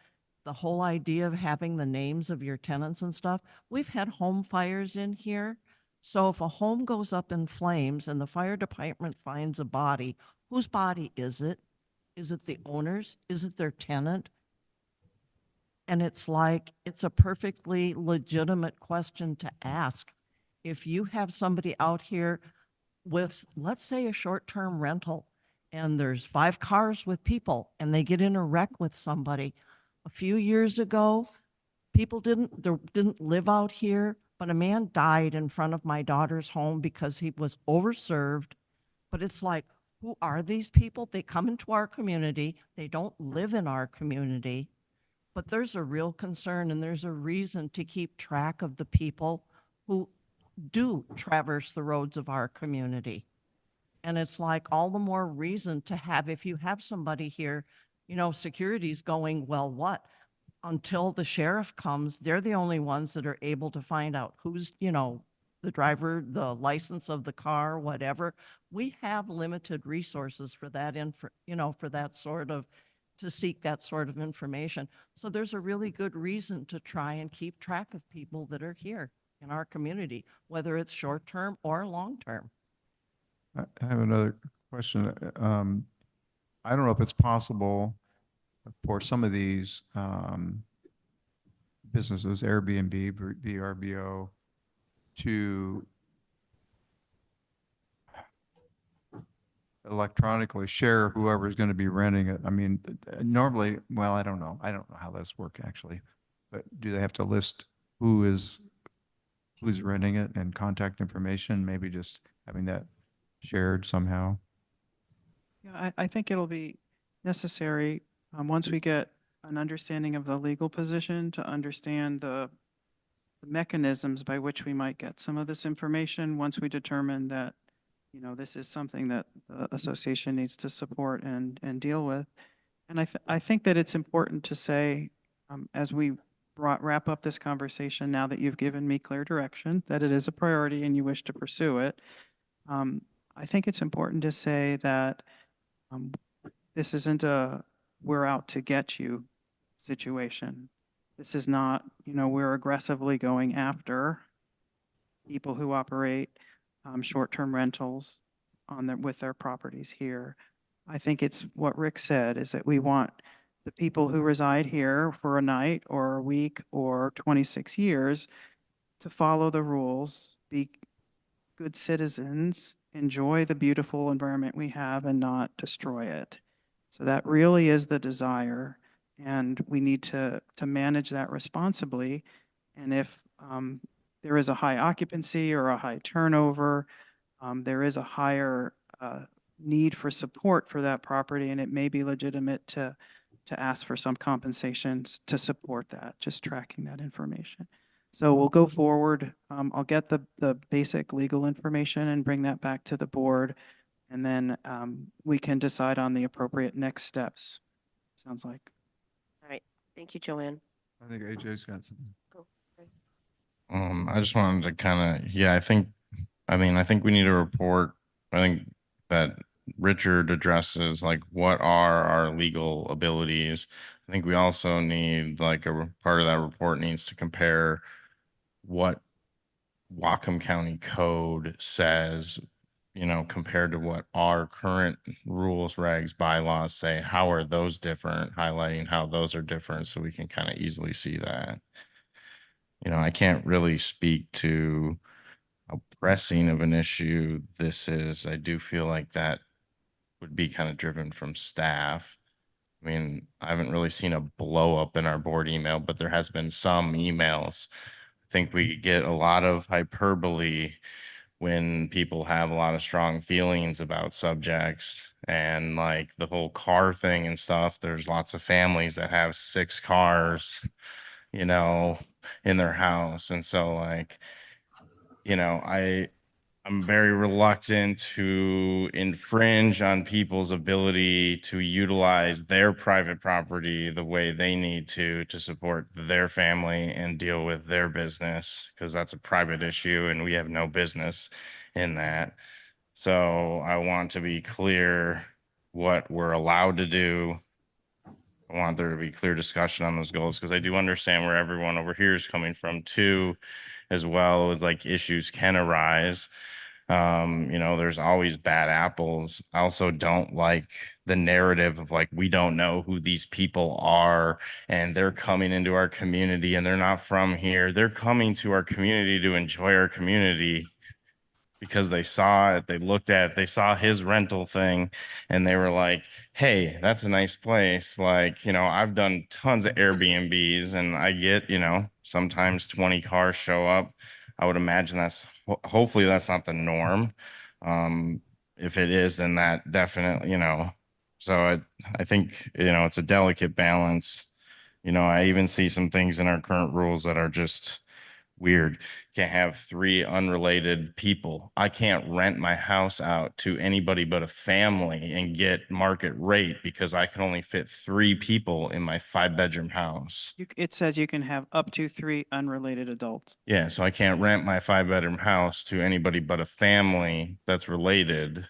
the whole idea of having the names of your tenants and stuff, we've had home fires in here. So if a home goes up in flames and the fire department finds a body, whose body is it? Is it the owner's? Is it their tenant? And it's like, it's a perfectly legitimate question to ask. If you have somebody out here with, let's say, a short-term rental, and there's 5 cars with people, and they get in a wreck with somebody. A few years ago, people didn't live out here, but a man died in front of my daughter's home because he was overserved. But it's like, who are these people? They come into our community. They don't live in our community. But there's a real concern, and there's a reason to keep track of the people who do traverse the roads of our community. And it's like all the more reason to have, if you have somebody here, you know, security's going, well, what? Until the sheriff comes, they're the only ones that are able to find out who's, you know, the driver, the license of the car, whatever. We have limited resources for that, for that sort of, to seek that sort of information. So there's a really good reason to try and keep track of people that are here in our community, whether it's short-term or long-term. I have another question. I don't know if it's possible for some of these businesses, Airbnb, VRBO, to electronically share whoever is going to be renting it. I mean, normally, well, I don't know. I don't know how this works actually, but do they have to list who's renting it and contact information? Maybe just having that shared somehow. Yeah, I think it'll be necessary, once we get an understanding of the legal position, to understand the mechanisms by which we might get some of this information once we determine that, you know, this is something that the association needs to support and deal with. And I think that it's important to say, as we wrap up this conversation, now that you've given me clear direction, that it is a priority and you wish to pursue it, I think it's important to say that this isn't a we're out to get you situation. This is not, you know, we're aggressively going after people who operate short-term rentals with their properties here. I think it's what Rick said, is that we want the people who reside here for a night or a week or 26 years to follow the rules, be good citizens, enjoy the beautiful environment we have and not destroy it. So that really is the desire, and we need to manage that responsibly. And if there is a high occupancy or a high turnover, there is a higher need for support for that property, and it may be legitimate to ask for some compensations to support that, just tracking that information. So we'll go forward. I'll get the basic legal information and bring that back to the board, and then we can decide on the appropriate next steps. Sounds like. All right. Thank you, Joanne. I think AJ's got something. Oh, great. I just wanted to kind of, I think we need a report. I think that Richard addresses like what are our legal abilities. I think we also need like part of that report needs to compare what Whatcom County code says, you know, compared to what our current rules, regs, bylaws say. How are those different? Highlighting how those are different so we can kind of easily see that. You know, I can't really speak to how pressing of an issue this is. I do feel like that would be kind of driven from staff. I mean, I haven't really seen a blow up in our board email, but there has been some emails. I think we get a lot of hyperbole when people have a lot of strong feelings about subjects, and like the whole car thing and stuff. There's lots of families that have 6 cars, you know, in their house. And so like, you know, I'm very reluctant to infringe on people's ability to utilize their private property the way they need to support their family and deal with their business, because that's a private issue and we have no business in that. So I want to be clear what we're allowed to do. I want there to be clear discussion on those goals, because I do understand where everyone over here is coming from too, as well as like issues can arise. You know, there's always bad apples. I also don't like the narrative of like, we don't know who these people are and they're coming into our community and they're not from here. They're coming to our community to enjoy our community because they saw it, they looked at it, they saw his rental thing, and they were like, hey, that's a nice place. Like, you know, I've done tons of Airbnbs and I get, you know, sometimes 20 cars show up. I would imagine that's hopefully that's not the norm. If it is, then that definitely, you know, so I think, you know, it's a delicate balance. You know, I even see some things in our current rules that are just weird. Can't have 3 unrelated people. I can't rent my house out to anybody but a family and get market rate because I can only fit 3 people in my 5-bedroom house. It says you can have up to 3 unrelated adults. Yeah, so I can't rent my 5-bedroom house to anybody but a family that's related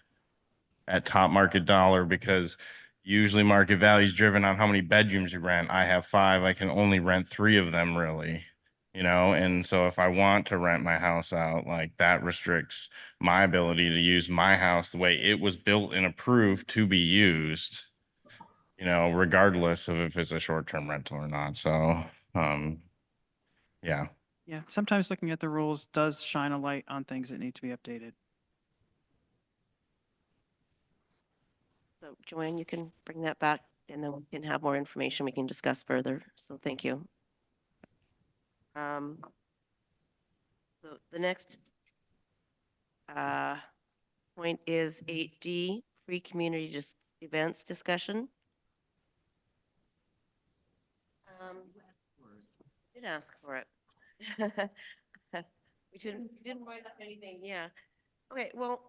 at top market dollar, because usually market value is driven on how many bedrooms you rent. I have 5, I can only rent 3 of them really. You know, and so if I want to rent my house out, like that restricts my ability to use my house the way it was built and approved to be used, you know, regardless of if it's a short-term rental or not. So, yeah. Yeah, sometimes looking at the rules does shine a light on things that need to be updated. So Joanne, you can bring that back and then we can have more information we can discuss further. So thank you. So the next point is 8D, free community events discussion. Did ask for it. We didn't write up anything, yeah. Okay, well,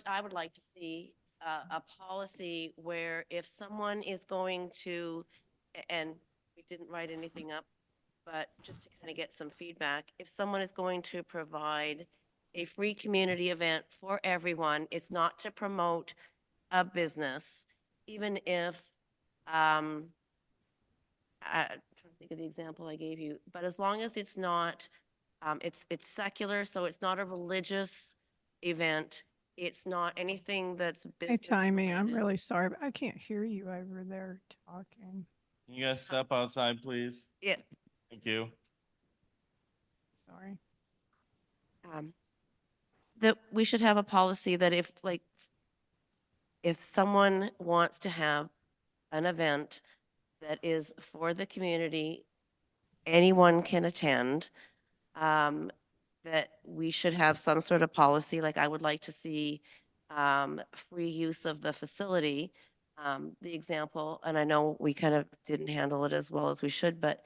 I would like to see a policy where if someone is going to, and we didn't write anything up, but just to kind of get some feedback, if someone is going to provide a free community event for everyone, it's not to promote a business, even if, I'm trying to think of the example I gave you, but as long as it's not, it's secular, so it's not a religious event. It's not anything that's Hey, business Timmy, I'm related. really sorry, but I can't hear you over there talking. Can you guys step outside, please? Yeah. Thank you. Sorry. That we should have a policy that if someone wants to have an event that is for the community, anyone can attend, that we should have some sort of policy. Like I would like to see free use of the facility. The example, and I know we kind of didn't handle it as well as we should, but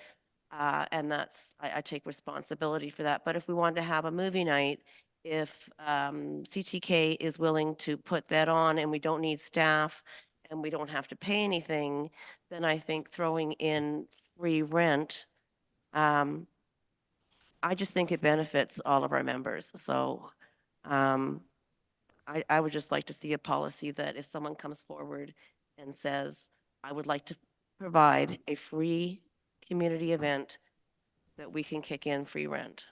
and I take responsibility for that. But if we wanted to have a movie night, if CTK is willing to put that on and we don't need staff and we don't have to pay anything, then I think throwing in free rent, I just think it benefits all of our members. So I would just like to see a policy that if someone comes forward and says, I would like to provide a free community event, that we can kick in free rent.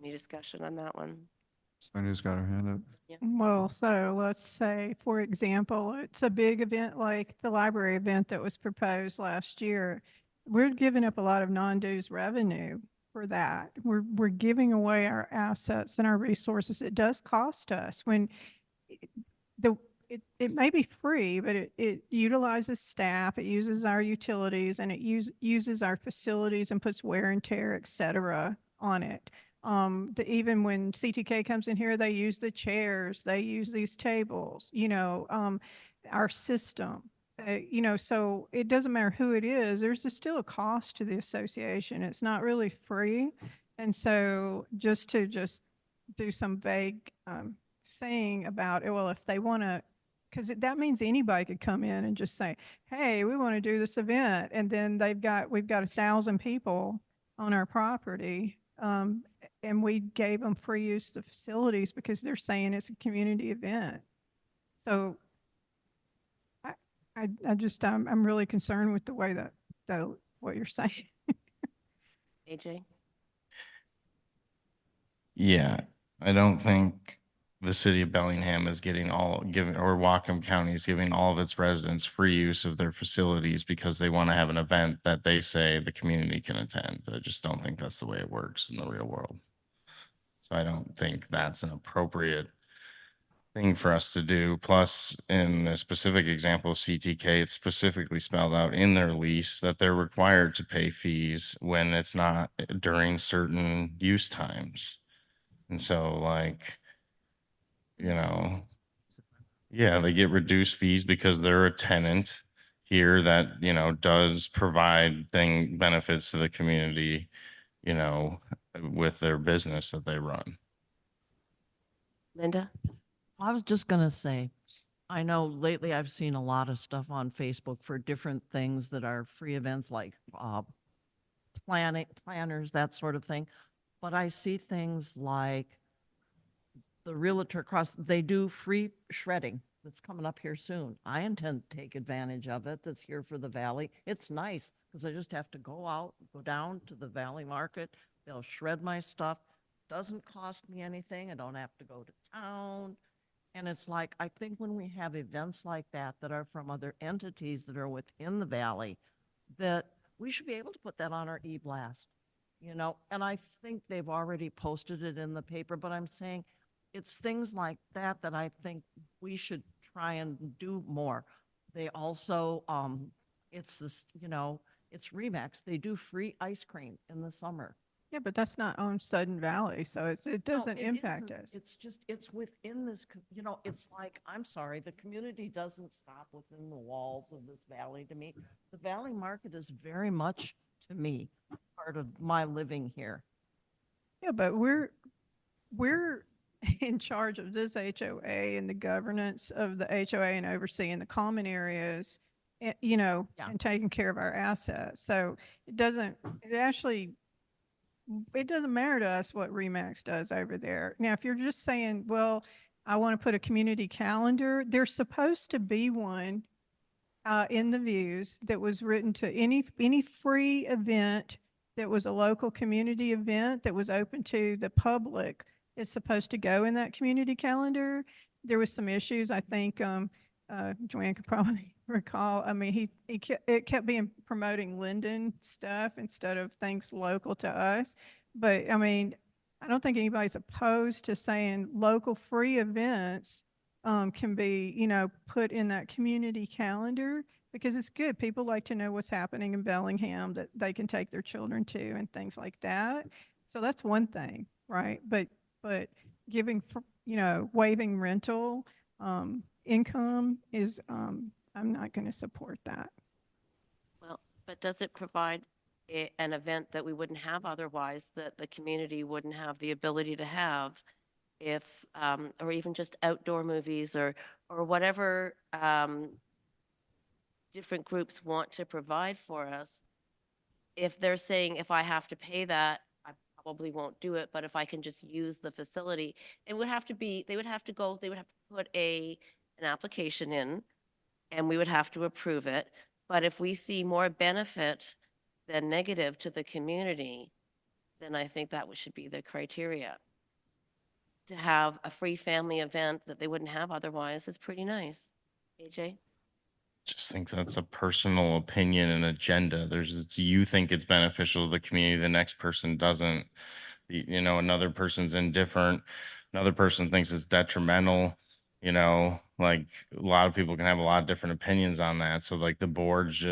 Any discussion on that one? Sonia's got her hand up. Well, so let's say, for example, it's a big event like the library event that was proposed last year. We're giving up a lot of non-dues revenue for that. We're giving away our assets and our resources. It does cost us when it- the, it may be free, but it utilizes staff, it uses our utilities, and it uses our facilities and puts wear and tear, et cetera, on it. Even when CTK comes in here, they use the chairs, they use these tables, our system. So it doesn't matter who it is, there's just still a cost to the association. It's not really free. And so just to do some vague thing about, well, if they want to, because that means anybody could come in and just say, hey, we want to do this event. And then we've got 1,000 people on our property. And we gave them free use of the facilities because they're saying it's a community event. So I'm really concerned with the way that what you're saying. AJ? Yeah, I don't think the city of Bellingham is getting or Whatcom County is giving all of its residents free use of their facilities because they want to have an event that they say the community can attend. I just don't think that's the way it works in the real world. So I don't think that's an appropriate thing for us to do. Plus, in a specific example of CTK, it's specifically spelled out in their lease that they're required to pay fees when it's not during certain use times. And so like, yeah, they get reduced fees because they're a tenant here that, does provide benefits to the community, with their business that they run. Linda? I was just gonna say, I know lately I've seen a lot of stuff on Facebook for different things that are free events like planners, that sort of thing. But I see things like the realtor across, they do free shredding that's coming up here soon. I intend to take advantage of it. That's here for the Valley. It's nice because I just have to go down to the Valley Market. They'll shred my stuff. Doesn't cost me anything. I don't have to go to town. And it's like, I think when we have events like that that are from other entities that are within the Valley, that we should be able to put that on our e-blast, and I think they've already posted it in the paper, but I'm saying it's things like that that I think we should try and do more. They also, it's this, it's Remax. They do free ice cream in the summer. Yeah, but that's not on Sudden Valley, so it No, doesn't it impact isn't. us. It's just, it's within this, it's like, I'm sorry, the community doesn't stop within the walls of this valley to me. The Valley Market is very much, to me, part of my living here. Yeah, but we're in charge of this HOA and the governance of the HOA and overseeing the common areas, Yeah. and taking care of our assets. So it doesn't matter to us what Remax does over there. Now, if you're just saying, well, I want to put a community calendar, there's supposed to be one in the views that was written to any free event that was a local community event that was open to the public. It's supposed to go in that community calendar. There was some issues, I think, Joanne could probably recall. I mean, it kept being promoting Linden stuff instead of things local to us. But I mean, I don't think anybody's opposed to saying local free events can be, put in that community calendar because it's good. People like to know what's happening in Bellingham that they can take their children to and things like that. So that's one thing, right? But giving, waiving rental income is, I'm not going to support that. Well, but does it provide an event that we wouldn't have otherwise, that the community wouldn't have the ability to have if, or even just outdoor movies or whatever different groups want to provide for us? If they're saying, if I have to pay that, I probably won't do it, but if I can just use the facility, they would have to put an application in, and we would have to approve it. But if we see more benefit than negative to the community, then I think that should be the criteria. To have a free family event that they wouldn't have otherwise is pretty nice. AJ? just think that's a personal opinion and agenda. You think it's beneficial to the community, the next person doesn't. Another person's indifferent, another person thinks it's detrimental. Like a lot of people can have a lot of different opinions on that. So like the board's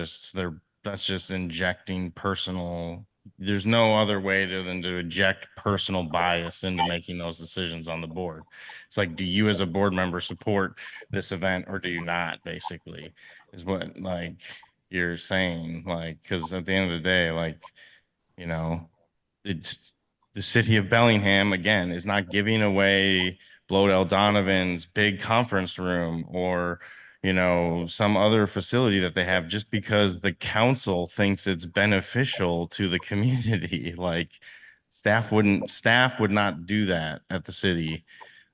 that's just injecting personal. There's no other way than to inject personal bias into making those decisions on the board. It's like, do you as a board member support this event or do you not, basically, is what like you're saying. Like, because at the end of the day, like, it's the city of Bellingham, again, is not giving away Blodell Donovan's big conference room or some other facility that they have just because the council thinks it's beneficial to the community. Like staff would not do that at the city.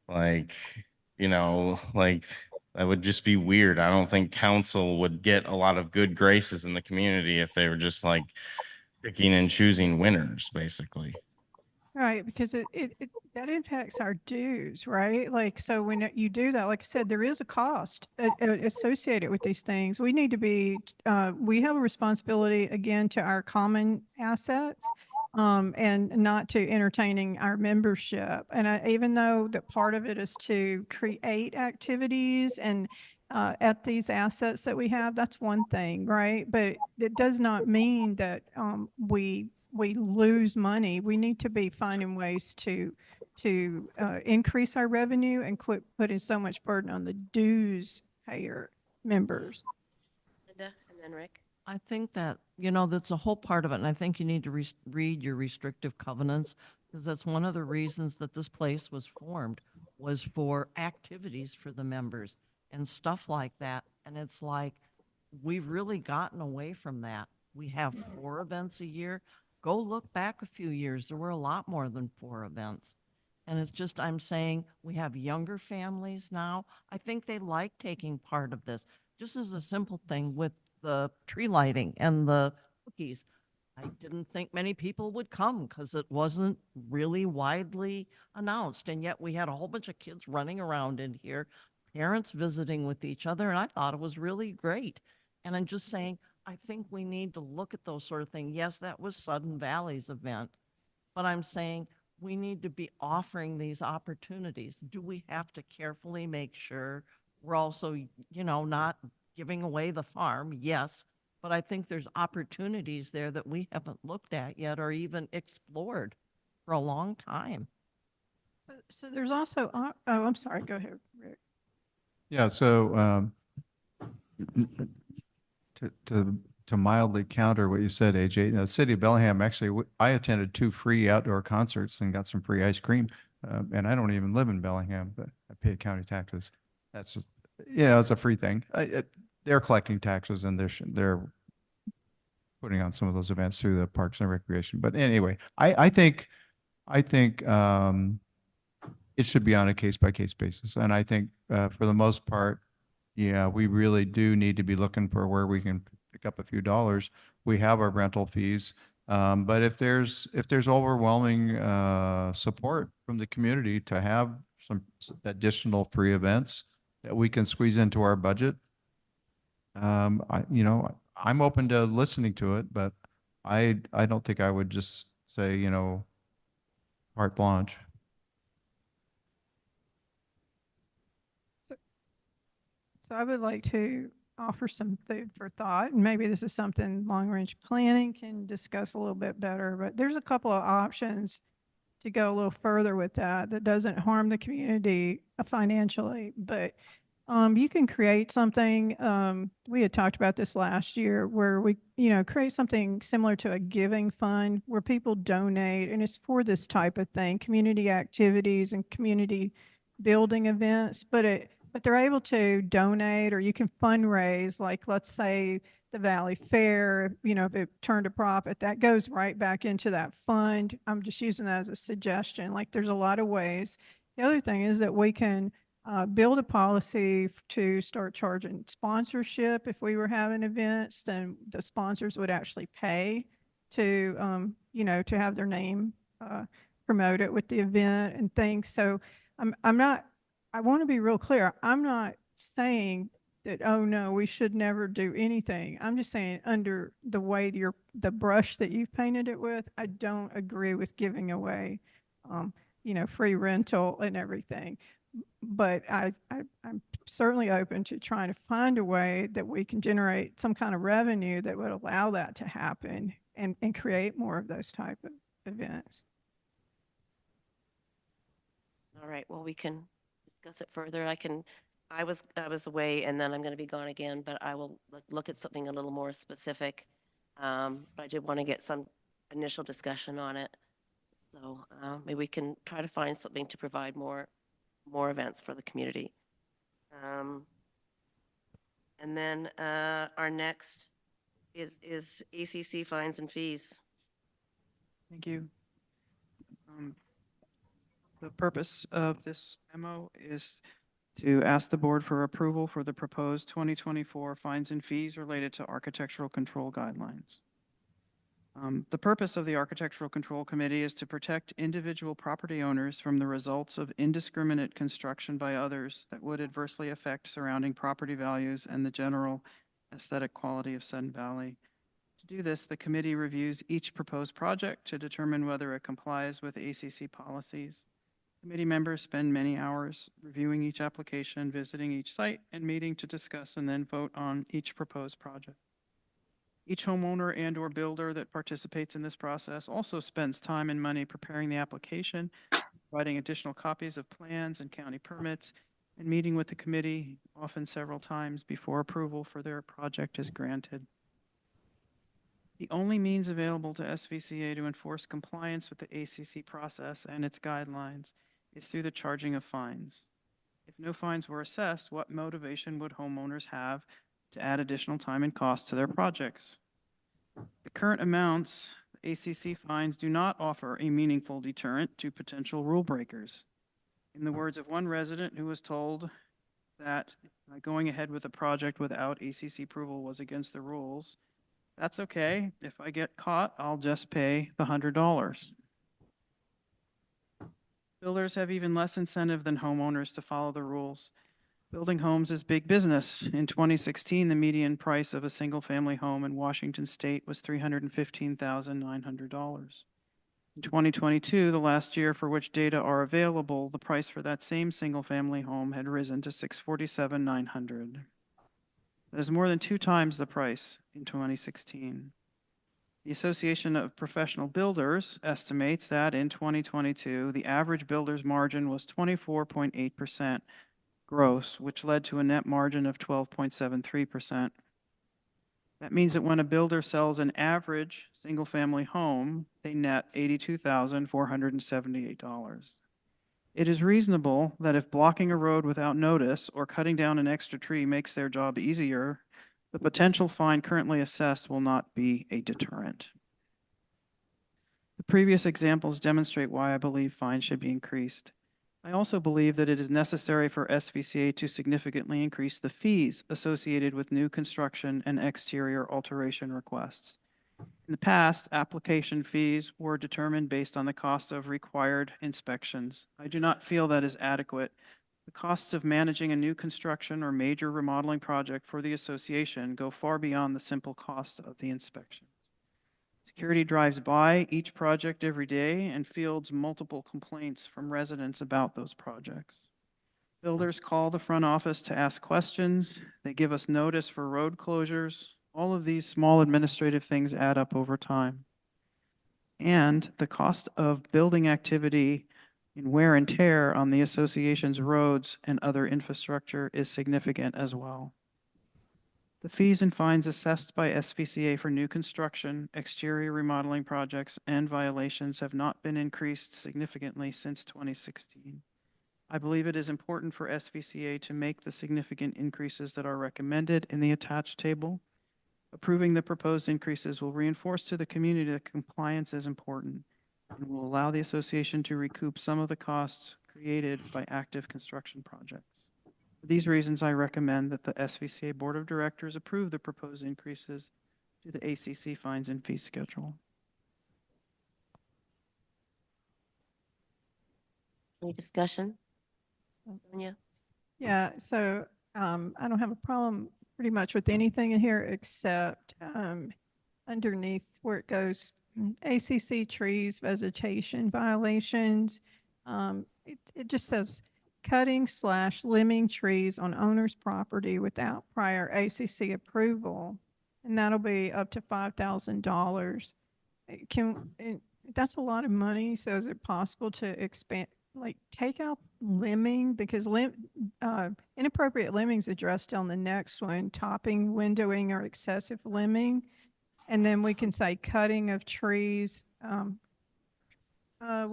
Like, like that would just be weird. I don't think council would get a lot of good graces in the community if they were just like picking and choosing winners, basically. Right, because that impacts our dues, right? Like, so when you do that, like I said, there is a cost associated with these things. We need to be, we have a responsibility again to our common assets, and not to entertaining our membership. And even though that part of it is to create activities and at these assets that we have, that's one thing, right? But it does not mean that we lose money. We need to be finding ways to increase our revenue and quit putting so much burden on the dues payer members. Linda, and then Rick. I think that, that's a whole part of it. And I think you need to read your restrictive covenants, because that's one of the reasons that this place was formed, was for activities for the members and stuff like that. And it's like, we've really gotten away from that. We have 4 events a year. Go look back a few years. There were a lot more than 4 events. And it's just, I'm saying, we have younger families now. I think they like taking part of this. Just as a simple thing with the tree lighting and the cookies. I didn't think many people would come because it wasn't really widely announced. And yet we had a whole bunch of kids running around in here, parents visiting with each other, and I thought it was really great. And I'm just saying, I think we need to look at those sort of things. Yes, that was Sudden Valley's event, but I'm saying we need to be offering these opportunities. Do we have to carefully make sure we're also, not giving away the farm? Yes, but I think there's opportunities there that we haven't looked at yet or even explored for a long time. So there's also, oh, I'm sorry, go ahead, Rick. Yeah, so to mildly counter what you said, AJ, the city of Bellingham, actually, I attended 2 free outdoor concerts and got some free ice cream. And I don't even live in Bellingham, but I pay county taxes. That's just, it's a free thing. They're collecting taxes and they're putting on some of those events through the Parks and Recreation. But anyway, I think it should be on a case by case basis. And I think for the most part, yeah, we really do need to be looking for where we can pick up a few dollars. We have our rental fees. But if there's overwhelming support from the community to have some additional free events that we can squeeze into our budget, I'm open to listening to it, but I don't think I would just say, carte blanche. So I would like to offer some food for thought, and maybe this is something long-range planning can discuss a little bit better, but there's a couple of options to go a little further with that doesn't harm the community financially, but you can create something. We had talked about this last year where we, create something similar to a giving fund where people donate, and it's for this type of thing, community activities and community building events, but they're able to donate, or you can fundraise, like let's say the Valley Fair, if it turned a profit, that goes right back into that fund. I'm just using that as a suggestion. Like there's a lot of ways. The other thing is that we can build a policy to start charging sponsorship. If we were having events, then the sponsors would actually pay to, to have their name promoted with the event and things. So I want to be real clear. I'm not saying that, oh no, we should never do anything. I'm just saying, under the way the brush that you've painted it with, I don't agree with giving away, free rental and everything. But I'm certainly open to trying to find a way that we can generate some kind of revenue that would allow that to happen and create more of those type of events. All right, well, we can discuss it further. I was away and then I'm going to be gone again, but I will look at something a little more specific. But I did want to get some initial discussion on it. So maybe we can try to find something to provide more events for the community. And then our next is ACC fines and fees. Thank you. The purpose of this memo is to ask the board for approval for the proposed 2024 fines and fees related to architectural control guidelines. The purpose of the Architectural Control Committee is to protect individual property owners from the results of indiscriminate construction by others that would adversely affect surrounding property values and the general aesthetic quality of Sun Valley. To do this, the committee reviews each proposed project to determine whether it complies with ACC policies. Committee members spend many hours reviewing each application, visiting each site, and meeting to discuss and then vote on each proposed project. Each homeowner and/or builder that participates in this process also spends time and money preparing the application, providing additional copies of plans and county permits, and meeting with the committee often several times before approval for their project is granted. The only means available to SVCA to enforce compliance with the ACC process and its guidelines is through the charging of fines. If no fines were assessed, what motivation would homeowners have to add additional time and cost to their projects? The current amounts, the ACC fines, do not offer a meaningful deterrent to potential rule breakers. In the words of one resident who was told that going ahead with a project without ACC approval was against the rules, that's okay. If I get caught, I'll just pay the $100. Builders have even less incentive than homeowners to follow the rules. Building homes is big business. In 2016, the median price of a single-family home in Washington state was $315,900. In 2022, the last year for which data are available, the price for that same single-family home had risen to $647,900. That is more than 2 times the price in 2016. The Association of Professional Builders estimates that in 2022, the average builder's margin was 24.8% gross, which led to a net margin of 12.73%. That means that when a builder sells an average single-family home, they net $82,478. It is reasonable that if blocking a road without notice or cutting down an extra tree makes their job easier, the potential fine currently assessed will not be a deterrent. The previous examples demonstrate why I believe fines should be increased. I also believe that it is necessary for SVCA to significantly increase the fees associated with new construction and exterior alteration requests. In the past, application fees were determined based on the cost of required inspections. I do not feel that is adequate. The costs of managing a new construction or major remodeling project for the association go far beyond the simple cost of the inspection. Security drives by each project every day and fields multiple complaints from residents about those projects. Builders call the front office to ask questions. They give us notice for road closures. All of these small administrative things add up over time. And the cost of building activity in wear and tear on the association's roads and other infrastructure is significant as well. The fees and fines assessed by SVCA for new construction, exterior remodeling projects, and violations have not been increased significantly since 2016. I believe it is important for SVCA to make the significant increases that are recommended in the attached table. Approving the proposed increases will reinforce to the community that compliance is important and will allow the association to recoup some of the costs created by active construction projects. For these reasons, I recommend that the SVCA Board of Directors approve the proposed increases to the ACC fines and fee schedule. Any discussion? Sonia? Yeah, so I don't have a problem pretty much with anything in here except underneath where it goes, ACC trees, vegetation violations. It just says cutting/limbing trees on owner's property without prior ACC approval. And that'll be up to $5,000. That's a lot of money. So is it possible to expand, like take out limbing? Because inappropriate limbing is addressed on the next one, topping, windowing, or excessive limbing. And then we can say cutting of trees. But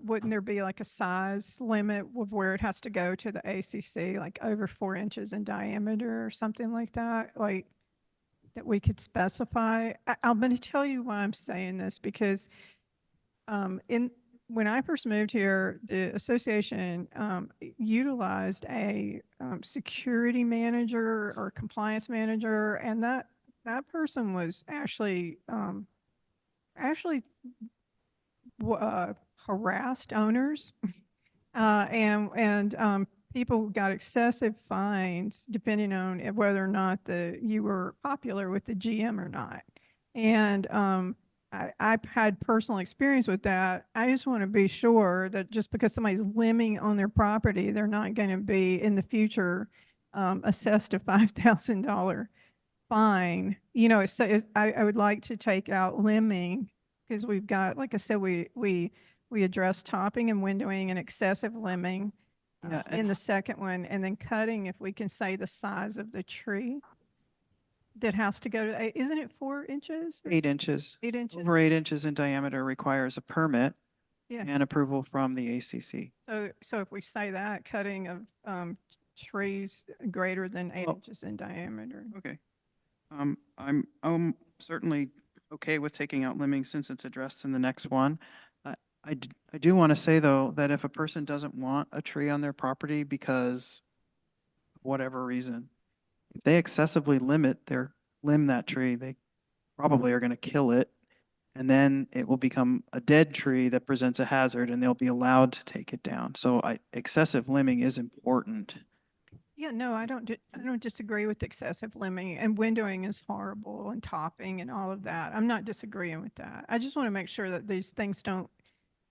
wouldn't there be like a size limit of where it has to go to the ACC, like over 4 inches in diameter or something like that? Like that we could specify. I'm going to tell you why I'm saying this because when I first moved here, the association utilized a security manager or compliance manager, and that person was actually harassed owners, and people got excessive fines depending on whether or not you were popular with the GM or not. And I've had personal experience with that. I just want to be sure that just because somebody's limbing on their property, they're not going to be in the future assessed a $5,000 fine. You know, I would like to take out limbing because we've got, like I said, we address topping and windowing and excessive limbing in the second one, and then cutting, if we can say the size of the tree that has to go to, isn't it 4 inches? 8 inches. 8 inches. Over 8 inches in diameter requires a permit Yeah. and approval from the ACC. So if we say that, cutting of trees greater than 8 Well- inches in diameter. Okay. I'm certainly okay with taking out limbing since it's addressed in the next one. I do want to say, though, that if a person doesn't want a tree on their property because of whatever reason, if they excessively limb that tree, they probably are going to kill it. And then it will become a dead tree that presents a hazard and they'll be allowed to take it down. So excessive limbing is important. Yeah, no, I don't disagree with excessive limbing, and windowing is horrible, and topping and all of that. I'm not disagreeing with that. I just want to make sure that these things don't,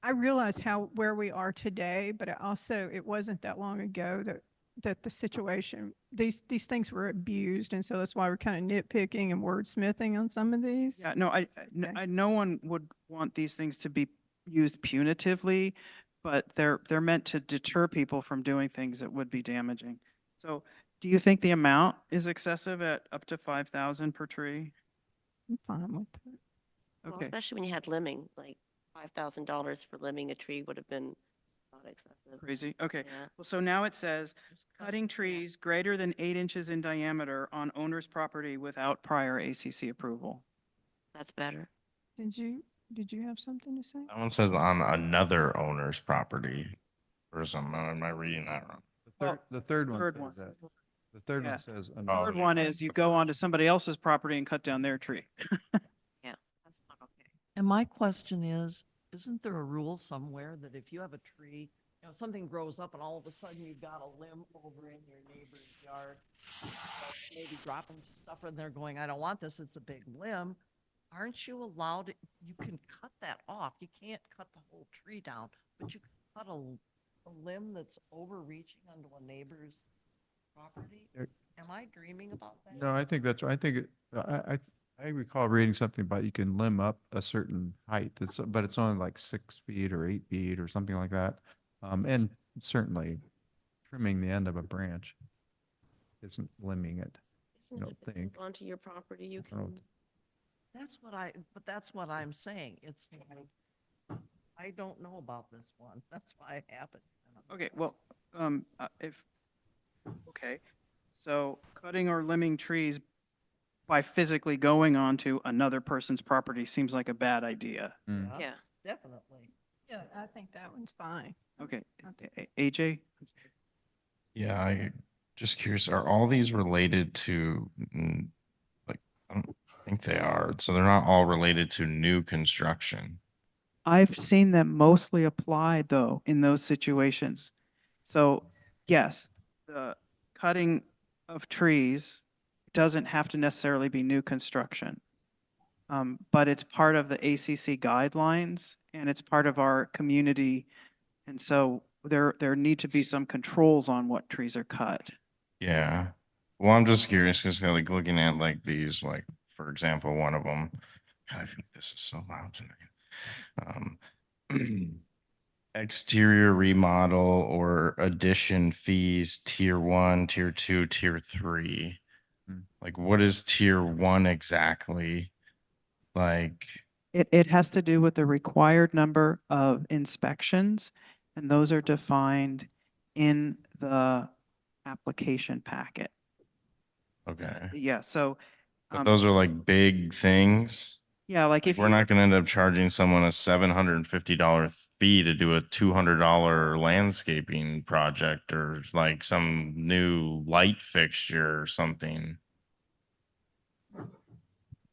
I realize where we are today, but it wasn't that long ago that the situation, these things were abused. And so that's why we're kind of nitpicking and wordsmithing on some of these. Yeah, no, no one would want these things to be used punitively, but they're meant to deter people from doing things that would be damaging. So do you think the amount is excessive at up to 5,000 per tree? I'm fine with it. Well, Okay. especially when you had limbing, like $5,000 for limbing a tree would have been not excessive. Crazy. Okay. Yeah. Well, so now it says cutting trees greater than 8 inches in diameter on owner's property without prior ACC approval. That's better. Did you have something to say? That one says on another owner's property or something. Am I reading that wrong? The third one third says one. that. The third Yeah. one says. Oh, Third yeah. one is you go onto somebody else's property and cut down their tree. Yeah, that's not okay. And my question is, isn't there a rule somewhere that if you have a tree, something grows up and all of a sudden you've got a limb over in your neighbor's yard, maybe dropping stuff in there going, I don't want this, it's a big limb. Aren't you allowed, you can cut that off. You can't cut the whole tree down, but you can cut a limb that's overreaching onto a neighbor's property? There- Am I dreaming about that? No, I think that's, I think, I recall reading something about you can limb up a certain height, but it's only like 6 feet or 8 feet or something like that. And certainly trimming the end of a branch isn't limbing it. Isn't don't it if it think. goes onto your property, you I don't- can, That's what I'm saying. It's like, I don't know about this one. That's why it happened. Okay, well, okay, so cutting or limbing trees by physically going onto another person's property seems like a bad idea. Mm. yeah. Definitely. Yeah, I think that one's fine. Okay, AJ? Yeah, I just curious, are all these related to, like, I don't think they are. So they're not all related to new construction. I've seen them mostly applied though in those situations. So yes, the cutting of trees doesn't have to necessarily be new construction. But it's part of the ACC guidelines and it's part of our community. And so there need to be some controls on what trees are cut. Yeah. Well, I'm just curious, because like looking at like these, like, for example, one of them, God, I think this is so loud tonight. Exterior remodel or addition fees, tier 1, tier 2, tier 3. Hmm. Like, what is tier 1 exactly? Like, It has to do with the required number of inspections, and those are defined in the application packet. okay, Yeah, so, but those are like big things. yeah, like Like, if we're you, not gonna end up charging someone a $750 fee to do a $200 landscaping project or like some new light fixture or something.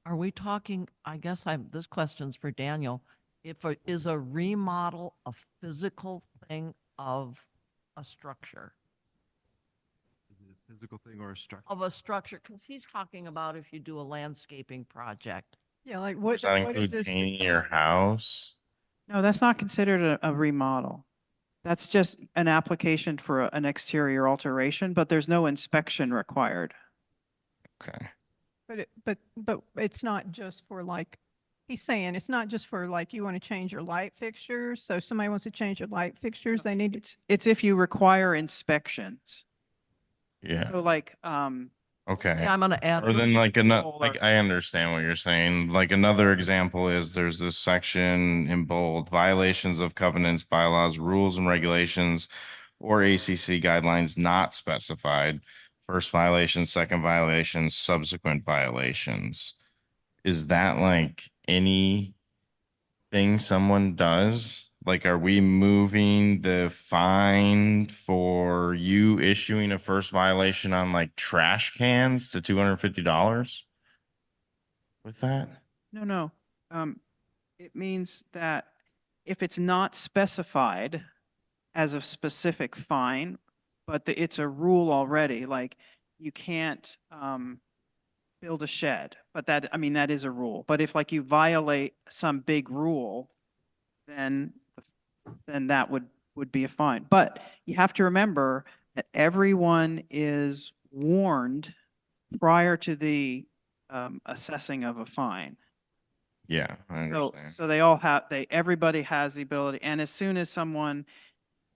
Are we talking, I guess this question's for Daniel. Is a remodel a physical thing of a structure? Is it a physical thing or a structure? Of a structure, because he's talking about if you do a landscaping project. Yeah, like Does that what include is this? painting your house? no, that's not considered a remodel. That's just an application for an exterior alteration, but there's no inspection required. Okay. But it's not just for like, he's saying it's not just for like, you want to change your light fixtures. So if somebody wants to change your light fixtures, they need to. It's if you require inspections. Yeah. So like, Okay. Yeah, I'm gonna add. Or then like another, Control like, or- I understand what you're saying. Like, another example is there's this section in bold, violations of covenants, bylaws, rules and regulations, or ACC guidelines not specified. First violation, second violation, subsequent violations. Is that like anything someone does? Like, are we moving the fine for you issuing a first violation on like trash cans to $250 with that? no. It means that if it's not specified as a specific fine, but it's a rule already, like you can't, build a shed, but that, I mean, that is a rule. But if like you violate some big rule, then that would be a fine. But you have to remember that everyone is warned prior to the assessing of a fine. Yeah, I So, understand. so they all have, everybody has the ability, and as soon as someone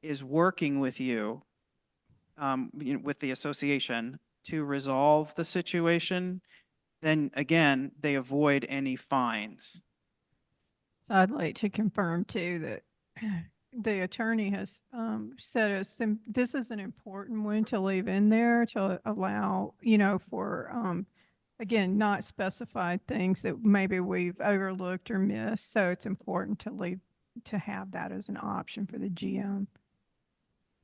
is working with you, with the association to resolve the situation, then again, they avoid any fines. So I'd like to confirm too that the attorney has said this is an important one to leave in there to allow, for, again, not specified things that maybe we've overlooked or missed. So it's important to have that as an option for the GM.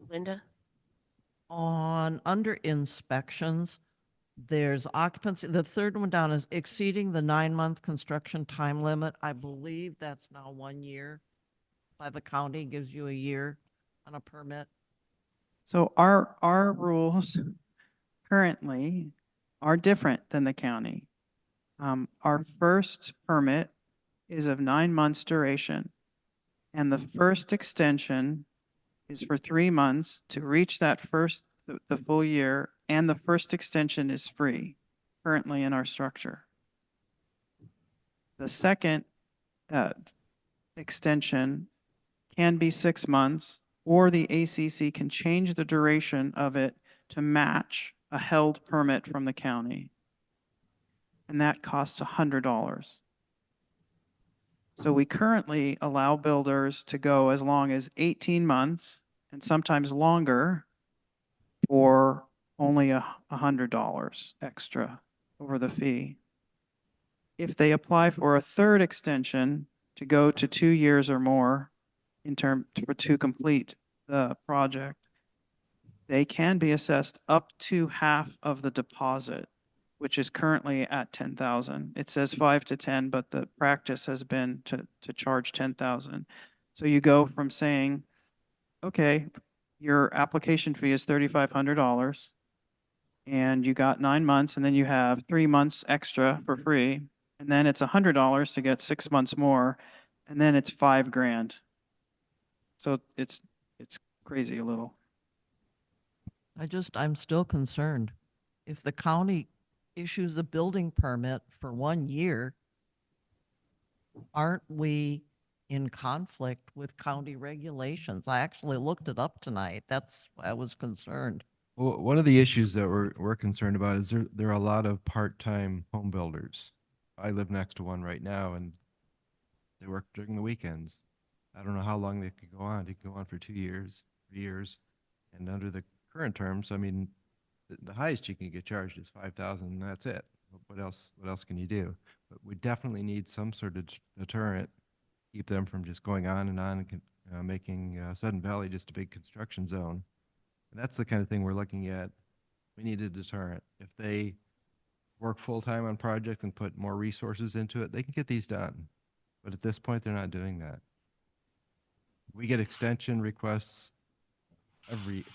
Linda? Under inspections, there's occupancy. The third one down is exceeding the 9-month construction time limit. I believe that's now 1 year by the county, gives you a year on a permit. So our rules currently are different than the county. Our first permit is of 9 months duration, and the first extension is for 3 months to reach that the full year, and the first extension is free currently in our structure. The second extension can be 6 months, or the ACC can change the duration of it to match a held permit from the county. And that costs $100. So we currently allow builders to go as long as 18 months and sometimes longer for only $100 extra over the fee. If they apply for a third extension to go to 2 years or more to complete the project, they can be assessed up to half of the deposit, which is currently at 10,000. It says 5 to 10, but the practice has been to charge 10,000. So you go from saying, okay, your application fee is $3,500. and you got 9 months, and then you have 3 months extra for free, and then it's $100 to get 6 months more, and then it's $5,000. So it's crazy a little. I'm still concerned. If the county issues a building permit for 1 year, aren't we in conflict with county regulations? I actually looked it up tonight. That's why I was concerned. Well, one of the issues that we're concerned about is there are a lot of part-time home builders. I live next to one right now, and they work during the weekends. I don't know how long they could go on. They could go on for 2 years, 3 years, and under the current terms, I mean, the highest you can get charged is 5,000, and that's it. What else can you do? But we definitely need some sort of deterrent, keep them from just going on and making Sudden Valley just a big construction zone. And that's the kind of thing we're looking at. We need a deterrent. If they work full-time on projects and put more resources into it, they can get these done. But at this point, they're not doing that. We get extension requests every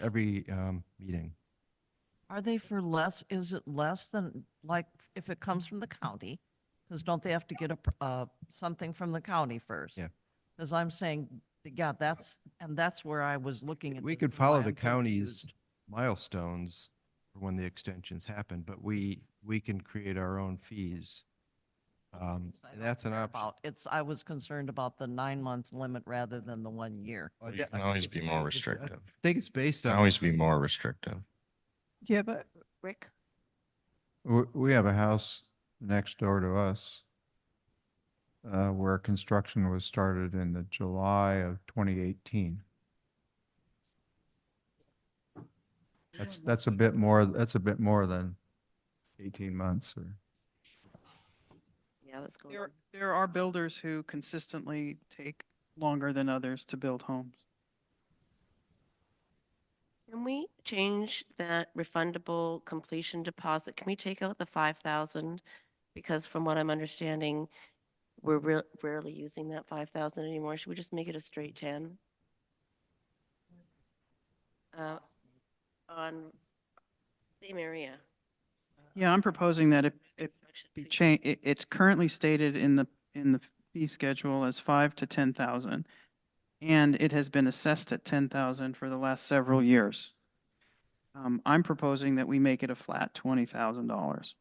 meeting. Are they for less? Is it less than, like, if it comes from the county? Because don't they have to get something from the county first? Yeah. Because I'm saying, yeah, that's where I was looking at. We this could and why follow the I'm county's confused. milestones for when the extensions happen, but we can create our own fees. I And don't that's an care option. I was concerned about the 9-month limit rather than the 1 year. Well, You I can always think be it's- more I restrictive. think it's based Can on. always be more restrictive. Yeah, but Rick? We have a house next door to us where construction was started in the July of 2018. That's a bit more than 18 months or. Yeah, that's going on. There are builders who consistently take longer than others to build homes. Can we change that refundable completion deposit? Can we take out the 5,000? Because from what I'm understanding, we're rarely using that 5,000 anymore. Should we just make it a straight 10? On same area. Yeah, I'm proposing that it Inspection be fee. changed. It's currently stated in the fee schedule as 5 to 10,000. And it has been assessed at 10,000 for the last several years. I'm proposing that we make it a flat $20,000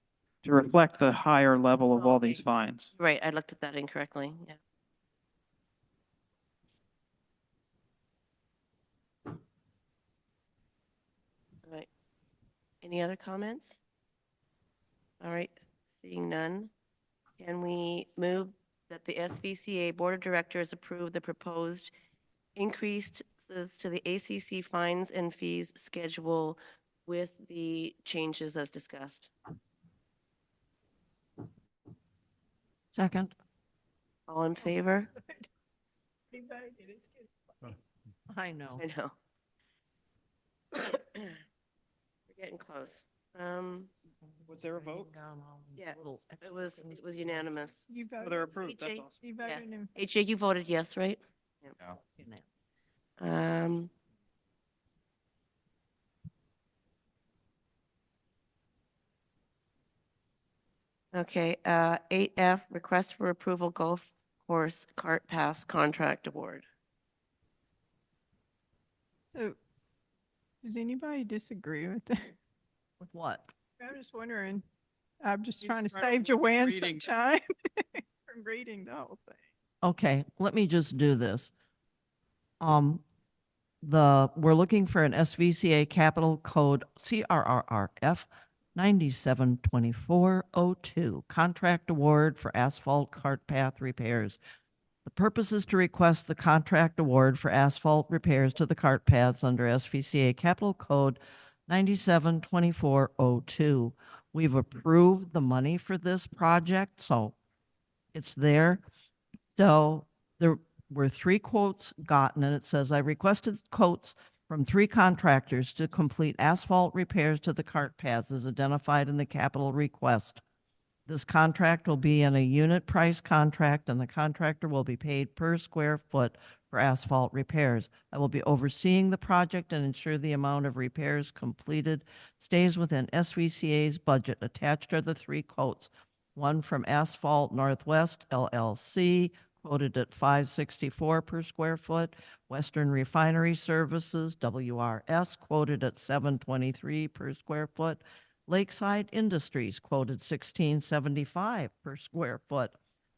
to reflect the higher level of all these fines. Right, I looked at that incorrectly, yeah. All right. Any other comments? All right, seeing none. Can we move that the SVCA Board of Directors approve the proposed increases to the ACC fines and fees schedule with the changes as discussed? Second. All in favor? I know. I know. We're getting close. Was there a vote? Yeah, it was unanimous. you Oh, voted, they're approved, that's AJ? awesome. you Yeah. voted in AJ, you voted yes, right? Um, okay, 8F, request for approval golf course cart pass contract award. So, does anybody disagree with that? With what? I'm just wondering. I'm just trying to trying to save Joanne some reading. time from reading the whole thing. Okay, let me just do this. We're looking for an SVCA capital code CRRRF 972402, contract award for asphalt cart path repairs. The purpose is to request the contract award for asphalt repairs to the cart paths under SVCA capital code 972402. We've approved the money for this project, so it's there. So there were 3 quotes gotten, and it says, I requested quotes from 3 contractors to complete asphalt repairs to the cart paths as identified in the capital request. This contract will be in a unit price contract, and the contractor will be paid per square foot for asphalt repairs. I will be overseeing the project and ensure the amount of repairs completed stays within SVCA's budget. Attached are the 3 quotes. One from Asphalt Northwest LLC, quoted at $564 per square foot. Western Refinery Services, WRS, quoted at $723 per square foot. Lakeside Industries, quoted $1675 per square foot.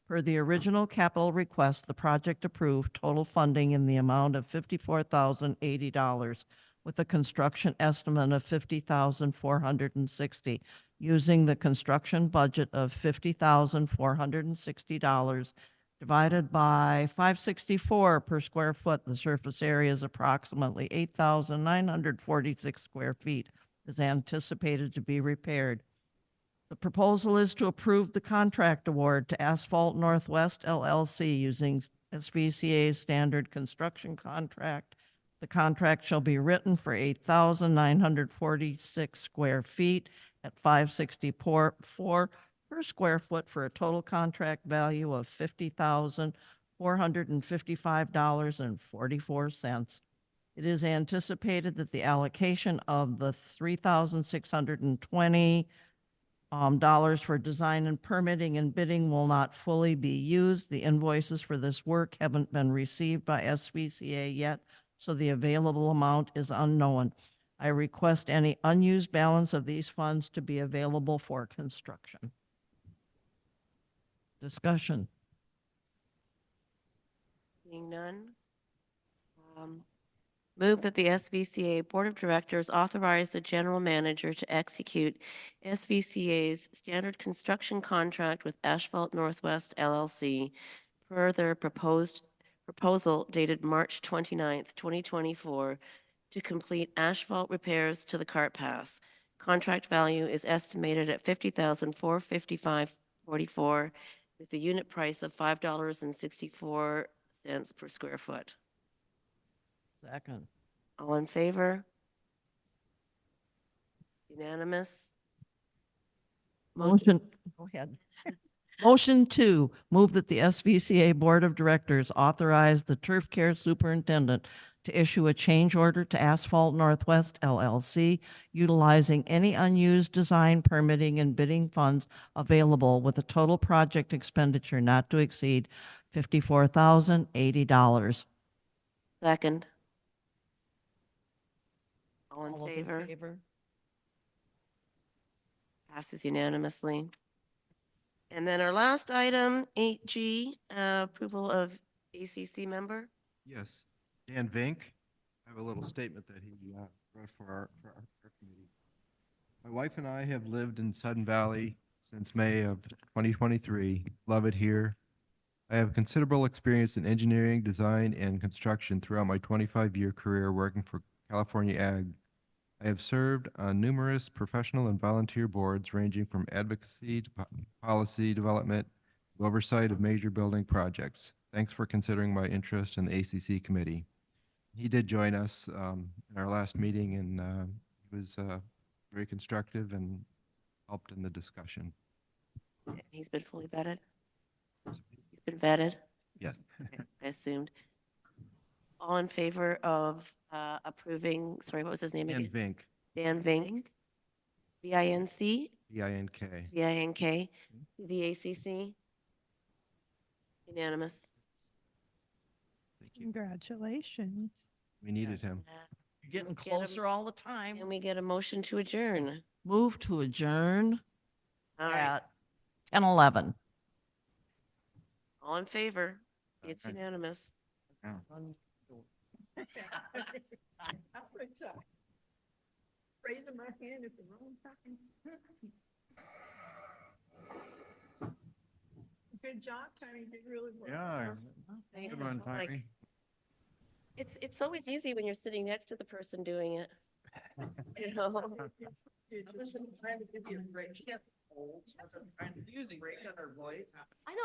Per the original capital request, the project approved total funding in the amount of $54,080 with a construction estimate of $50,460, using the construction budget of $50,460 divided by 564 per square foot. The surface area is approximately 8,946 square feet, is anticipated to be repaired. The proposal is to approve the contract award to Asphalt Northwest LLC using SVCA's standard construction contract. The contract shall be written for 8,946 square feet at 564 per square foot for a total contract value of $50,455.44. It is anticipated that the allocation of the $3,620 dollars for design and permitting and bidding will not fully be used. The invoices for this work haven't been received by SVCA yet, so the available amount is unknown. I request any unused balance of these funds to be available for construction. Discussion. Seeing none. Move that the SVCA Board of Directors authorize the general manager to execute SVCA's standard construction contract with Asphalt Northwest LLC per their proposal dated March 29th, 2024, to complete asphalt repairs to the cart pass. Contract value is estimated at $50,455.44 with a unit price of $5.64 per square foot. Second. All in favor? Unanimous? Motion, go ahead. Motion 2, move that the SVCA Board of Directors authorize the turf care superintendent to issue a change order to Asphalt Northwest LLC, utilizing any unused design, permitting, and bidding funds available with a total project expenditure not to exceed $54,080. Second. All All in those favor? favor? Passes unanimously. And then our last item, 8G, approval of ACC member. Yes, Dan Vink. I have a little statement that he wrote for our committee. My wife and I have lived in Sudden Valley since May of 2023. Love it here. I have considerable experience in engineering, design, and construction throughout my 25-year career working for California Ag. I have served on numerous professional and volunteer boards ranging from advocacy to policy development to oversight of major building projects. Thanks for considering my interest in the ACC committee. He did join us in our last meeting, and he was very constructive and helped in the discussion. He's been fully vetted? He's been vetted? Yes. Okay, I assumed. All in favor of approving, sorry, what was his name Dan again? Vink, Dan Vink, V-I-N-C, V-I-N-K. V-I-N-K, to the ACC? Unanimous. Thank you. Congratulations. We needed him. You're getting Get 'em. closer all the time. Can we get a motion to adjourn? Move to adjourn All right, at 10:11. all in favor? It's Okay. unanimous. Raising my hand at the wrong time. Good job, Tony. You did really well. Yeah. Thanks. Good one, Like, Tony. it's always easy when you're sitting next to the person doing it. You know? Trying to give you a great chance. Trying to use a great voice. I know